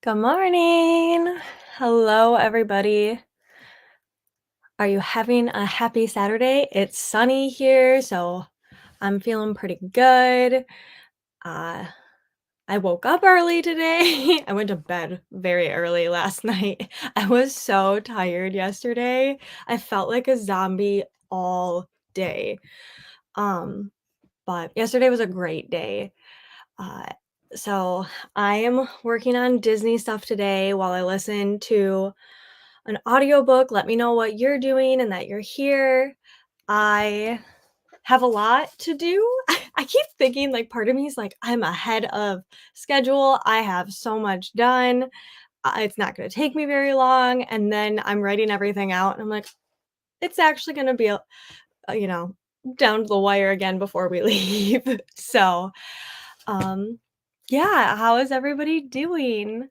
Good morning. Hello, everybody. Are you having a happy Saturday? It's sunny here, so I'm feeling pretty good. Uh, I woke up early today. I went to bed very early last night. I was so tired yesterday. I felt like a zombie all day. Um, but yesterday was a great day. Uh, so I am working on Disney stuff today while I listen to an audiobook. Let me know what you're doing and that you're here. I have a lot to do. I keep thinking, like, part of me is like, I'm ahead of schedule. I have so much done. It's not going to take me very long. And then I'm writing everything out, and I'm like, it's actually going to be, you know, down to the wire again before we leave. So, um, yeah, how is everybody doing?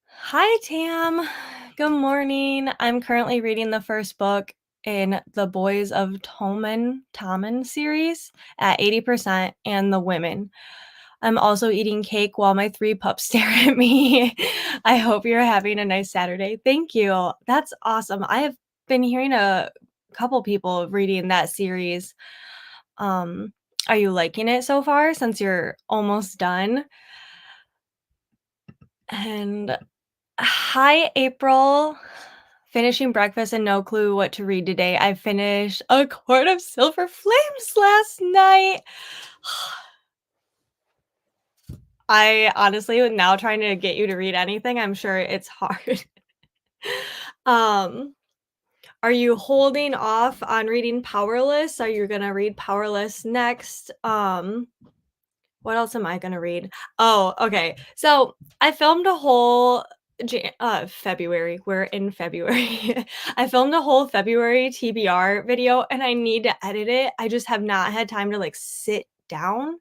Hi, Tam. Good morning. I'm currently reading the first book in the Boys of Tommen series at 80% and the women. I'm also eating cake while my three pups stare at me. I hope you're having a nice Saturday. Thank you. That's awesome. I have been hearing a couple people reading that series. Um, are you liking it so far since you're almost done? And hi, April. Finishing breakfast and no clue what to read today. I finished A Court of Silver Flames last night. I honestly, now trying to get you to read anything, I'm sure it's hard. Um, are you holding off on reading Powerless? Are you gonna read Powerless next? What else am I gonna read? Oh, okay. So I filmed a whole February. We're in February. I filmed a whole February TBR video and I need to edit it. I just have not had time to like sit down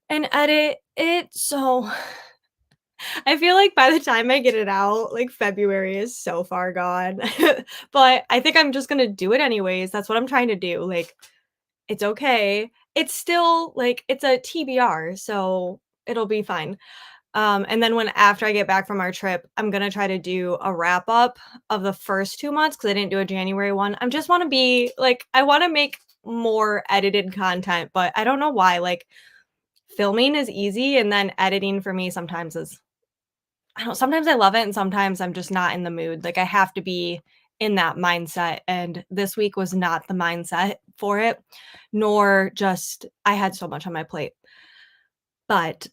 and edit it. So I feel like by the time I get it out, like February is so far gone. But I think I'm just gonna do it anyways. That's what I'm trying to do. Like it's okay. It's still like it's a TBR, so it'll be fine. And then when after I get back from our trip, I'm gonna try to do a wrap up of the first 2 months because I didn't do a January one. I just wanna be like, I wanna make more edited content, but I don't know why. Like filming is easy, and then editing for me sometimes is I don't sometimes I love it and sometimes I'm just not in the mood. Like I have to be in that mindset and this week was not the mindset for it, nor just I had so much on my plate. But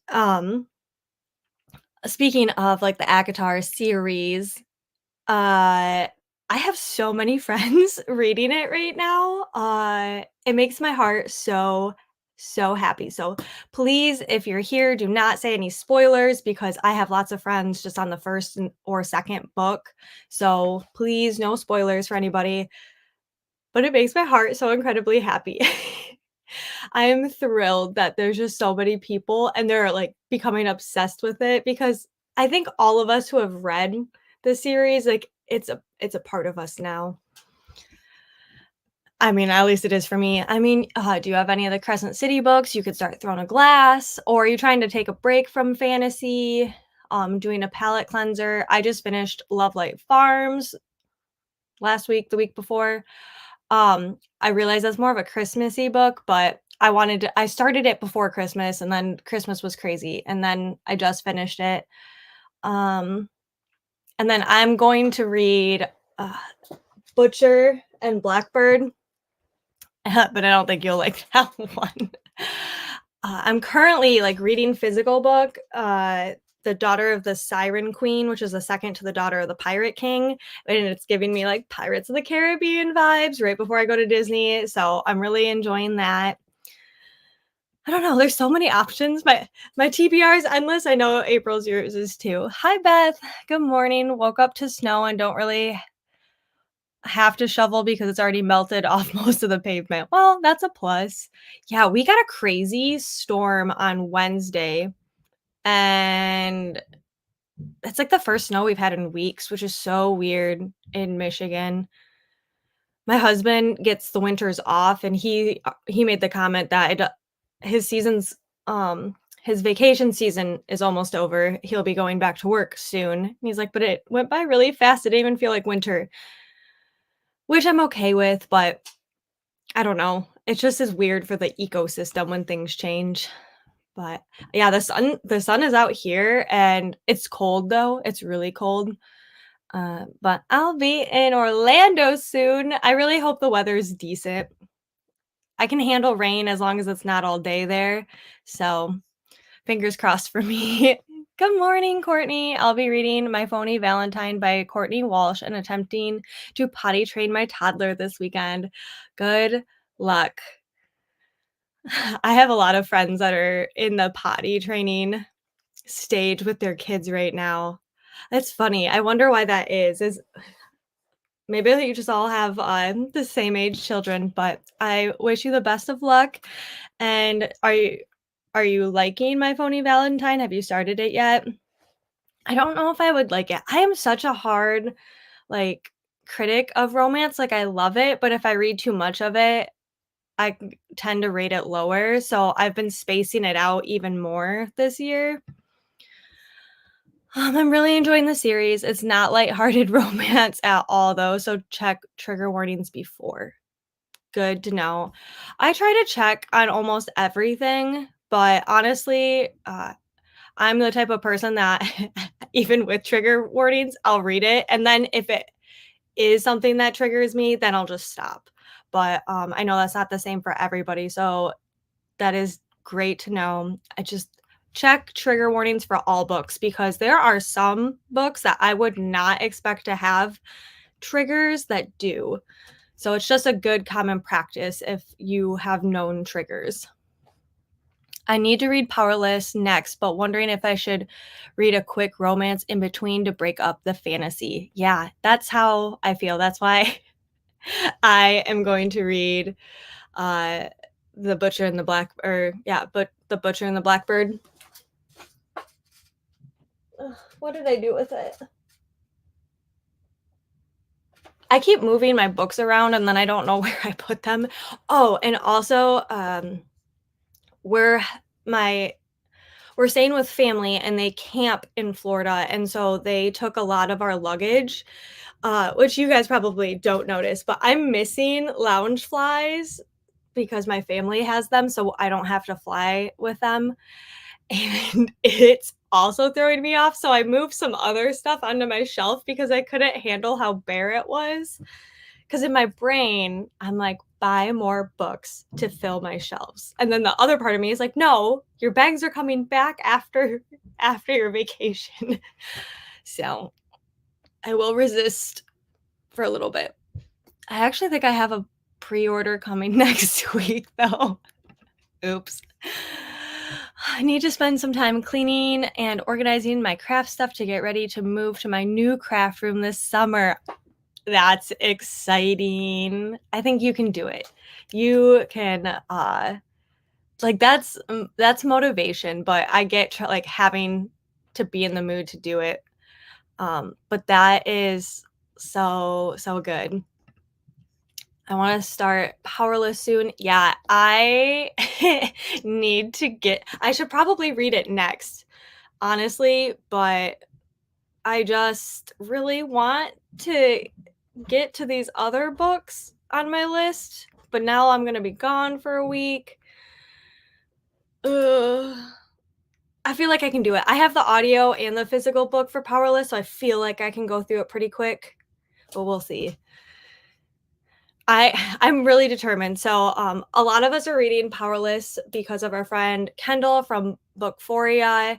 speaking of like the ACOTAR series, I have so many friends reading it right now. It makes my heart so, so happy. So please, if you're here, do not say any spoilers because I have lots of friends just on the or second book. So please, no spoilers for anybody. But it makes my heart so incredibly happy. I am thrilled that there's just so many people and they're like becoming obsessed with it because I think all of us who have read the series, like it's a part of us now. I mean, at least it is for me. I mean, do you have any of the Crescent City books? You could start Throne of Glass, or are you trying to take a break from fantasy? Doing a palette cleanser. I just finished Love Light Farms last week, the week before. I realized that's more of a Christmassy book, but I started it before Christmas and then Christmas was crazy and then I just finished it. Um, and then I'm going to read uh, Butcher and Blackbird, but I don't think you'll like that one. I'm currently like reading physical book, The Daughter of the Siren Queen, which is the second to The Daughter of the Pirate King, and it's giving me like Pirates of the Caribbean vibes right before I go to Disney. So I'm really enjoying that. I don't know. There's so many options. My TBR is endless. I know April's yours is too. Hi Beth. Good morning. Woke up to snow and don't really have to shovel because it's already melted off most of the pavement. Well, that's a plus. Yeah, we got a crazy storm on Wednesday, and it's like the first snow we've had in weeks, which is so weird in Michigan. My husband gets the winters off, and he made the comment that his seasons, um, his vacation season is almost over. He'll be going back to work soon. And he's like, "But it went by really fast. It didn't even feel like winter," which I'm okay with, but I don't know. It just is weird for the ecosystem when things change. But yeah, the sun is out here and it's cold though. It's really cold. But I'll be in Orlando soon. I really hope the weather's decent. I can handle rain as long as it's not all day there. So fingers crossed for me. Good morning, Courtney. I'll be reading My Phony Valentine by Courtney Walsh and attempting to potty train my toddler this weekend. Good luck. I have a lot of friends that are in the potty training stage with their kids right now. It's funny. I wonder why that is. Is maybe you just all have the same age children, but I wish you the best of luck. And are you liking My Phony Valentine? Have you started it yet? I don't know if I would like it. I am such a hard like critic of romance. Like I love it, but if I read too much of it, tend to rate it lower. So I've been spacing it out even more this year. I'm really enjoying the series. It's not lighthearted romance at all, though. So check trigger warnings before. Good to know. I try to check on almost everything, but honestly, I'm the type of person that even with trigger warnings, I'll read it. And then if it is something that triggers me, then I'll just stop. But I know that's not the same for everybody. So that is great to know. I just check trigger warnings for all books because there are some books that I would not expect to have triggers that do. So it's just a good common practice if you have known triggers. I need to read Powerless next, but wondering if I should read a quick romance in between to break up the fantasy. Yeah, that's how I feel. That's why I am going to read uh The Butcher and the Black or yeah, but The Butcher and the Blackbird. Ugh, what did I do with it? I keep moving my books around and then I don't know where I put them. Oh, and also we're my we're staying with family and they camp in Florida and so they took a lot of our luggage, which you guys probably don't notice, but I'm missing lounge flies because my family has them so I don't have to fly with them. And it's also throwing me off, so I moved some other stuff onto my shelf because I couldn't handle how bare it was. Because in my brain, I'm like, "Buy more books to fill my shelves." And then the other part of me is like, "No, your bags are coming back after your vacation." So, I will resist for a little bit. I actually think I have a pre-order coming next week, though. Oops. I need to spend some time cleaning and organizing my craft stuff to get ready to move to my new craft room this summer. That's exciting. I think you can do it. You can like that's motivation, but I get like having to be in the mood to do it. But that is so good. I wanna start Powerless soon. Yeah, I need to get I should probably read it next, honestly, but I just really want to get to these other books on my list, but now I'm gonna be gone for a week. Ugh. I feel like I can do it. I have the audio and the physical book for Powerless, so I feel like I can go through it pretty quick, but we'll see. I'm really determined. So, a lot of us are reading Powerless because of our friend Kendall from Bookphoria.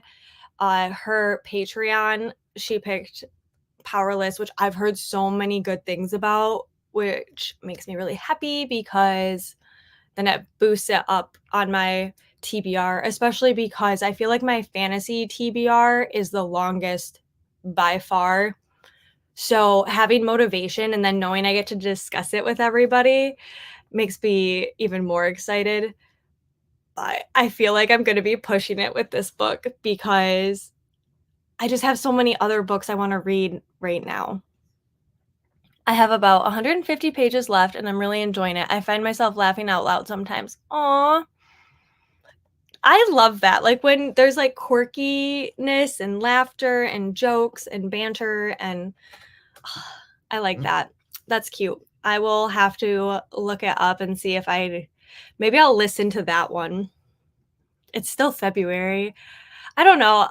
Her Patreon, she picked Powerless, which I've heard so many good things about, which makes me really happy because then it boosts it up on my TBR, especially because I feel like my fantasy TBR is the longest by far. So having motivation and then knowing I get to discuss it with everybody makes me even more excited. I feel like I'm gonna be pushing it with this book because I just have so many other books I wanna read right now. I have about 150 pages left and I'm really enjoying it. I find myself laughing out loud sometimes. Aw. I love that, like, when there's, like, quirkiness and laughter and jokes and banter and I like Mhm. that. That's cute. I will have to look it up and see if I maybe I'll listen to that one. It's still February. I don't know,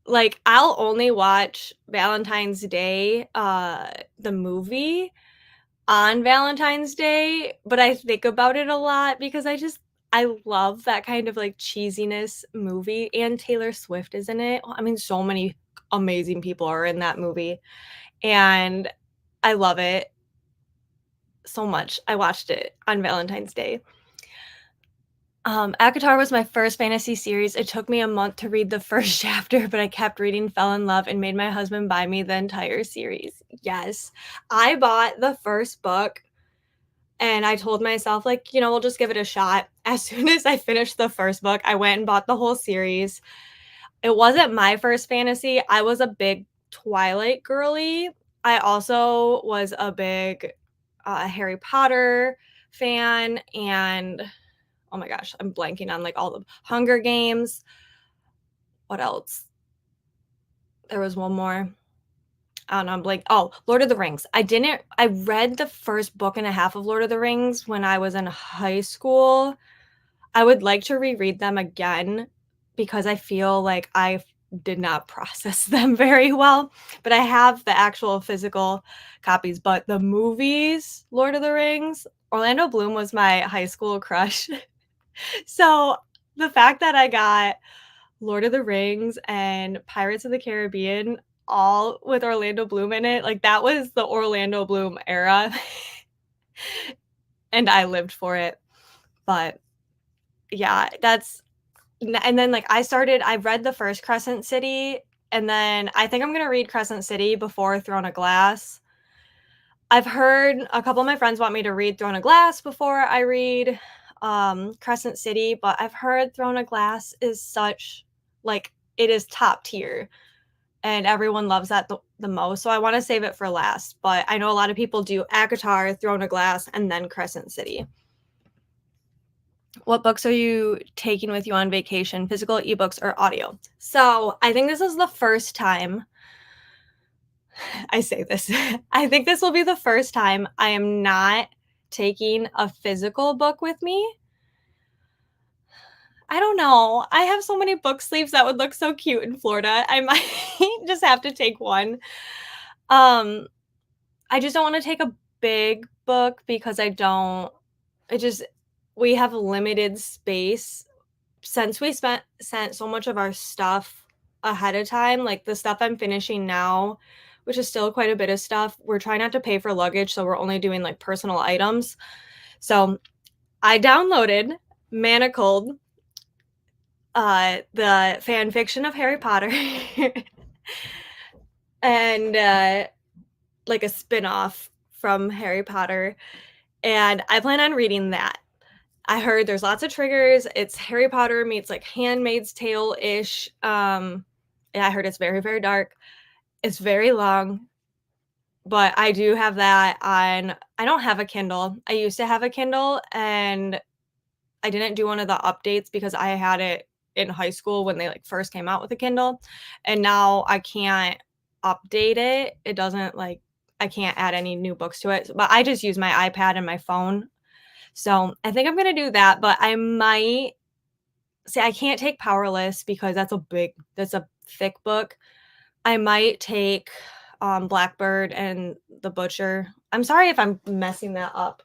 like, I'll only watch Valentine's Day, the movie on Valentine's Day, but I think about it a lot because I love that kind of, like, cheesiness movie, and Taylor Swift is in it. I mean, so many amazing people are in that movie, and I love it so much. I watched it on Valentine's Day. ACOTAR was my first fantasy series. It took me a month to read the first chapter, but I kept reading, fell in love, and made my husband buy me the entire series. Yes. I bought the first book and I told myself, like, we'll just give it a shot. As soon as I finished the first book, I went and bought the whole series. It wasn't my first fantasy. I was a big Twilight girly. I also was a big Harry Potter fan, and oh my gosh, I'm blanking on like all the Hunger Games. What else? There was one more. I don't know. I'm blank. Oh, Lord of the Rings. I read the first book and a half of Lord of the Rings when I was in high school. I would like to reread them again because I feel like I did not process them very well, but I have the actual physical copies. But the movies, Lord of the Rings, Orlando Bloom was my high school crush. So the fact that I got Lord of the Rings and Pirates of the Caribbean all with Orlando Bloom in it, like that was the Orlando Bloom era and I lived for it. But yeah, and then, like, I read the first Crescent City, and then I think I'm gonna read Crescent City before Throne of Glass. I've heard a couple of my friends want me to read Throne of Glass before I read, Crescent City, but I've heard Throne of Glass is such like, it is top tier, and everyone loves that the most, so I wanna save it for last, but I know a lot of people do ACOTAR, Throne of Glass, and then Crescent City. What books are you taking with you on vacation, physical, ebooks, or audio? So I think this is the first time I say this. I think this will be the first time I am not taking a physical book with me. I don't know. I have so many book sleeves that would look so cute in Florida. I might just have to take one. Um, I just don't want to take a big book because it just, we have limited space since we sent so much of our stuff ahead of time, like the stuff I'm finishing now, which is still quite a bit of stuff, we're trying not to pay for luggage, so we're only doing like personal items. So I downloaded Manacled, the fan fiction of Harry Potter, and like a spin-off from Harry Potter, and I plan on reading that. I heard there's lots of triggers. It's Harry Potter meets like Handmaid's Tale-ish. And I heard it's very, very dark. It's very long, but I do have that on I don't have a Kindle. I used to have a Kindle and I didn't do one of the updates because I had it in high school when they like first came out with a Kindle. And now I can't update it. It doesn't like I can't add any new books to it. But I just use my iPad and my phone. So I think I'm gonna do that, but I might see, I can't take Powerless because that's a thick book. I might take, Blackbird and The Butcher. I'm sorry if I'm messing that up.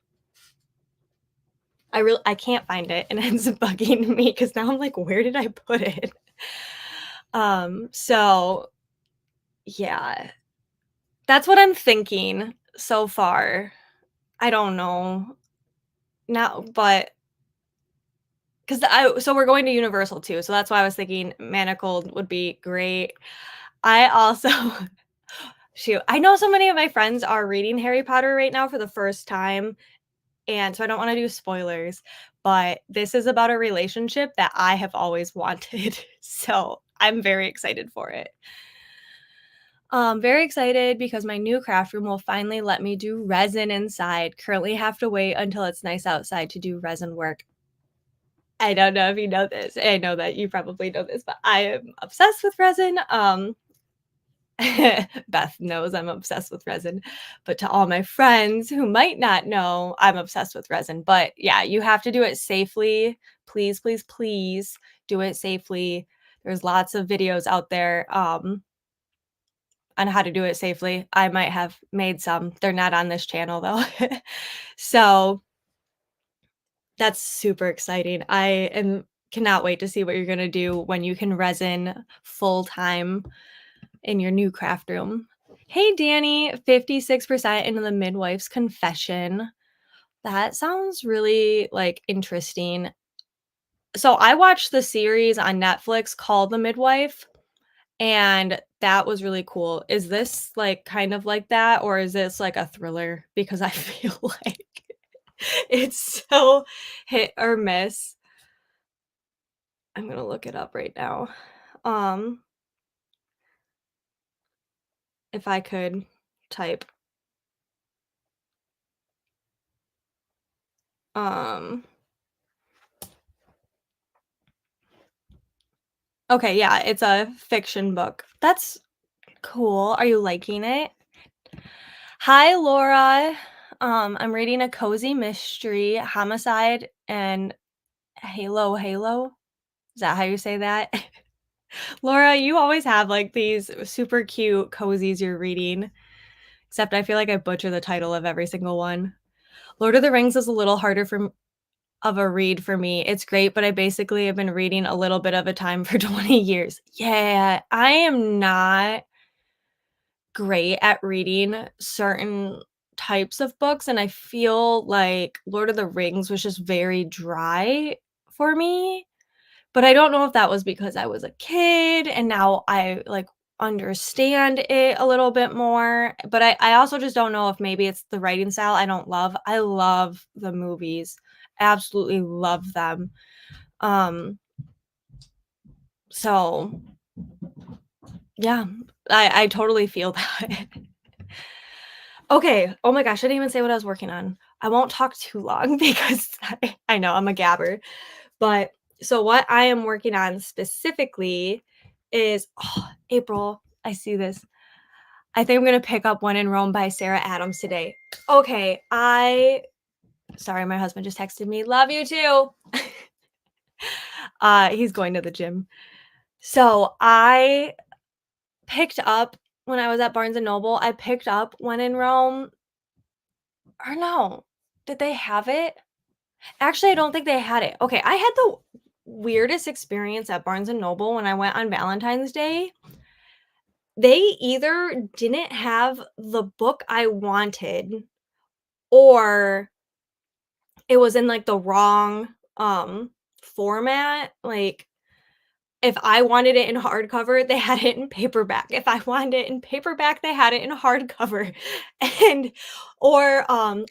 I can't find it, and it's bugging me because now I'm like, "Where did I put it?" So, yeah. That's what I'm thinking so far. I don't know. Now but 'cause I so we're going to Universal too, so that's why I was thinking Manacled would be great. I also shoot, I know so many of my friends are reading Harry Potter right now for the first time, and so I don't wanna do spoilers, but this is about a relationship that I have always wanted, so I'm very excited for it. Very excited because my new craft room will finally let me do resin inside. Currently have to wait until it's nice outside to do resin work. I don't know if you know this. I know that you probably know this, but I am obsessed with resin. Beth knows I'm obsessed with resin, but to all my friends who might not know, I'm obsessed with resin. But yeah, you have to do it safely. Please, please, please do it safely. There's lots of videos out there on how to do it safely. I might have made some. They're not on this channel though. So that's super exciting. I am cannot wait to see what you're gonna do when you can resin full time in your new craft room. Hey, Danny, 56% into the midwife's confession. That sounds really like interesting. So I watched the series on Netflix called The Midwife, and that was really cool. Is this like kind of like that, or is this like a thriller? Because I feel like it's so hit or miss. I'm gonna look it up right now. Um, if I could type, um, okay, yeah, it's a fiction book. That's cool. Are you liking it? Hi, Laura. I'm reading a cozy mystery, homicide and Halo. Is that how you say that? Laura, you always have like these super cute cozies you're reading, except I feel like I butcher the title of every single one. Lord of the Rings is a little harder of a read for me. It's great, but I basically have been reading a little bit of a time for 20 years. Yeah, I am not great at reading certain types of books, and I feel like Lord of the Rings was just very dry for me. But I don't know if that was because I was a kid and now I, like, understand it a little bit more, but I also just don't know if maybe it's the writing style I don't love. I love the movies, absolutely love them. Um, so, yeah, I totally feel that. Okay, oh my gosh, I didn't even say what I was working on. I won't talk too long because I know I'm a gabber, but so what I am working on specifically is April, I see this. I think I'm gonna pick up When in Rome by Sarah Adams today. Okay, sorry, my husband just texted me, "Love you too." He's going to the gym. So, I picked up when I was at Barnes& and Noble, I picked up When in Rome or no, did they have it? Actually, I don't think they had it. Okay, I had the weirdest experience at Barnes& and Noble when I went on Valentine's Day. They either didn't have the book I wanted or it was in, like, the wrong, format, like, if I wanted it in hardcover, they had it in paperback. If I wanted it in paperback, they had it in hardcover. And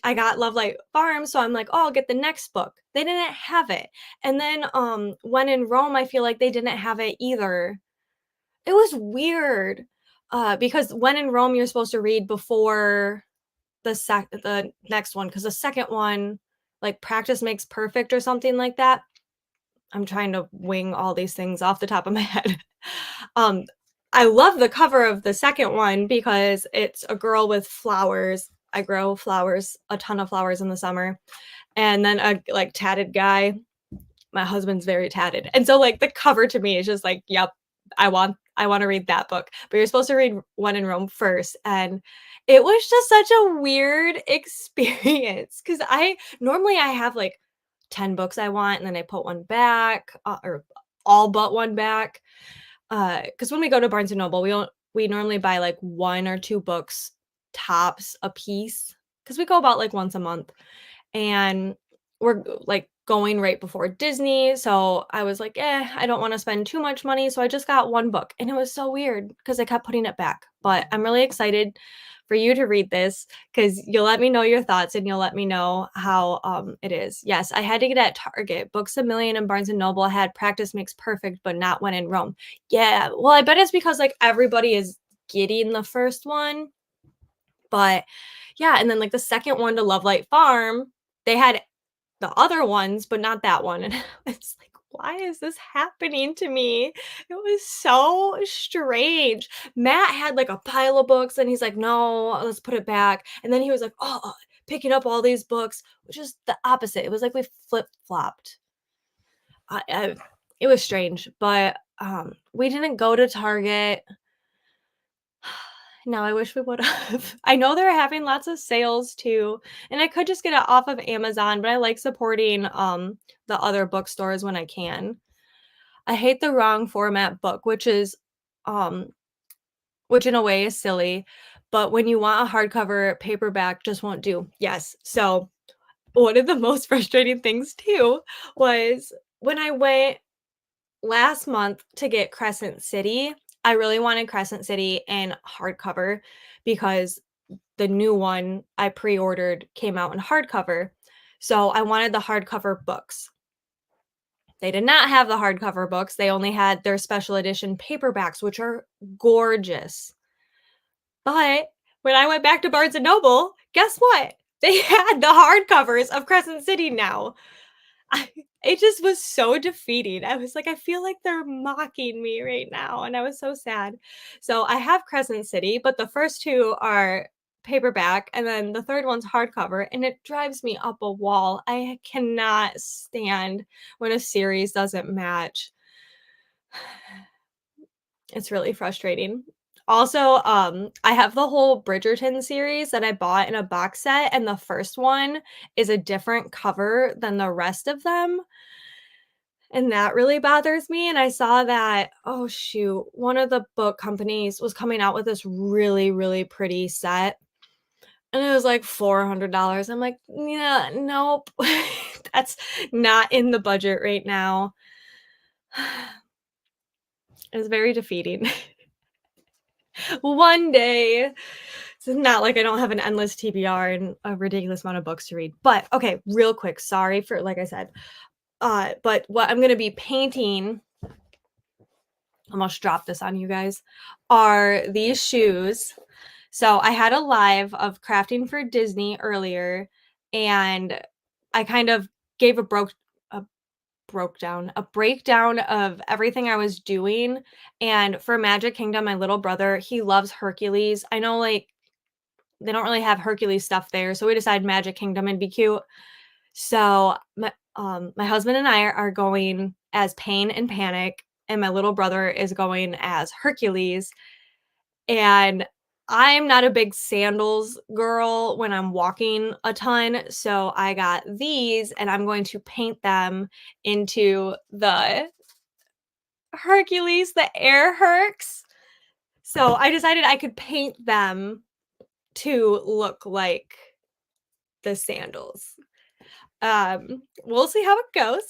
I got Love Light Farm, so I'm like, "Oh, I'll get the next book." They didn't have it. And then, When in Rome, I feel like they didn't have it either. It was weird, because When in Rome, you're supposed to read before the next one, because the second one, like, practice makes perfect or something like that. I'm trying to wing all these things off the top of my head. Um, I love the cover of the second one because it's a girl with flowers. I grow flowers, a ton of flowers in the summer, and then a, like, tatted guy. My husband's very tatted, and so, like, the cover to me is just like, "Yep, I wanna read that book," but you're supposed to read One in Rome first, and it was just such a weird experience because I have, like, 10 books I want, and then I put one back, or all but one back, because when we go to Barnes& and Noble, we normally buy, like, 1 or 2 books tops a piece because we go about, like, once a month, and we're, like, going right before Disney, so I was like, "Eh, I don't wanna spend too much money," so I just got 1 book, and it was so weird because I kept putting it back, but I'm really excited for you to read this because 'cause you'll let me know your thoughts, and you'll let me know how, it is. Yes, I had to get at Target. Books A Million and Barnes& and Noble had Practice Makes Perfect, but not When in Rome. Yeah, well, I bet it's because, like, everybody is getting the first one, but yeah, and then, like, the second one to Love Light Farm, they had the other ones, but not that one. And it's like, why is this happening to me? It was so strange. Matt had like a pile of books and he's like, no, let's put it back. And then he was like, oh, picking up all these books, which is the opposite. It was like we flip flopped. It was strange, but we didn't go to Target. No, I wish we would have. I know they're having lots of sales too, and I could just get it off of Amazon, but I like supporting the other bookstores when I can. I hate the wrong format book, um which in a way is silly, but when you want a hardcover, paperback just won't do. Yes. So, one of the most frustrating things too was when I went last month to get Crescent City. I really wanted Crescent City in hardcover because the new one I pre-ordered came out in hardcover. So I wanted the hardcover books. They did not have the hardcover books. They only had their special edition paperbacks, which are gorgeous. But when I went back to Barnes& and Noble, guess what? They had the hardcovers of Crescent City now. I it just was so defeating. I was like, "I feel like they're mocking me right now," and I was so sad. So, I have Crescent City, but the first 2 are paperback, and then the 3rd one's hardcover, and it drives me up a wall. I cannot stand when a series doesn't match. It's really frustrating. Also, I have the whole Bridgerton series that I bought in a box set, and the first one is a different cover than the rest of them, and that really bothers me, and I saw that, oh shoot, one of the book companies was coming out with this really, really pretty set, and it was like $400. I'm like, "Yeah, nope. That's not in the budget right now." It's very defeating. One day. It's not like I don't have an endless TBR and a ridiculous amount of books to read. But okay, real quick, sorry for like I said. But what I'm gonna be painting, almost dropped this on you guys, are these shoes. So I had a live of crafting for Disney earlier, and I kind of gave a breakdown of everything I was doing. And for Magic Kingdom, my little brother, he loves Hercules. I know like they don't really have Hercules stuff there, so we decided Magic Kingdom would be cute. So my husband and I are going as Pain and Panic, and my little brother is going as Hercules. And I'm not a big sandals girl when I'm walking a ton, so I got these, and I'm going to paint them into the Hercules, the Air Hercs. So I decided I could paint them to look like the sandals. We'll see how it goes.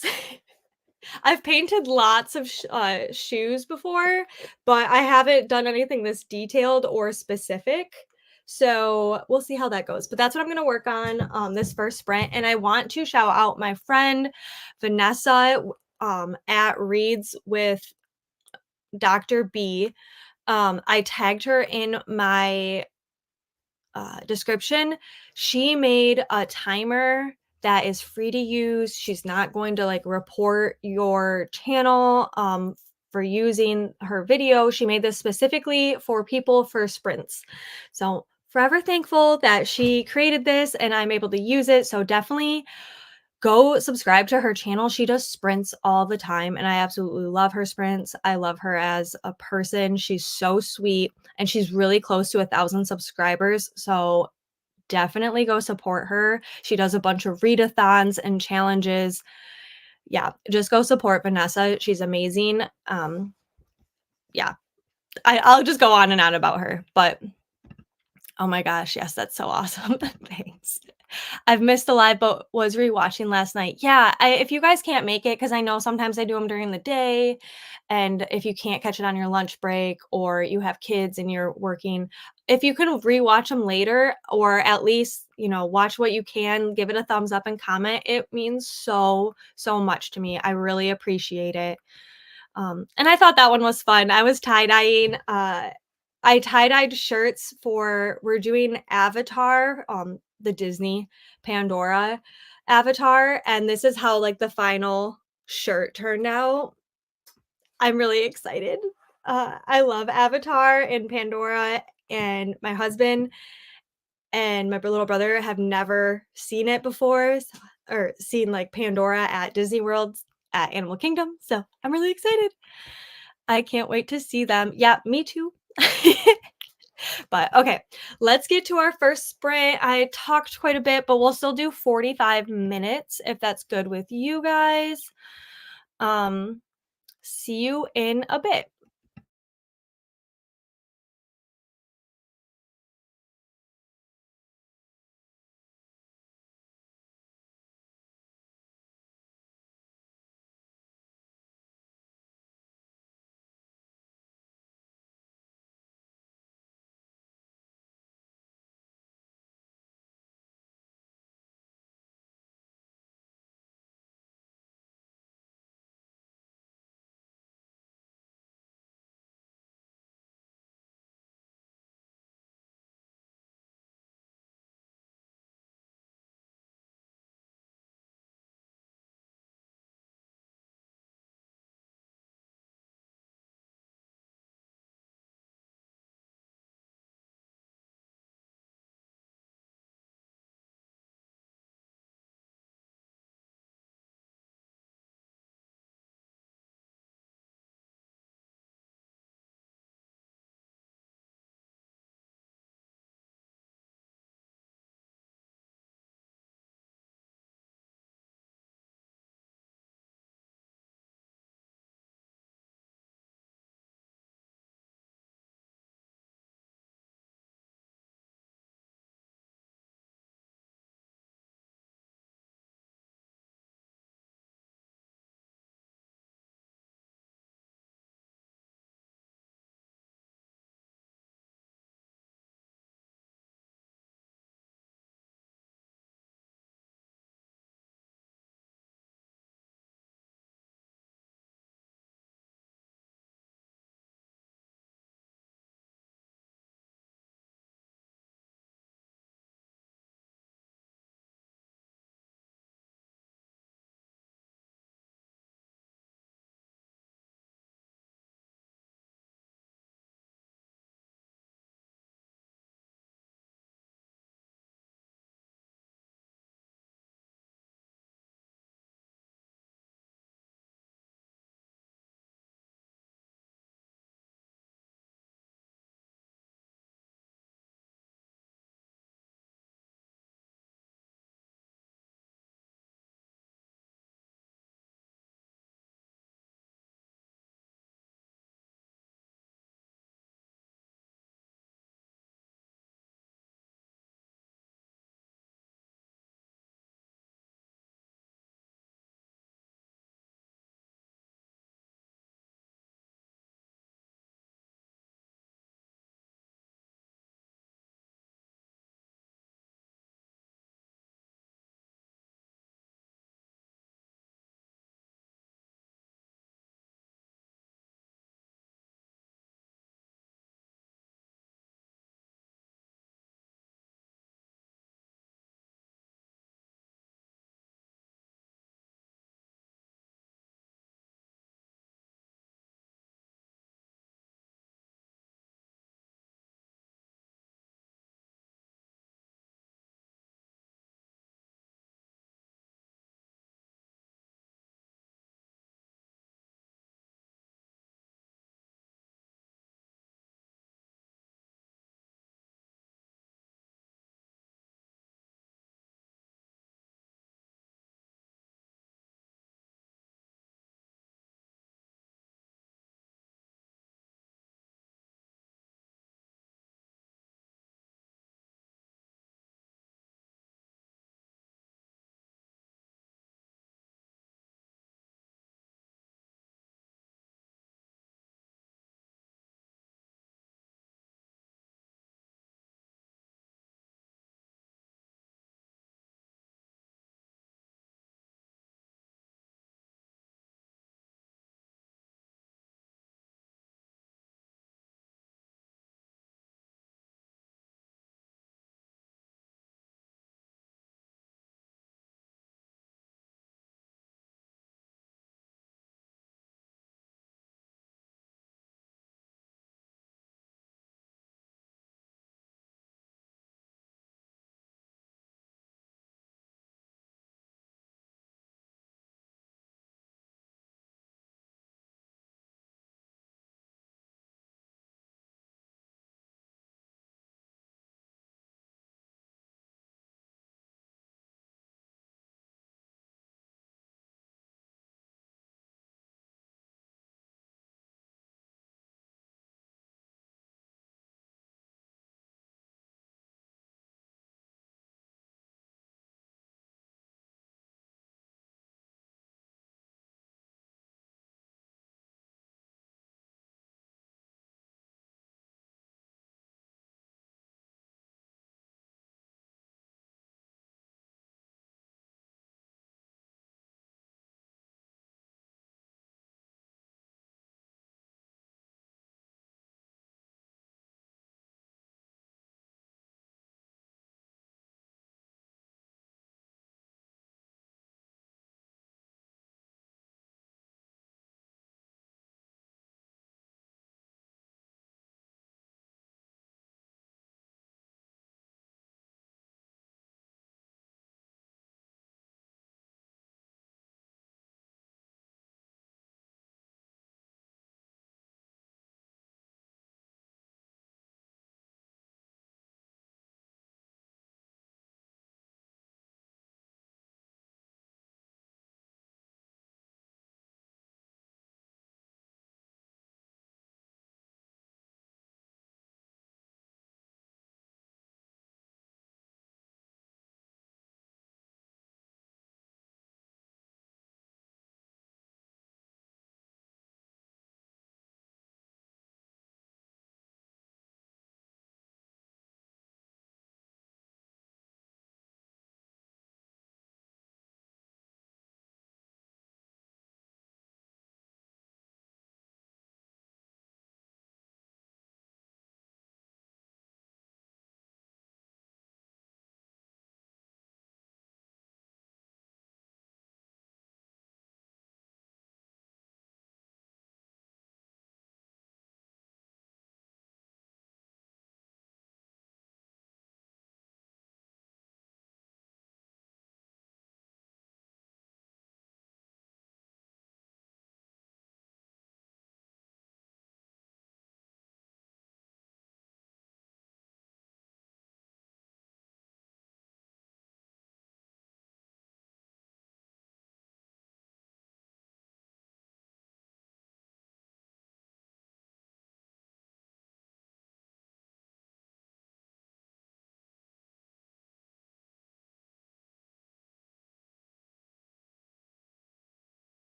I've painted lots of shoes before, but I haven't done anything this detailed or specific. So we'll see how that goes. But that's what I'm going to work on this first sprint. And I want to shout out my friend Vanessa at Reads with Dr. B. I tagged her in my description. She made a timer that is free to use. She's not going to like report your channel for using her video. She made this specifically for people for sprints. So forever thankful that she created this and I'm able to use it. So definitely go subscribe to her channel. She does sprints all the time, and I absolutely love her sprints. I love her as a person. She's so sweet, and she's really close to 1,000 subscribers. So definitely go support her. She does a bunch of readathons and challenges. Yeah, just go support Vanessa. She's amazing. Yeah, I'll just go on and on about her, but oh my gosh, yes, that's so awesome. Thanks. I've missed the live, but was rewatching last night. Yeah, if you guys can't make it, because I know sometimes I do them during the day, and if you can't catch it on your lunch break or you have kids and you're working, if you can rewatch them later or at least, watch what you can, give it a thumbs up and comment, it means so, so much to me. I really appreciate it. And I thought that one was fun. I was tie-dyeing. I tie-dyed shirts we're doing Avatar, the Disney Pandora, Avatar, and this is how, like, the final shirt turned out. I'm really excited. I love Avatar and Pandora, and my husband and my little brother have never seen it before, or seen, like, Pandora at Disney World, at Animal Kingdom, so I'm really excited. I can't wait to see them. Yeah, me too. But okay, let's get to our first sprint. I talked quite a bit, but we'll still do 45 minutes if that's good with you guys. Um, See you in a bit.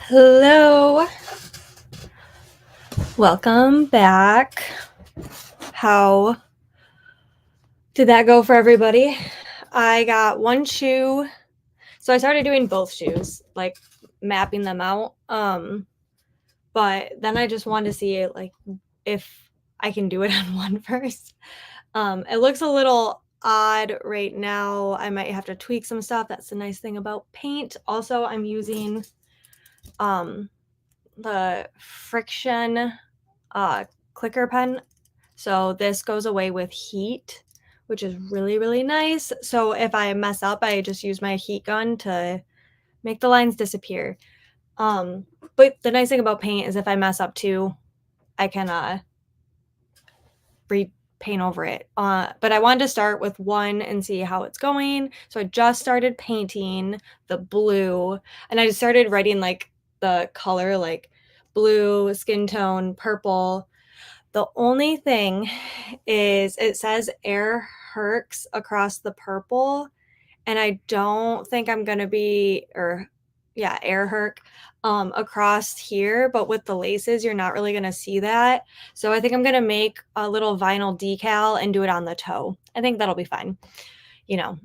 Hello. Welcome back. How did that go for everybody? I got one shoe. So I started doing both shoes, like mapping them out. But then I just wanted to see like if I can do it on one first. It looks a little odd right now. I might have to tweak some stuff. That's the nice thing about paint. Also, I'm using um the friction clicker pen. So this goes away with heat, which is really, really nice. So if I mess up, I just use my heat gun to make the lines disappear. Um, but the nice thing about paint is if I mess up too, I can repaint over it. But I wanted to start with one and see how it's going. So I just started painting the blue, and I just started writing like the color, like blue, skin tone, purple. The only thing is it says Air Herx across the purple, and I don't think I'm gonna be or yeah, Air Herc across here, but with the laces, you're not really gonna see that. So I think I'm gonna make a little vinyl decal and do it on the toe. I think that'll be fine. You know,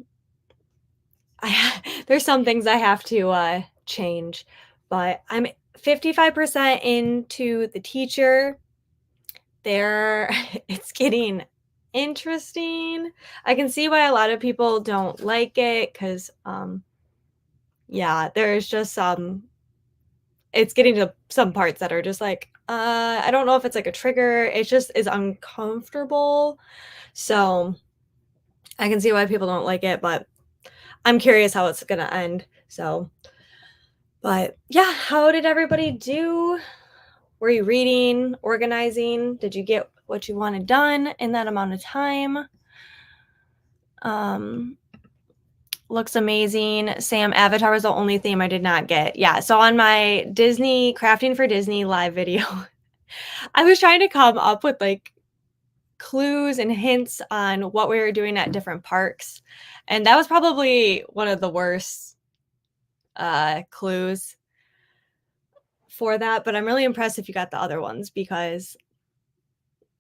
there's some things I have to change, but I'm 55% into the teacher. There, it's getting interesting. I can see why a lot of people don't like it because yeah, there's just some it's getting to some parts that are just like, I don't know if it's like a trigger. It just is uncomfortable. So I can see why people don't like it, but I'm curious how it's gonna end. So, but yeah, how did everybody do? Were you reading, organizing? Did you get what you wanted done in that amount of time? Um, Looks amazing. Sam, Avatar was the only theme I did not get. Yeah, so on my Disney Crafting for Disney live video, I was trying to come up with like clues and hints on what we were doing at different parks. And that was probably one of the worst clues for that. But I'm really impressed if you got the other ones because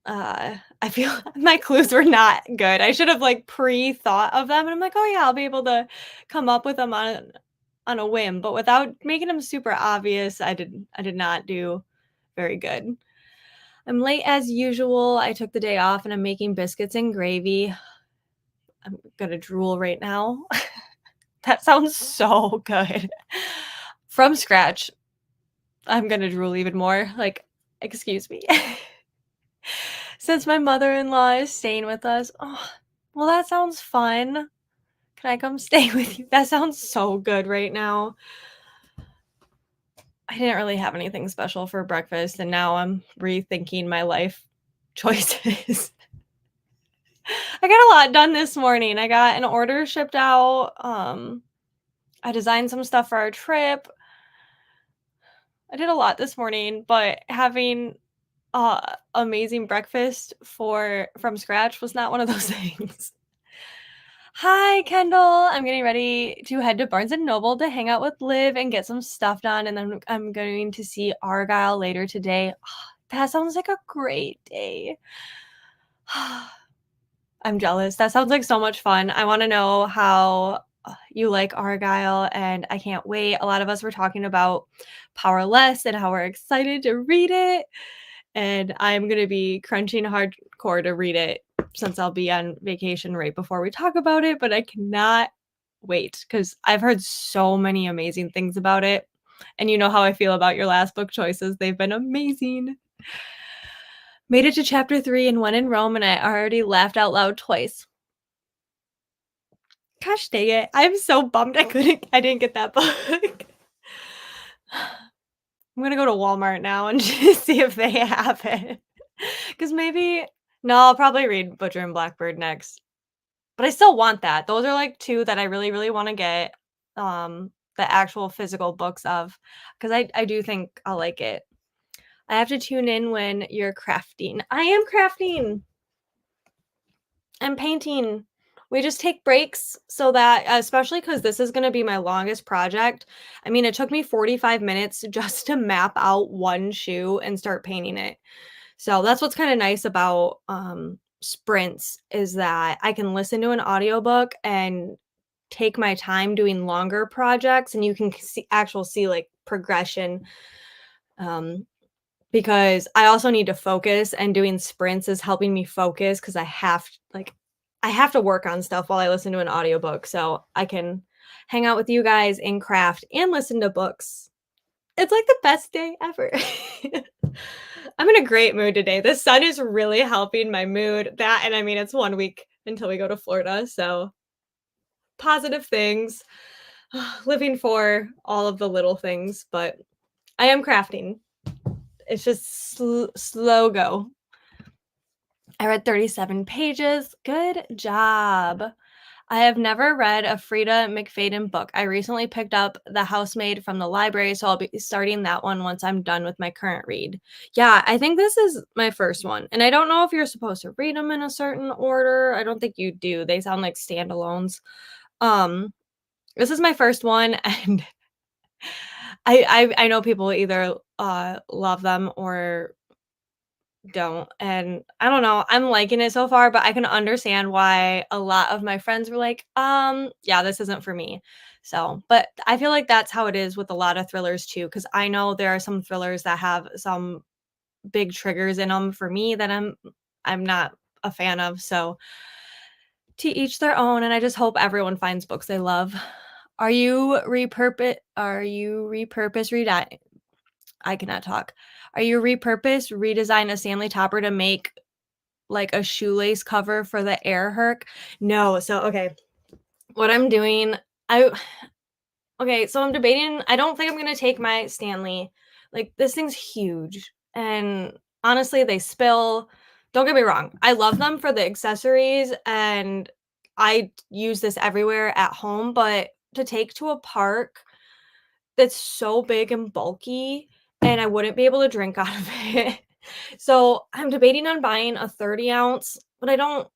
I feel my clues were not good. I should have like pre-thought of them and I'm like, oh yeah, I'll be able to come up with them on a whim. But without making them super obvious, I did not do very good. I'm late as usual. I took the day off and I'm making biscuits and gravy. I'm gonna drool right now. That sounds so good. From scratch. I'm gonna drool even more. Like, excuse me. Since my mother-in-law is staying with us. Oh, well, that sounds fun. Can I come stay with you? That sounds so good right now. I didn't really have anything special for breakfast, and now I'm rethinking my life choices. I got a lot done this morning. I got an order shipped out. I designed some stuff for our trip. I did a lot this morning, but having amazing breakfast for from scratch was not one of those things. Hi, Kendall. I'm getting ready to head to Barnes& and Noble to hang out with Liv and get some stuff done, and then I'm going to see Argyle later today. That sounds like a great day. I'm jealous. That sounds like so much fun. I wanna know how you like Argyle, and I can't wait. A lot of us were talking about Powerless and how we're excited to read it, and I'm gonna be crunching hardcore to read it since I'll be on vacation right before we talk about it, but I cannot wait because I've heard so many amazing things about it, and you know how I feel about your last book choices. They've been amazing. Made it to chapter 3 and when in Rome, and I already laughed out loud twice. Gosh dang it. I'm so bummed I didn't get that book. I'm gonna go to Walmart now and just see if they have it. Because maybe no, I'll probably read Butcher and Blackbird next. But I still want that. Those are, like, 2 that I really, really wanna get, the actual physical books of, because I do think I'll like it. I have to tune in when you're crafting. I am crafting. I'm painting. we just take breaks so that especially because this is gonna be my longest project. I mean, it took me 45 minutes just to map out one shoe and start painting it. So that's what's kinda nice about, sprints is that I can listen to an audiobook and take my time doing longer projects, and you can see, like, progression, um, because I also need to focus, and doing sprints is helping me focus because I have to work on stuff while I listen to an audiobook, so I can hang out with you guys and craft and listen to books. It's like the best day ever. I'm in a great mood today. The sun is really helping my mood. That and I mean, it's 1 week until we go to Florida, so positive things, living for all of the little things, but I am crafting. It's just slow go. I read 37 pages. Good job. I have never read a Frida McFadden book. I recently picked up The Housemaid from the library, so I'll be starting that one once I'm done with my current read. Yeah, I think this is my first one, and I don't know if you're supposed to read them in a certain order. I don't think you do. They sound like standalones. Um, this is my first one, and I know people either, love them or don't, and I don't know, I'm liking it so far, but I can understand why a lot of my friends were like, yeah, this isn't for me." So, but I feel like that's how it is with a lot of thrillers too, because I know there are some thrillers that have some big triggers in them for me that I'm not a fan of, so to each their own, and I just hope everyone finds books they love. Are you repurpose read I cannot talk. Are you redesign a Stanley Topper to make, like, a shoelace cover for the Air Herc? No, so, okay, what I'm doing I okay, so I'm debating I don't think I'm gonna take my Stanley. Like, this thing's huge, and honestly, they spill. Don't get me wrong, I love them for the accessories, and I use this everywhere at home, but to take to a park that's so big and bulky, and I wouldn't be able to drink out of it. So, I'm debating on buying a 30 ounce, but I don't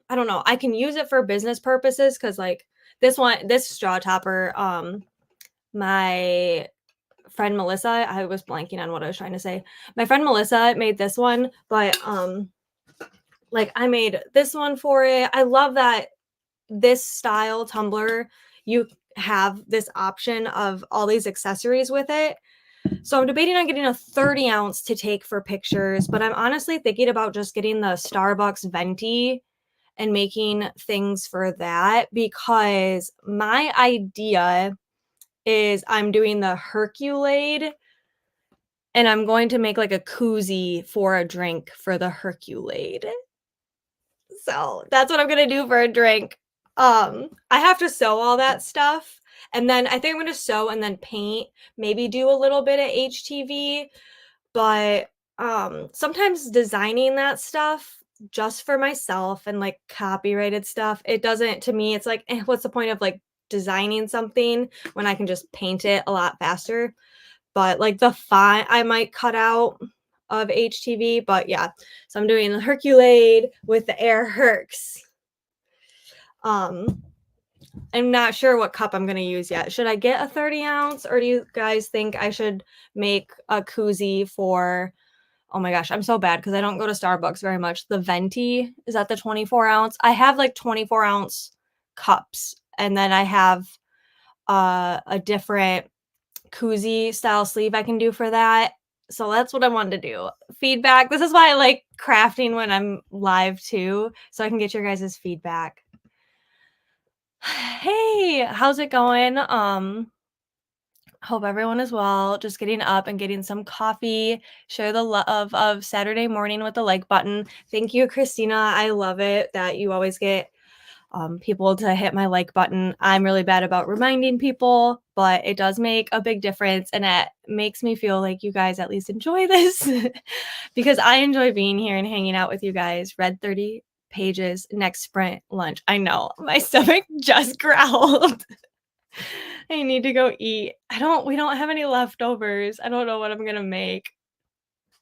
know. I can use it for business purposes because, like, this straw topper, my friend Melissa I was blanking on what I was trying to say. My friend Melissa made this one, but, like, I made this one for it. I love that this style tumbler, you have this option of all these accessories with it. So I'm debating on getting a 30 ounce to take for pictures, but I'm honestly thinking about just getting the Starbucks venti and making things for that because my idea is I'm doing the Herculade and I'm going to make like a koozie for a drink for the Herculade. So that's what I'm gonna do for a drink. I have to sew all that stuff, and then I think I'm gonna sew and then paint, maybe do a little bit of HTV, but, sometimes designing that stuff just for myself and, like, copyrighted stuff, it doesn't to me, it's like, "Eh, what's the point of, like, designing something when I can just paint it a lot faster?" But, like, the font I might cut out of HTV, but yeah. So I'm doing the Herculade with the Air Hercs. Um, I'm not sure what cup I'm gonna use yet. Should I get a 30 ounce or do you guys think I should make a koozie for oh my gosh, I'm so bad because I don't go to Starbucks very much. The venti, is that the 24 ounce? I have like 24-ounce cups, and then I have a different koozie style sleeve I can do for that. So that's what I wanted to do. Feedback. This is why I like crafting when I'm live too, so I can get your guys' feedback. Hey, how's it going? Hope everyone is well. Just getting up and getting some coffee. Share the love of Saturday morning with the like button. Thank you, Christina. I love it that you always get people to hit my like button. I'm really bad about reminding people, but it does make a big difference. And it makes me feel like you guys at least enjoy this because I enjoy being here and hanging out with you guys. Read 30 pages, next sprint, lunch. I know my stomach just growled. I need to go eat. We don't have any leftovers. I don't know what I'm gonna make.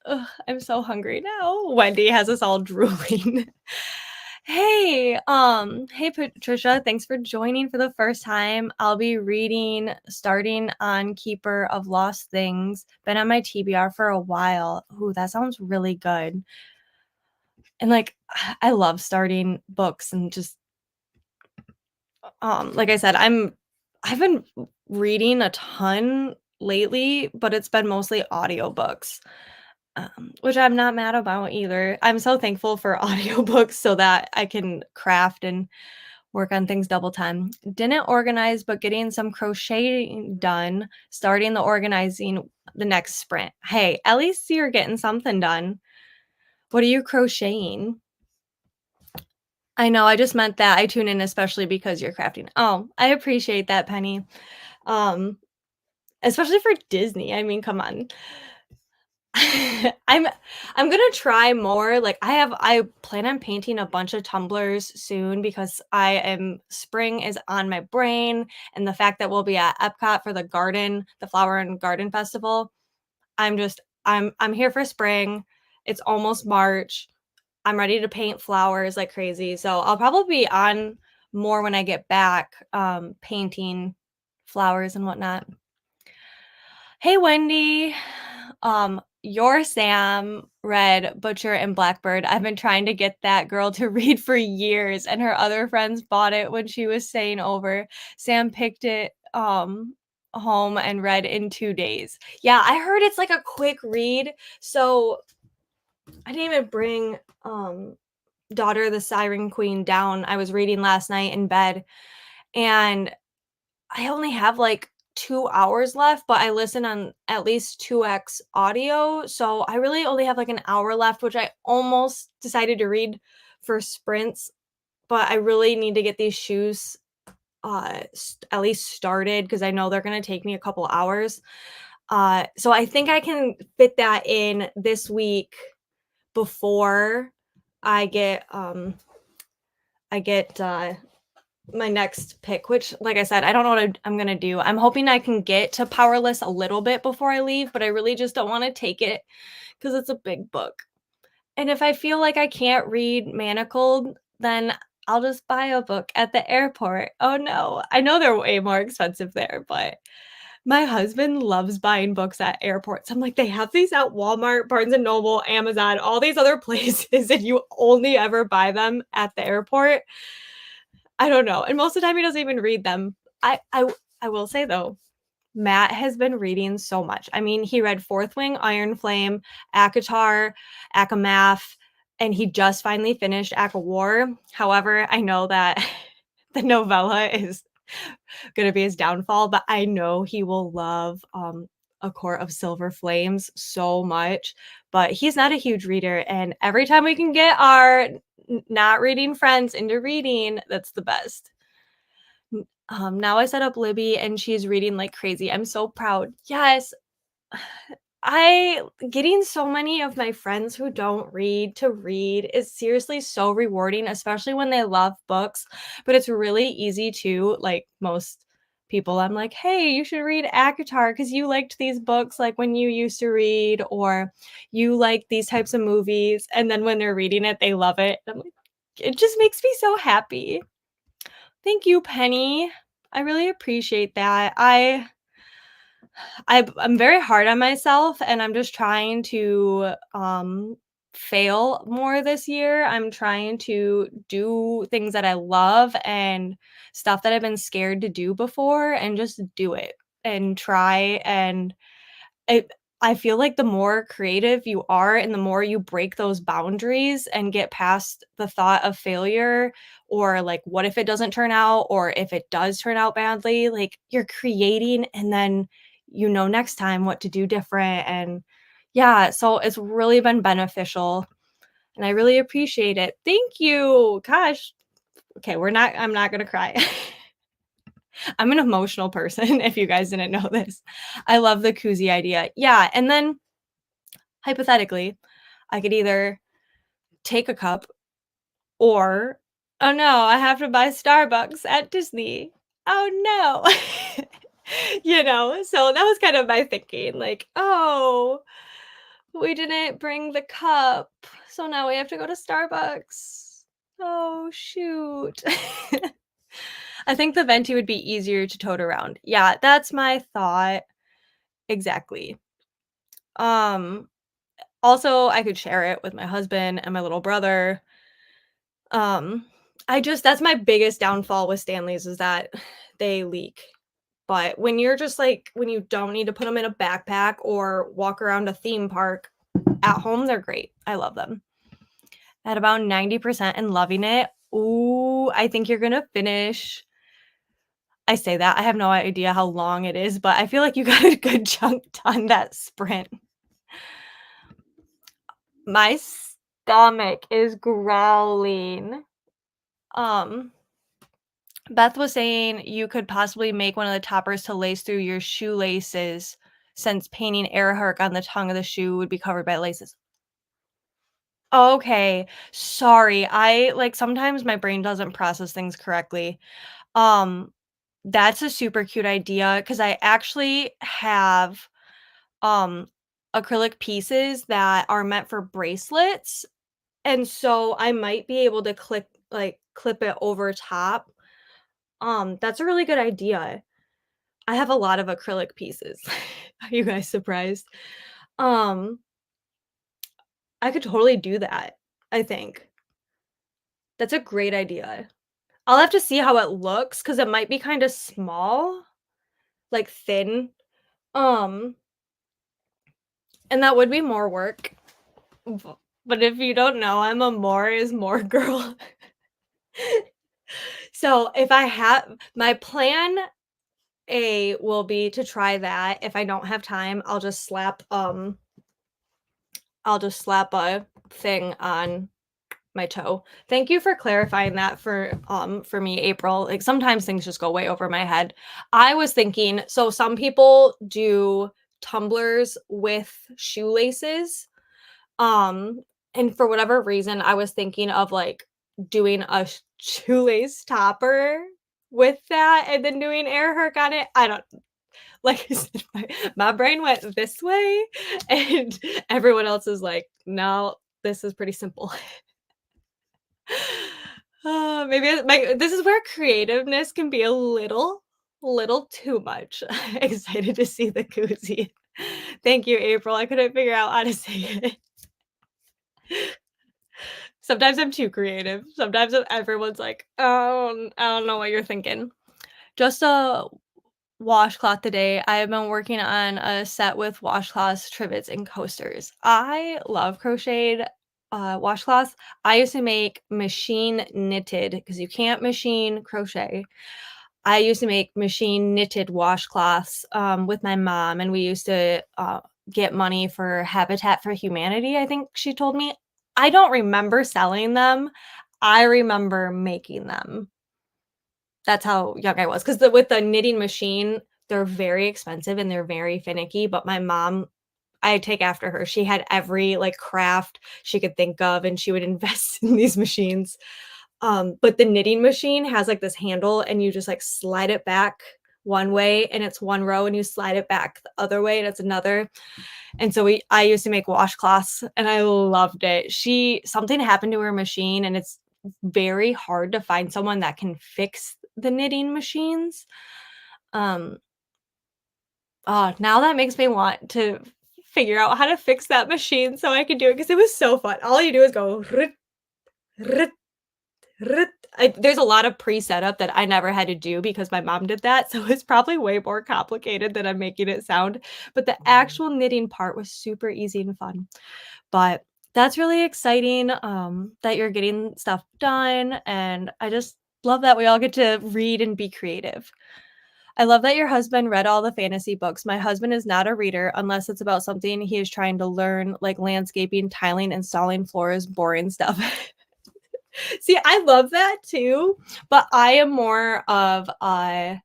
Ugh, I'm so hungry now. Wendy has us all drooling. Hey Patricia, thanks for joining for the first time. I'll be reading starting on Keeper of Lost Things. Been on my TBR for a while. Ooh, that sounds really good. And like I love starting books and just like I said, I've been reading a ton lately, but it's been mostly audiobooks. Which I'm not mad about either. I'm so thankful for audiobooks so that I can craft and work on things double time. Didn't organize, but getting some crocheting done, starting the organizing the next sprint. Hey, at least you're getting something done. What are you crocheting? I know, I just meant that. I tune in especially because you're crafting. Oh, I appreciate that, Penny. Um, Especially for Disney. I mean, come on. I'm I'm gonna try more, like, I plan on painting a bunch of tumblers soon because I am spring is on my brain, and the fact that we'll be at Epcot for the Flower and Garden Festival, I'm here for spring, it's almost March, I'm ready to paint flowers like crazy, so I'll probably be on more when I get back, painting flowers and whatnot. Hey, Wendy. Your Sam read Butcher and Blackbird. I've been trying to get that girl to read for years, and her other friends bought it when she was staying over. Sam picked it home and read in 2 days. Yeah, I heard it's like a quick read. So I didn't even bring Daughter of the Siren Queen down. I was reading last night in bed, and I only have like 2 hours left, but I listen on at least 2x audio, so I really only have like an hour left, which I almost decided to read for sprints, but I really need to get these shoes at least started because I know they're going to take me a couple hours. So I think I can fit that in this week before I get my next pick, which, like I said, I don't know what I'm gonna do. I'm hoping I can get to Powerless a little bit before I leave, but I really just don't want to take it because it's a big book. And if I feel like I can't read Manacled, then I'll just buy a book at the airport. Oh no, I know they're way more expensive there, but my husband loves buying books at airports. I'm like, they have these at Walmart, Barnes and Noble, Amazon, all these other places, and you only ever buy them at the airport. I don't know, and most of the time he doesn't even read them. I will say though, Matt has been reading so much. I mean, he read Fourth Wing, Iron Flame, ACOTAR, ACOMAF, and he just finally finished ACOWAR. However, I know that the novella is gonna be his downfall, but I know he will love, A Court of Silver Flames so much, but he's not a huge reader, and every time we can get our not reading friends into reading, that's the best. Now I set up Libby and she's reading like crazy. I'm so proud. Yes, I getting so many of my friends who don't read to read is seriously so rewarding, especially when they love books. But it's really easy to, like most people, I'm like, hey, you should read ACOTAR because you liked these books like when you used to read, or you like these types of movies. And then when they're reading it, they love it. I'm like, it just makes me so happy. Thank you, Penny. I really appreciate that. I'm very hard on myself, and I'm just trying to, fail more this year. I'm trying to do things that I love and stuff that I've been scared to do before and just do it and try, and it I feel like the more creative you are and the more you break those boundaries and get past the thought of failure or like what if it doesn't turn out or if it does turn out badly, like you're creating and then you know next time what to do different. And yeah, so it's really been beneficial and I really appreciate it. Thank you. Gosh. Okay, I'm not going to cry. I'm an emotional person if you guys didn't know this. I love the koozie idea. Yeah, and then hypothetically, I could either take a cup or, oh no, I have to buy Starbucks at Disney. Oh no. So that was kind of my thinking, like, oh, we didn't bring the cup. So now we have to go to Starbucks. Oh, shoot. I think the venti would be easier to tote around. Yeah, that's my thought. Exactly. Um, Also, I could share it with my husband and my little brother. Um, I just that's my biggest downfall with Stanleys is that they leak. But when you're just like when you don't need to put them in a backpack or walk around a theme park, at home, they're great. I love them. At about 90% and loving it. Ooh, I think you're gonna finish. I say that, I have no idea how long it is, but I feel like you got a good chunk done that sprint. My stomach is growling. Um, Beth was saying you could possibly make one of the toppers to lace through your shoelaces since painting Earhart on the tongue of the shoe would be covered by laces. Okay, sorry. Sometimes my brain doesn't process things correctly. Um, that's a super cute idea because I actually have, um, acrylic pieces that are meant for bracelets, and so I might be able to clip it over top. That's a really good idea. I have a lot of acrylic pieces. Are you guys surprised? Um, I could totally do that, I think. That's a great idea. I'll have to see how it looks because it might be kinda small, like, thin, um, and that would be more work, b but if you don't know, I'm a more is more girl. So, if I have my plan A will be to try that. If I don't have time, I'll just slap a thing on my toe. Thank you for clarifying that for me, April. Like, sometimes things just go way over my head. I was thinking so some people do tumblers with shoelaces, um, and for whatever reason, I was thinking of, like, doing a shoelace topper with that and then doing air hook on it. I don't like I said, my brain went this way, and everyone else is like, "No, this is pretty simple." Maybe this is where creativeness can be a little too much. Excited to see the koozie. Thank you, April. I couldn't figure out how to say it. Sometimes I'm too creative. Sometimes everyone's like, "Oh, I don't know what you're thinking." Just a washcloth today. I have been working on a set with washcloths, trivets, and coasters. I love crocheted washcloths. I used to make machine knitted because you can't machine crochet. I used to make machine knitted washcloths with my mom, and we used to get money for Habitat for Humanity. I think she told me. I don't remember selling them. I remember making them. That's how young I was, 'cause with the knitting machine, they're very expensive and they're very finicky, but my mom I take after her. She had every, like, craft she could think of, and she would invest in these machines. But the knitting machine has, like, this handle, and you just, like, slide it back one way, and it's one row, and you slide it back the other way, and it's another. And so I used to make washcloths, and I loved it. She Something happened to her machine, and it's very hard to find someone that can fix the knitting machines. Um, now that makes me want to figure out how to fix that machine so I can do it because it was so fun. All you do is go "Rut, rut, rut." There's a lot of pre-setup that I never had to do because my mom did that, so it's probably way more complicated than I'm making it sound, but the actual knitting part was super easy and fun. But that's really exciting, that you're getting stuff done, and I just love that we all get to read and be creative. I love that your husband read all the fantasy books. My husband is not a reader unless it's about something he is trying to learn, like landscaping, tiling, installing floors, boring stuff. See, I love that too, but I am more of a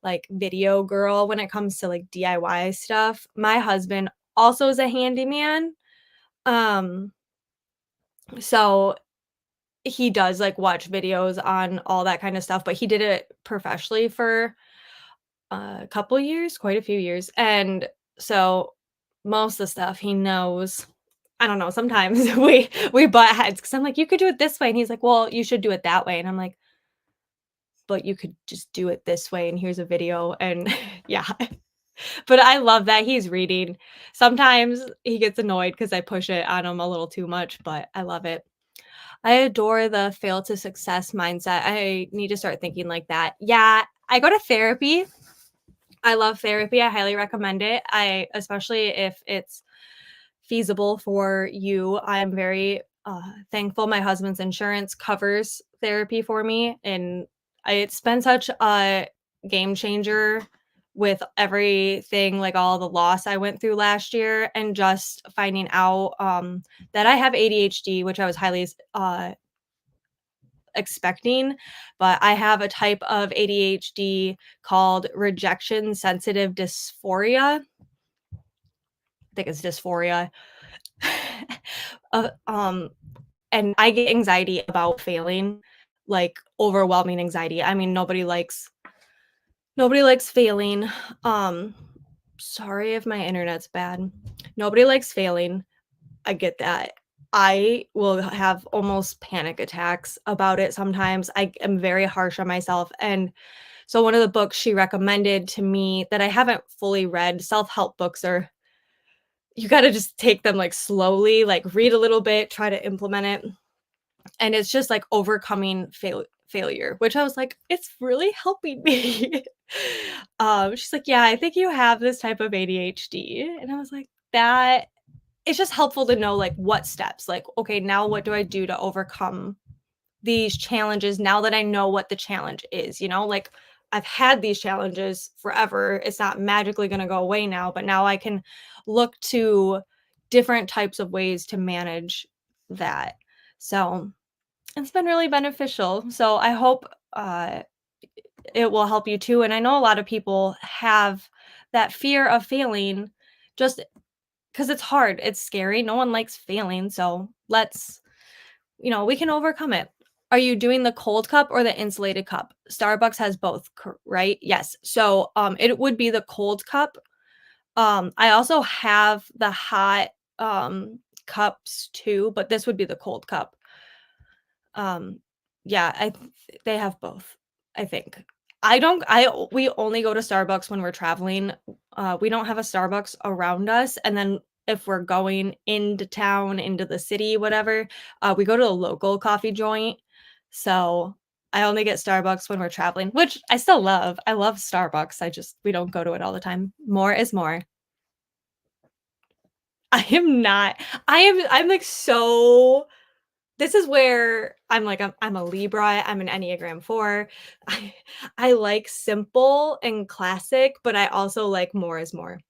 like video girl when it comes to like DIY stuff. My husband also is a handyman. Um, so he does like watch videos on all that kind of stuff, but he did it professionally for a couple years, quite a few years. And so most of the stuff he knows. I don't know, sometimes we butt heads because I'm like, "You could do it this way," and he's like, "Well, you should do it that way," and I'm like, "But you could just do it this way, and here's a video," and yeah. But I love that he's reading. Sometimes he gets annoyed because I push it on him a little too much, but I love it. I adore the fail to success mindset. I need to start thinking like that. Yeah, I go to therapy. I love therapy. I highly recommend it. I especially if it's feasible for you. I'm very thankful my husband's insurance covers therapy for me, and it's been such a game changer with everything, like all the loss I went through last year, and just finding out that I have ADHD, which I was highly expecting, but I have a type of ADHD called rejection sensitive dysphoria. I think it's dysphoria. uh, um, and I get anxiety about failing, like overwhelming anxiety. I mean, nobody likes failing. Um, Sorry if my internet's bad. Nobody likes failing. I get that. I will have almost panic attacks about it sometimes. I am very harsh on myself. And so one of the books she recommended to me that I haven't fully read, self-help books are you got to just take them like slowly, like read a little bit, try to implement it. And it's just like overcoming failure, which I was like, it's really helping me. She's like, yeah, I think you have this type of ADHD. And I was like, that it's just helpful to know like what steps, like, okay, now what do I do to overcome these challenges now that I know what the challenge is, like I've had these challenges forever. It's not magically going to go away now, but now I can look to different types of ways to manage that. So, it's been really beneficial. So I hope it will help you too. And I know a lot of people have that fear of failing just because it's hard. It's scary. No one likes failing. So we can overcome it. Are you doing the cold cup or the insulated cup? Starbucks has both, right? Yes. So it would be the cold cup. I also have the hot cups too, but this would be the cold cup. Um, yeah, they have both, I think. We only go to Starbucks when we're traveling. We don't have a Starbucks around us, and then if we're going into town, into the city, whatever, we go to a local coffee joint. So, I only get Starbucks when we're traveling, which I still love. I love Starbucks. We don't go to it all the time. More is more. I am not. I'm like so this is where I'm a Libra, I'm an Enneagram 4. I I like simple and classic, but I also like more is more.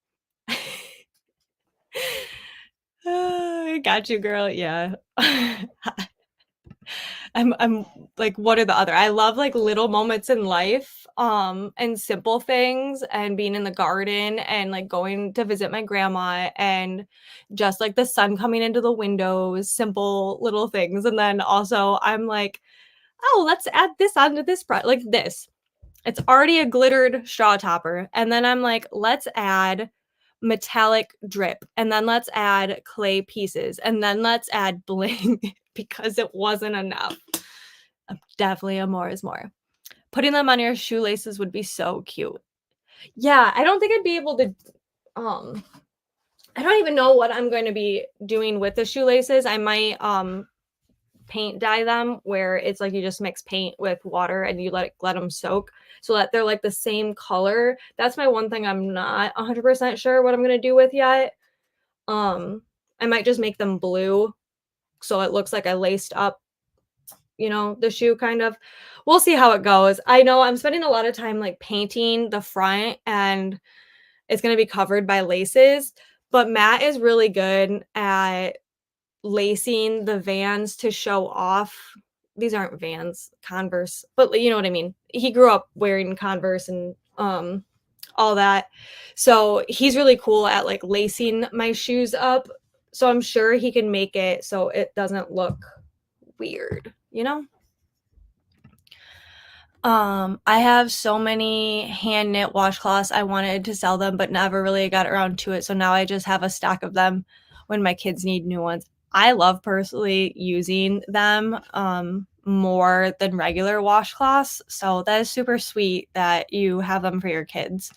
I got you, girl, yeah. I'm like, what are the other I love, like, little moments in life, and simple things, and being in the garden, and, like, going to visit my grandma, and just, like, the sun coming into the windows, simple little things, and then also I'm like, "Oh, let's add this onto this like this. It's already a glittered straw topper, and then I'm like, "Let's add metallic drip, and then let's add clay pieces, and then let's add bling," because it wasn't enough. Definitely a more is more. Putting them on your shoelaces would be so cute. Yeah, I don't think I'd be able to, um I don't even know what I'm going to be doing with the shoelaces. I might, paint dye them where it's like you just mix paint with water and you let them soak so that they're like the same color. That's my one thing I'm not 100% sure what I'm gonna do with yet. Um, I might just make them blue so it looks like I laced up, the shoe kind of. We'll see how it goes. I know I'm spending a lot of time like painting the front and it's gonna be covered by laces, but Matt is really good at lacing the Vans to show off. These aren't Vans, Converse, but you know what I mean. He grew up wearing Converse and all that. So he's really cool at like lacing my shoes up. So I'm sure he can make it so it doesn't look weird. I have so many hand knit washcloths. I wanted to sell them, but never really got around to it. So now I just have a stack of them. when my kids need new ones. I love personally using them, more than regular washcloths, so that is super sweet that you have them for your kids.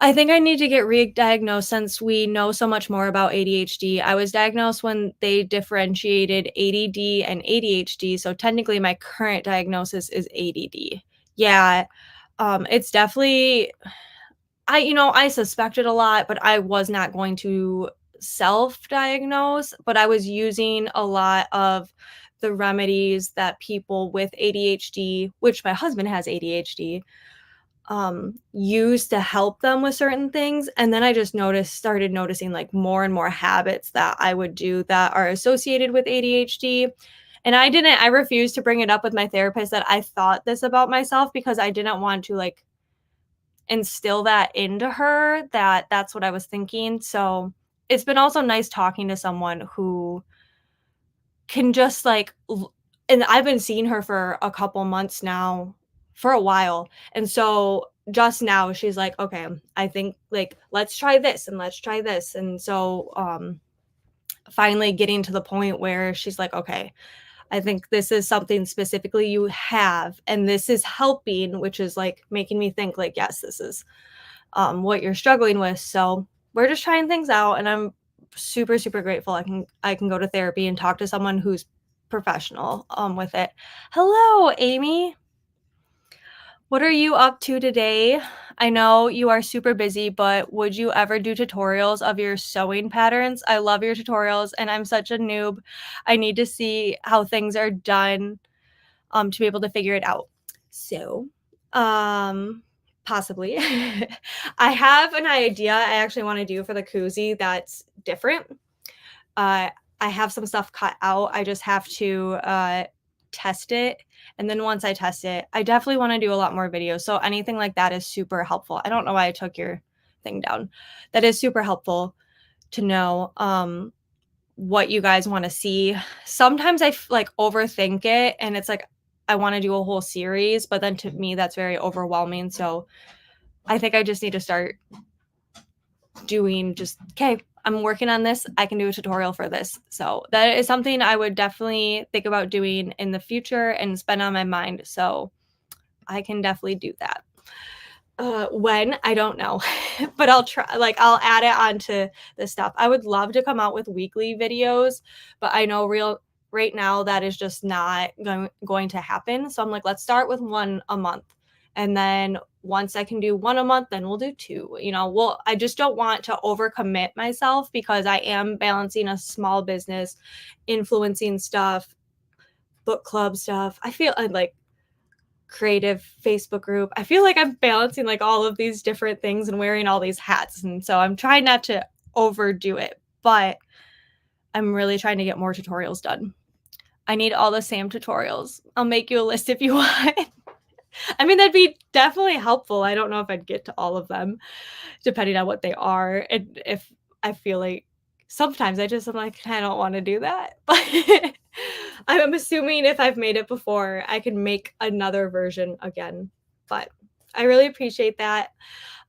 I think I need to get re-diagnosed since we know so much more about ADHD. I was diagnosed when they differentiated ADD and ADHD, so technically my current diagnosis is ADD. Yeah, it's definitely I suspected a lot, but I was not going to self-diagnose, but I was using a lot of the remedies that people with ADHD, which my husband has ADHD, use to help them with certain things, and then I just started noticing, like, more and more habits that I would do that are associated with ADHD, and I refused to bring it up with my therapist that I thought this about myself because I didn't want to, like, instill that into her that that's what I was thinking, so it's been also nice talking to someone who can just, like, l and I've been seeing her for a couple months now, for a while, and so just now she's like, "Okay, I think, like, let's try this and let's try this," and so, finally getting to the point where she's like, "Okay, I think this is something specifically you have, and this is helping," which is, like, making me think, like, "Yes, this is, what you're struggling with," so we're just trying things out, and I'm super, super grateful I can go to therapy and talk to someone who's professional, with it. Hello, Amy. What are you up to today? I know you are super busy, but would you ever do tutorials of your sewing patterns? I love your tutorials, and I'm such a noob. I need to see how things are done, to be able to figure it out. So, um, possibly. I have an idea I actually wanna do for the koozie that's different. Uh, I have some stuff cut out, I just have to, test it, and then once I test it, I definitely wanna do a lot more videos, so anything like that is super helpful. I don't know why I took your thing down. That is super helpful to know, what you guys wanna see. Sometimes like, overthink it, and it's like, I wanna do a whole series, but then to me, that's very overwhelming, so I think I just need to start doing just, "'Kay, I'm working on this, I can do a tutorial for this." So, that is something I would definitely think about doing in the future and it's been on my mind, so I can definitely do that. When? I don't know, but I'll try like, I'll add it onto the stuff. I would love to come out with weekly videos, but I know real right now that is just not going to happen, so I'm like, "Let's start with 1 a month, and then once I can do 1 a month, then we'll do 2," Well, I just don't want to overcommit myself because I am balancing a small business, influencing stuff, book club stuff. I feel, like creative Facebook group. I feel like I'm balancing, like, all of these different things and wearing all these hats, and so I'm trying not to overdo it, but I'm really trying to get more tutorials done. I need all the Sam tutorials. I'll make you a list if you want. I mean, that'd be definitely helpful. I don't know if I'd get to all of them depending on what they are, and if I feel like sometimes I'm like, "I don't wanna do that," but I'm assuming if I've made it before, I can make another version again, but I really appreciate that.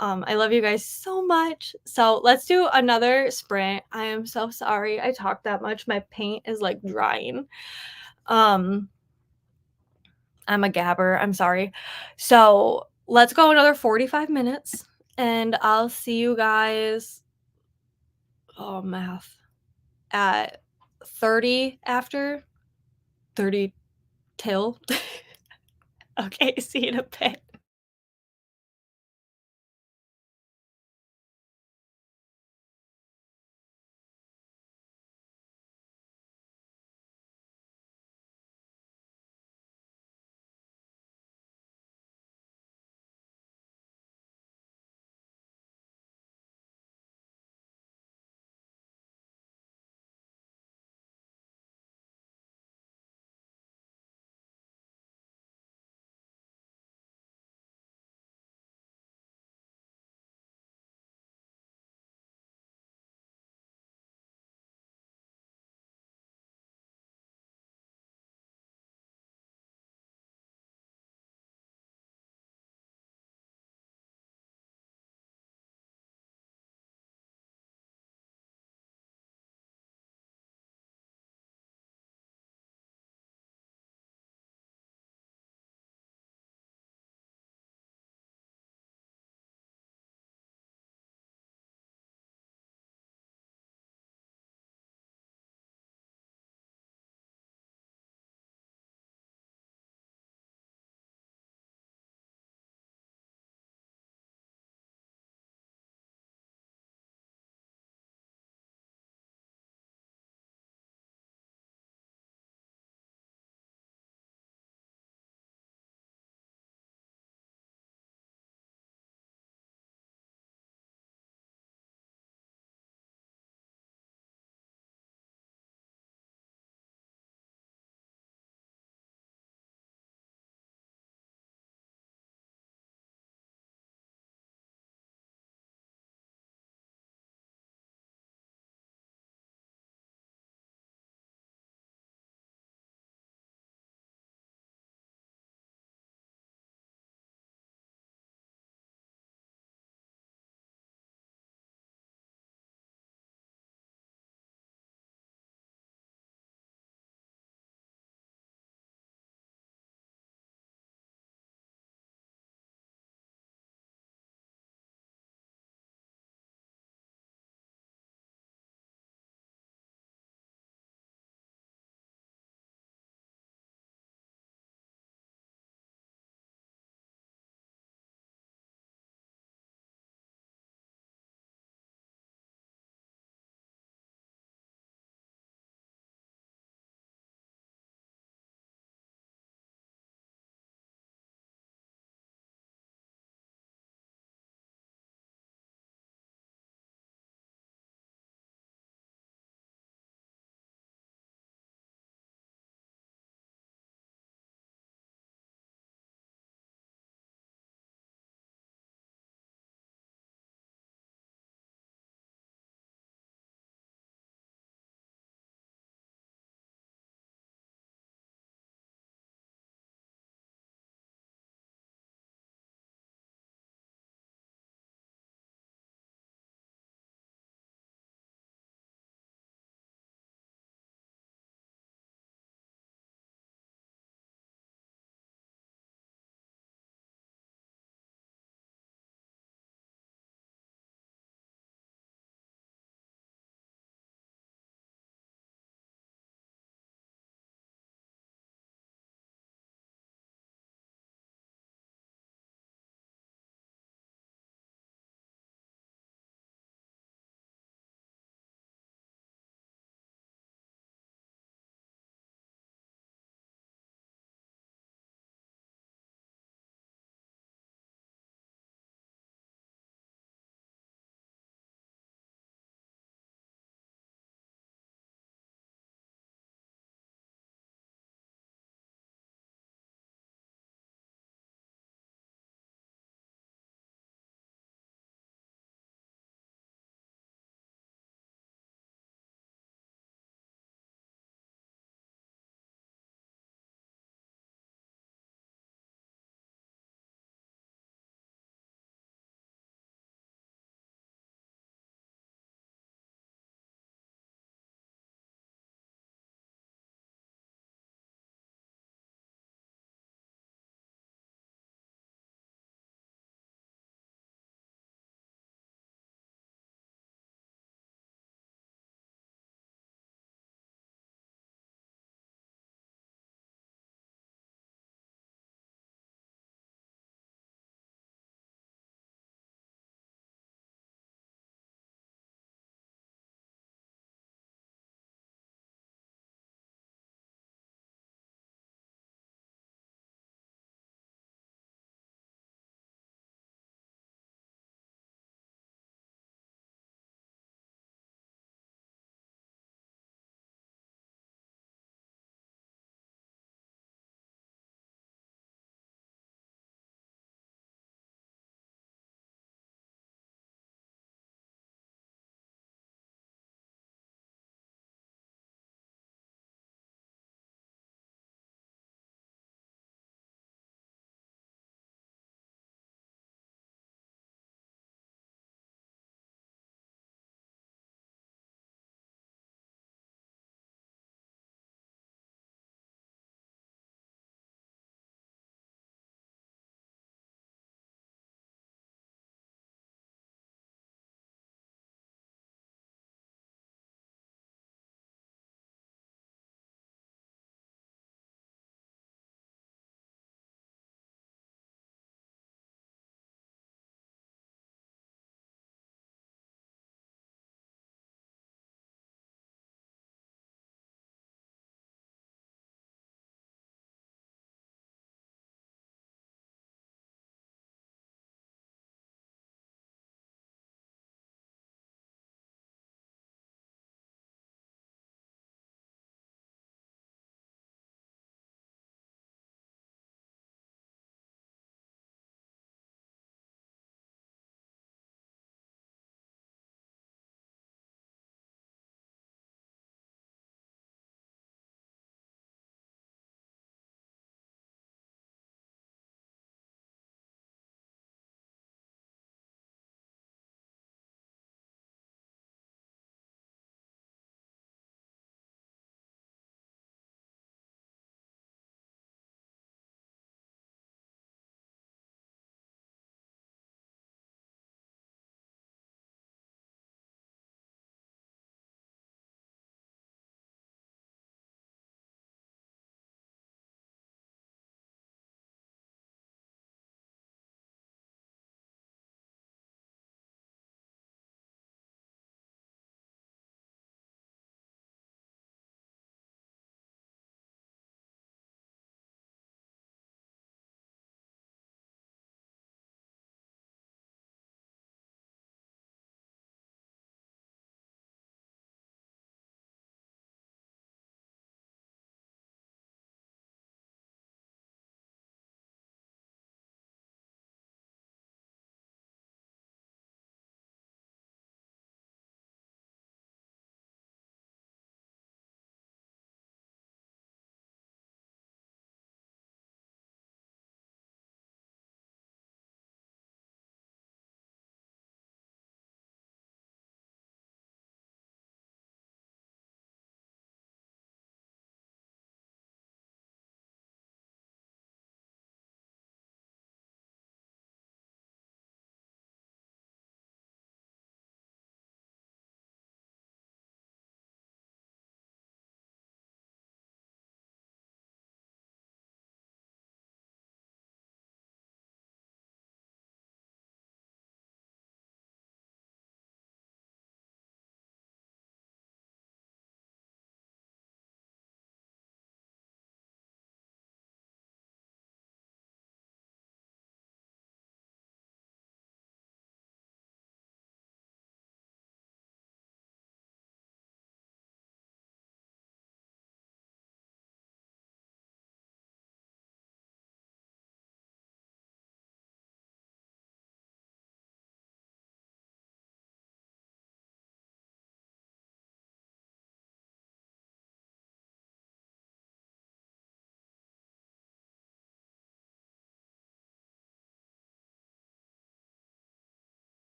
I love you guys so much. So, let's do another sprint. I am so sorry I talked that much. My paint is, like, drying. Um, I'm a gabber, I'm sorry. So, let's go another 45 minutes, and I'll see you guys oh, math, at 30 after? 30 till? Okay, see you in a bit.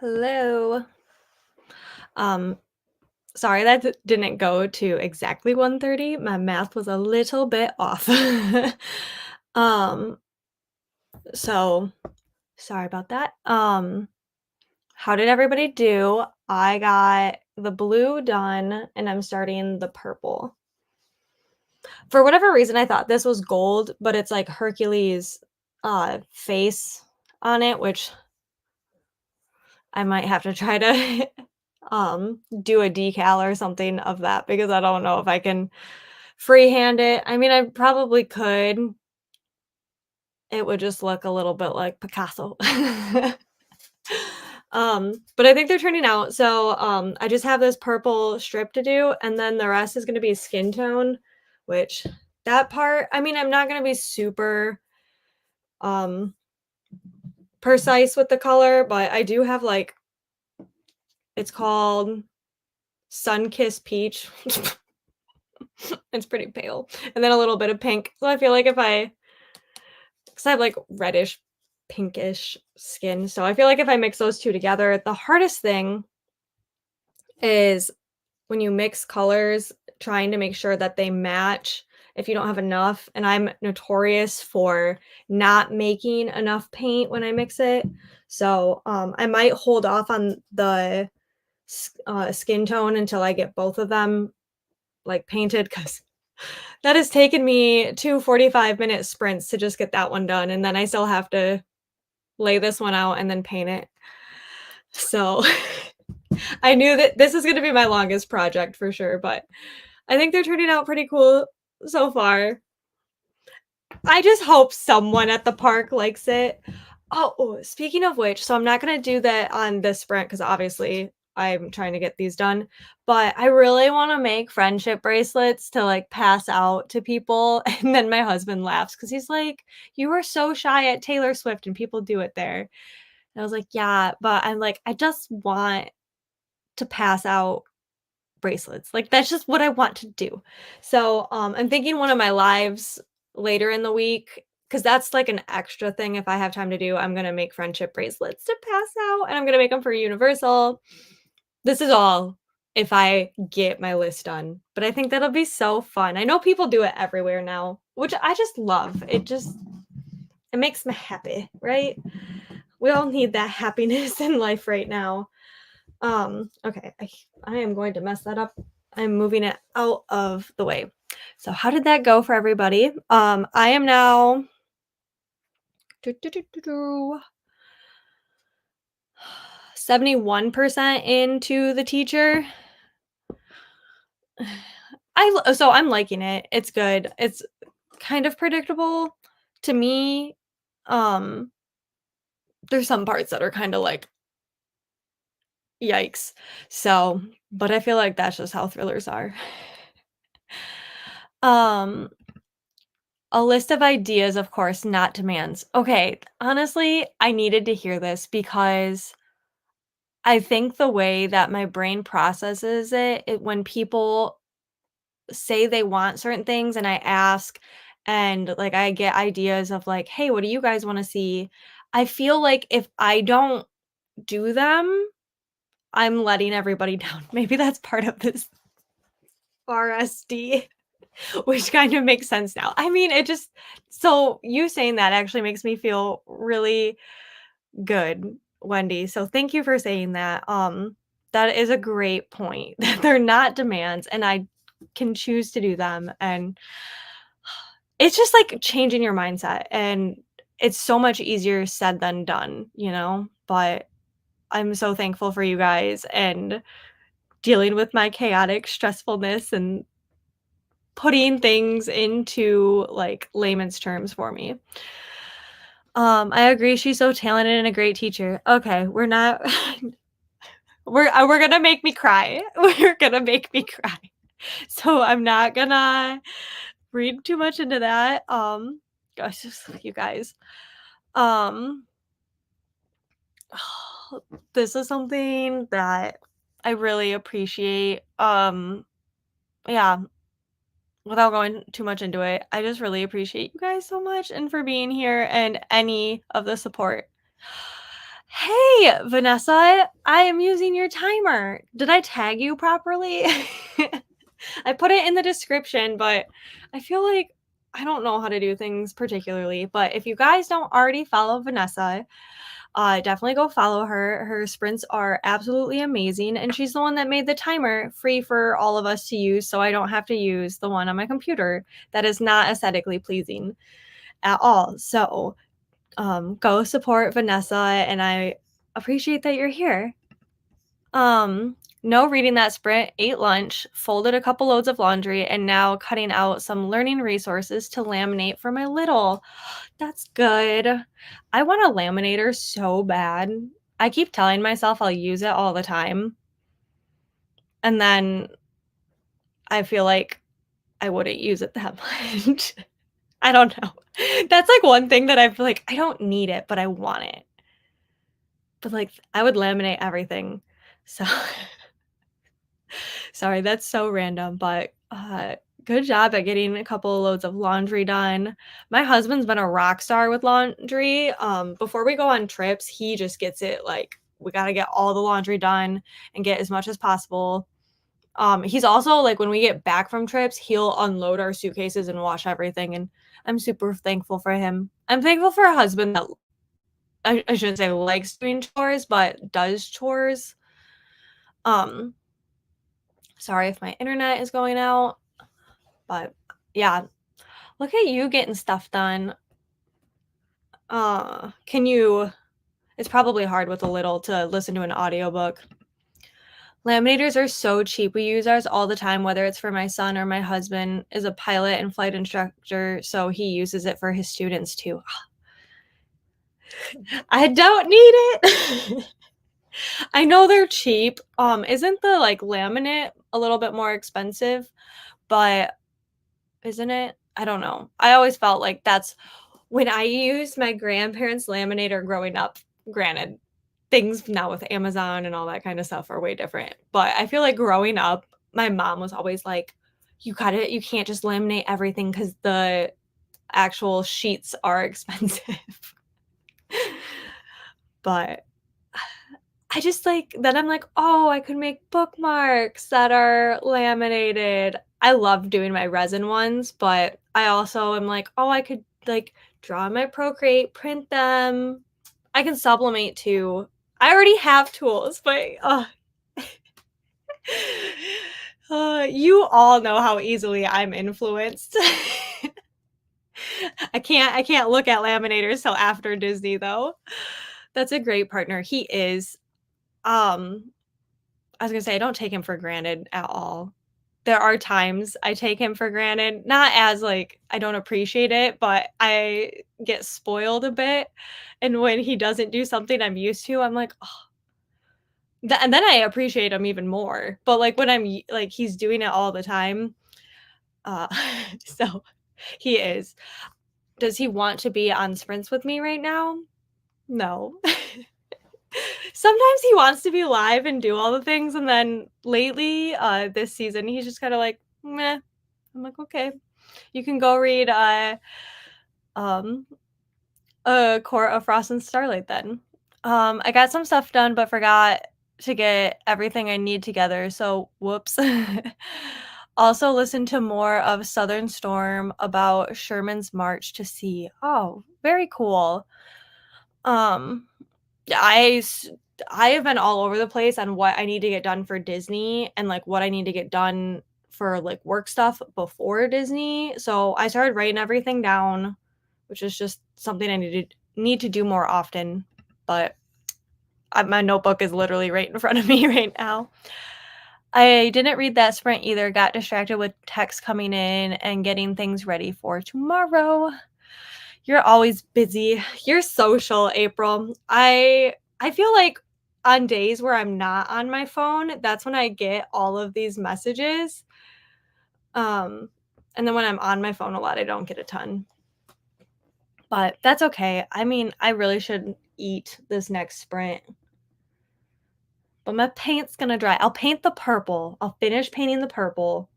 Hello. Um, Sorry that didn't go to exactly 1:30. My math was a little bit off. Um, so sorry about that. How did everybody do? I got the blue done and I'm starting the purple. For whatever reason, I thought this was gold, but it's like Hercules face on it, which I might have to try to do a decal or something of that because I don't know if I can freehand it. I mean, I probably could. It would just look a little bit like Picasso. But I think they're turning out. So, I just have this purple strip to do, and then the rest is gonna be skin tone, which that part, I mean, I'm not gonna be super, um, precise with the color, but I do have, like, it's called Sun-Kissed Peach. It's pretty pale, and then a little bit of pink. So I feel like if I 'cause I have, like, reddish, pinkish skin, so I feel like if I mix those 2 together, the hardest thing is when you mix colors, trying to make sure that they match if you don't have enough, and I'm notorious for not making enough paint when I mix it. So, I might hold off on the skin tone until I get both of them, like, painted because that has taken me 2 45-minute sprints to just get that one done, and then I still have to lay this one out and then paint it. So, I knew that this is gonna be my longest project for sure, but I think they're turning out pretty cool so far. I just hope someone at the park likes it. Speaking of which, so I'm not gonna do that on this sprint because obviously I'm trying to get these done, but I really wanna make friendship bracelets to, like, pass out to people, and then my husband laughs because he's like, "You were so shy at Taylor Swift and people do it there." And I was like, "Yeah," but I'm like, "I just want to pass out bracelets. Like, that's just what I want to do." So, I'm thinking one of my lives later in the week, because that's like an extra thing if I have time to do, I'm gonna make friendship bracelets to pass out, and I'm gonna make them for Universal. This is all if I get my list done, but I think that'll be so fun. I know people do it everywhere now, which I just love. It makes me happy, right? We all need that happiness in life right now. Okay, I am going to mess that up. I'm moving it out of the way. So how did that go for everybody? I am now 71% into the teacher. So I'm liking it. It's good. It's kind of predictable to me. Um, there's some parts that are kind of like yikes. So, but I feel like that's just how thrillers are. Um, A list of ideas, of course, not demands. Okay, honestly, I needed to hear this because I think the way that my brain processes it when people say they want certain things and I ask and like I get ideas of like, "Hey, what do you guys want to see?" I feel like if I don't do them, I'm letting everybody down. Maybe that's part of this RSD. Which kind of makes sense now. I mean, it just so you saying that actually makes me feel really good, Wendy. So thank you for saying that. That is a great point. That they're not demands and I can choose to do them. And it's just like changing your mindset. And it's so much easier said than done, you know? But I'm so thankful for you guys and dealing with my chaotic stressfulness and putting things into, like, layman's terms for me. I agree, she's so talented and a great teacher. Okay, we're not we're gonna make me cry. We're gonna make me cry. So, I'm not gonna read too much into that, gosh, just you guys. Um, this is something that I really appreciate, yeah, without going too much into it, I just really appreciate you guys so much and for being here and any of the support. Hey, Vanessa, I am using your timer. Did I tag you properly? I put it in the description, but I feel like I don't know how to do things particularly. But if you guys don't already follow Vanessa, definitely go follow her. Her sprints are absolutely amazing, and she's the one that made the timer free for all of us to use, so I don't have to use the one on my computer that is not aesthetically pleasing at all. So go support Vanessa, and I appreciate that you're here. No reading that sprint, ate lunch, folded a couple loads of laundry, and now cutting out some learning resources to laminate for my little. That's good. I want a laminator so bad. I keep telling myself I'll use it all the time. And then I feel like I wouldn't use it that much. I don't know. That's like one thing that I feel like I don't need it, but I want it. But like I would laminate everything. So sorry, that's so random, but, good job at getting a couple of loads of laundry done. My husband's been a rock star with laundry. Before we go on trips, he just gets it, like, we gotta get all the laundry done and get as much as possible. He's also like, when we get back from trips, he'll unload our suitcases and wash everything, and I'm super thankful for him. I'm thankful for a husband that I shouldn't say likes doing chores, but does chores. Um, Sorry if my internet is going out. But yeah, look at you getting stuff done. Can you it's probably hard with a little to listen to an audiobook. Laminators are so cheap. We use ours all the time, whether it's for my son or my husband is a pilot and flight instructor, so he uses it for his students too. I don't need it. I know they're cheap. Isn't the like laminate a little bit more expensive? But isn't it? I don't know. I always felt like that's when I used my grandparents' laminator growing up. Granted, things now with Amazon and all that kind of stuff are way different, but I feel like growing up, my mom was always like, you can't just laminate everything because the actual sheets are expensive." But I just like then I'm like, "Oh, I could make bookmarks that are laminated." I love doing my resin ones, but I also am like, "Oh, I could, like, draw in my Procreate, print them." I can sublimate too. I already have tools, but, you all know how easily I'm influenced. I can't look at laminators till after Disney, though. That's a great partner. He is. Um, I was gonna say I don't take him for granted at all. There are times I take him for granted, not as, like, I don't appreciate it, but I get spoiled a bit, and when he doesn't do something I'm used to, I'm like, "Oh." And then I appreciate him even more, but, like, when like, he's doing it all the time, uh, so he is. Does he want to be on sprints with me right now? No. Sometimes he wants to be live and do all the things, and then lately, this season, he's just kinda like, "Meh." I'm like, "Okay. You can go read, um, A Court of Frost and Starlight then." I got some stuff done, but forgot to get everything I need together, so whoops. Also listened to more of Southern Storm about Sherman's march to sea. Oh, very cool. Um, I s I have been all over the place on what I need to get done for Disney and, like, what I need to get done for, like, work stuff before Disney, so I started writing everything down, which is just something I need to do more often, but, my notebook is literally right in front of me right now. I didn't read that sprint either, got distracted with texts coming in and getting things ready for tomorrow. You're always busy. You're social, April. I feel like on days where I'm not on my phone, that's when I get all of these messages. Um, and then when I'm on my phone a lot, I don't get a ton. But that's okay. I mean, I really should eat this next sprint. But my paint's gonna dry. I'll paint the purple. I'll finish painting the purple,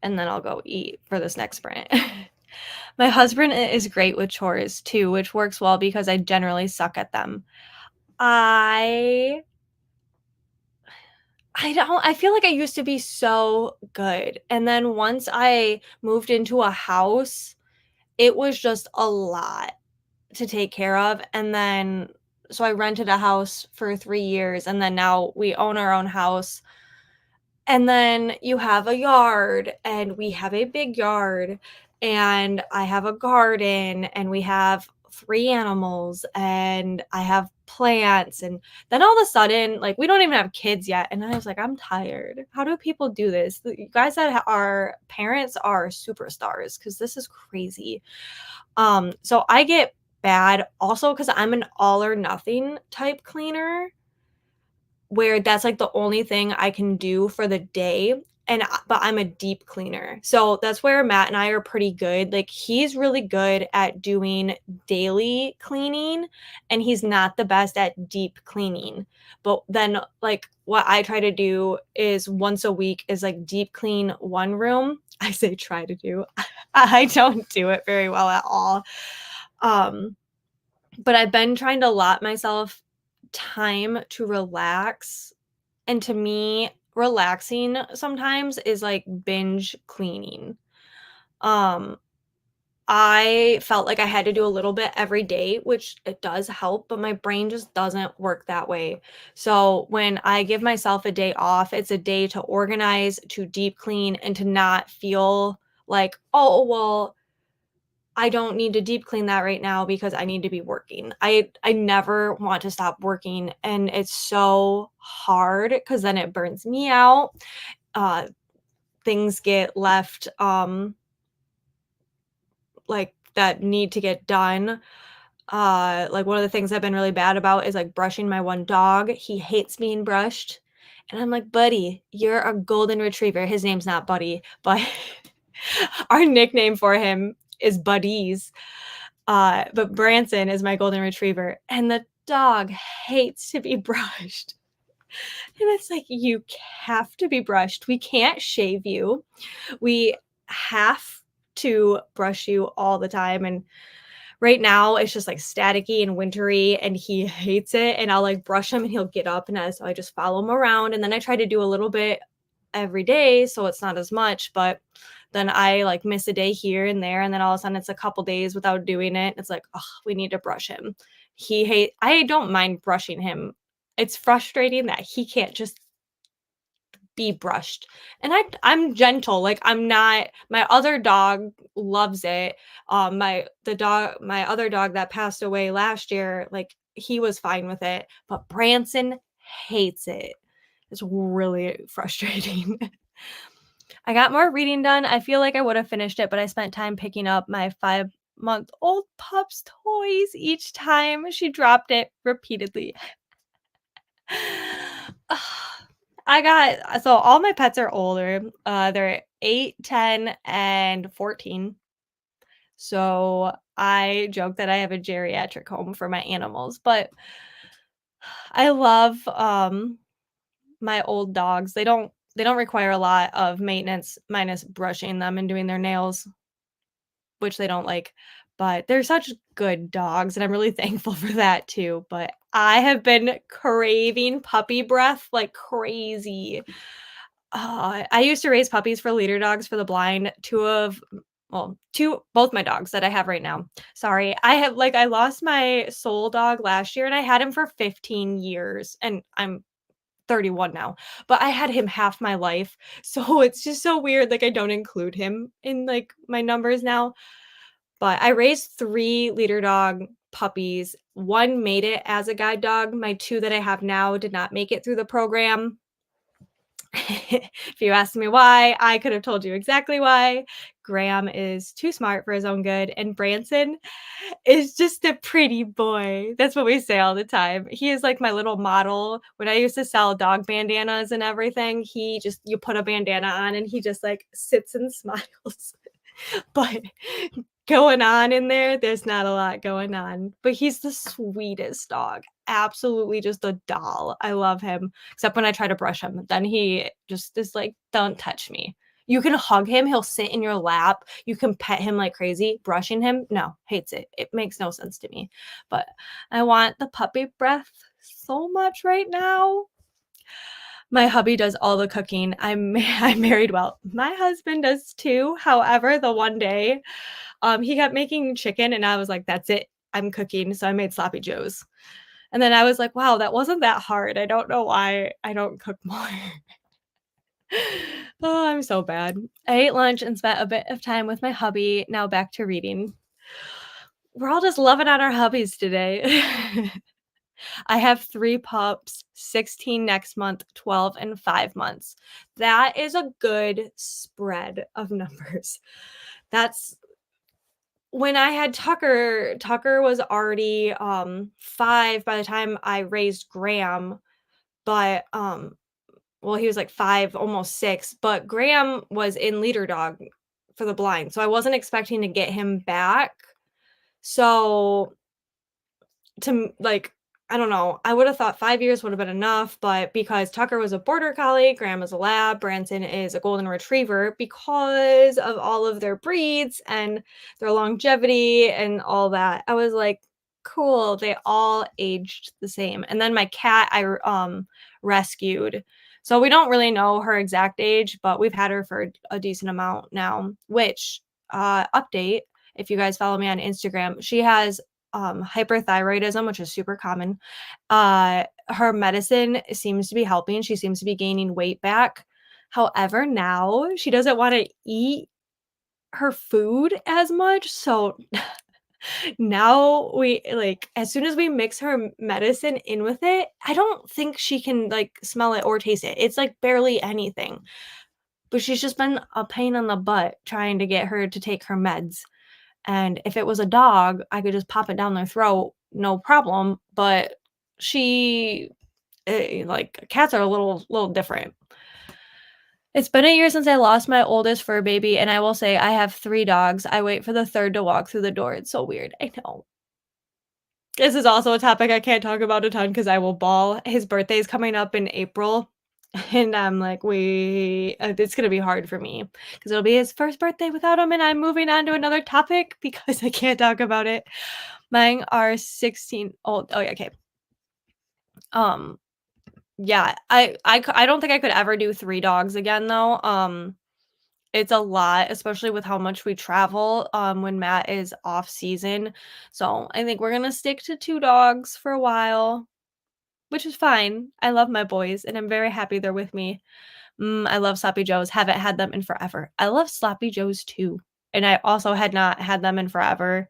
and then I'll go eat for this next sprint. My husband is great with chores too, which works well because I generally suck at them. I I feel like I used to be so good, and then once I moved into a house, it was just a lot to take care of, and then so I rented a house for 3 years, and then now we own our own house, and then you have a yard, and we have a big yard, and I have a garden, and we have 3 animals, and I have plants, and then all of a sudden, like, we don't even have kids yet, and I was like, "I'm tired. How do people do this? You guys that are parents are superstars because this is crazy." So I get bad also because 'cause I'm an all or nothing type cleaner, where that's, like, the only thing I can do for the day, and but I'm a deep cleaner. So that's where Matt and I are pretty good. Like, he's really good at doing daily cleaning, and he's not the best at deep cleaning. But then, like, what I try to do is once a week is, like, deep clean 1 room. I say try to do. I don't do it very well at all. Um but I've been trying to allot myself time to relax, and to me, relaxing sometimes is like binge cleaning. Um, I felt like I had to do a little bit every day, which it does help, but my brain just doesn't work that way. So when I give myself a day off, it's a day to organize, to deep clean, and to not feel like, oh, well, I don't need to deep clean that right now because I need to be working. I never want to stop working, and it's so hard because then it burns me out. Uh, Things get left, like, that need to get done. Like, one of the things I've been really bad about is, like, brushing my one dog. He hates being brushed, and I'm like, "Buddy, you're a golden retriever." His name's not Buddy, but our nickname for him is Buddies. But Branson is my golden retriever, and the dog hates to be brushed. And it's like, you have to be brushed. We can't shave you. We have to brush you all the time. And right now, it's just like staticky and wintry, and he hates it. And I'll like brush him, and he'll get up, and so I just follow him around. And then I try to do a little bit every day, so it's not as much. But then I like miss a day here and there, and then all of a sudden it's a couple days without doing it. It's like, oh, we need to brush him. I don't mind brushing him. It's frustrating that he can't just be brushed. And I'm gentle. Like, I'm not. My other dog loves it. My other dog that passed away last year, like, he was fine with it, but Branson hates it. It's really frustrating. I got more reading done. I feel like I would have finished it, but I spent time picking up my 5-month-old pup's toys each time she dropped it repeatedly. So all my pets are older. They're 8, 10, and 14. So I joke that I have a geriatric home for my animals, but I love my old dogs. They don't require a lot of maintenance minus brushing them and doing their nails, which they don't like, but they're such good dogs, and I'm really thankful for that too. But I have been craving puppy breath like crazy. I used to raise puppies for leader dogs for the blind. 2 both my dogs that I have right now. Sorry. I lost my soul dog last year, and I had him for 15 years, and I'm 31 now, but I had him half my life. So it's just so weird, like, I don't include him in, like, my numbers now. But I raised 3 leader dog puppies. 1 made it as a guide dog. My 2 that I have now did not make it through the program. If you asked me why, I could have told you exactly why. Graham is too smart for his own good, and Branson is just a pretty boy. That's what we say all the time. He is like my little model. When I used to sell dog bandanas and everything, you put a bandana on, and he just like sits and smiles. But going on in there, there's not a lot going on. But he's the sweetest dog. Absolutely just a doll. I love him, except when I try to brush him, then he just is like, "Don't touch me." You can hug him, he'll sit in your lap, you can pet him like crazy. Brushing him, no, hates it. It makes no sense to me. But I want the puppy breath so much right now. My hubby does all the cooking. I'm married well. My husband does too. However, the one day, he kept making chicken and I was like, "That's it. I'm cooking." So I made sloppy joes. And then I was like, "Wow, that wasn't that hard. I don't know why I don't cook more." Oh, I'm so bad. I ate lunch and spent a bit of time with my hubby. Now back to reading. We're all just loving on our hubbies today. I have 3 pups, 16 next month, 12 and 5 months. That is a good spread of numbers. That's when I had Tucker, Tucker was already, 5 by the time I raised Graham, but, well, he was like 5, almost 6, but Graham was in leader dog for the blind, so I wasn't expecting to get him back. So like, I don't know, I would have thought 5 years would have been enough, but because Tucker was a border collie, Graham is a lab, Branson is a golden retriever, because of all of their breeds and their longevity and all that, I was like, cool, they all aged the same. And then my cat rescued. So we don't really know her exact age, but we've had her for a decent amount now, which update, if you guys follow me on Instagram, she has hyperthyroidism, which is super common. Her medicine seems to be helping. She seems to be gaining weight back. However, now she doesn't want to eat her food as much. So now we like as soon as we mix her medicine in with it, I don't think she can like smell it or taste it. It's like barely anything. But she's just been a pain in the butt trying to get her to take her meds. And if it was a dog, I could just pop it down their throat, no problem, but she like, cats are a little different. It's been a year since I lost my oldest fur baby, and I will say I have 3 dogs. I wait for the 3rd to walk through the door. It's so weird. I know. This is also a topic I can't talk about a ton because I will bawl. His birthday is coming up in April, and I'm like, "We it's gonna be hard for me because 'cause it'll be his first birthday without him, and I'm moving on to another topic because I can't talk about it." Mine are 16 old oh, yeah, okay. Um, yeah, I don't think I could ever do 3 dogs again, though. It's a lot, especially with how much we travel, when Matt is off season. So, I think we're gonna stick to 2 dogs for a while, which is fine. I love my boys, and I'm very happy they're with me. I love Sloppy Joes, haven't had them in forever. I love Sloppy Joes too, and I also had not had them in forever,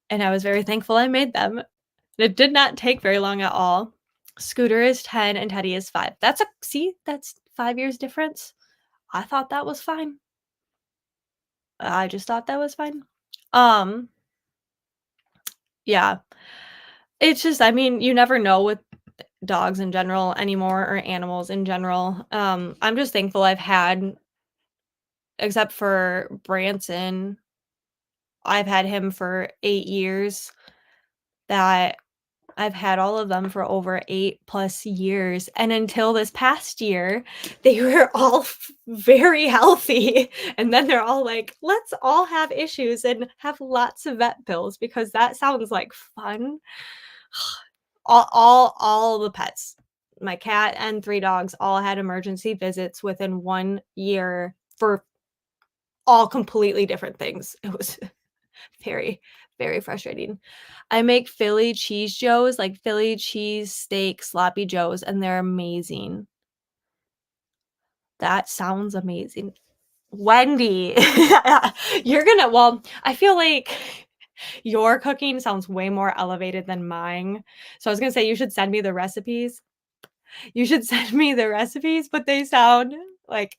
and I was very thankful I made them. It did not take very long at all. Scooter is 10 and Teddy is 5. That's 5 years difference. I thought that was fine. I just thought that was fine. Um, yeah. It's just I mean, you never know with dogs in general anymore or animals in general. I'm just thankful I've had except for Branson, I've had him for 8 years, that I've had all of them for over 8 plus years, and until this past year, they were all very healthy, and then they're all like, "Let's all have issues and have lots of vet bills," because that sounds like fun. All the pets, my cat and 3 dogs all had emergency visits within 1 year for all completely different things. It was very, very frustrating. I make Philly cheese joes, like Philly cheese steak sloppy joes, and they're amazing. That sounds amazing. Wendy, I feel like your cooking sounds way more elevated than mine. So I was gonna say you should send me the recipes. You should send me the recipes, but they sound like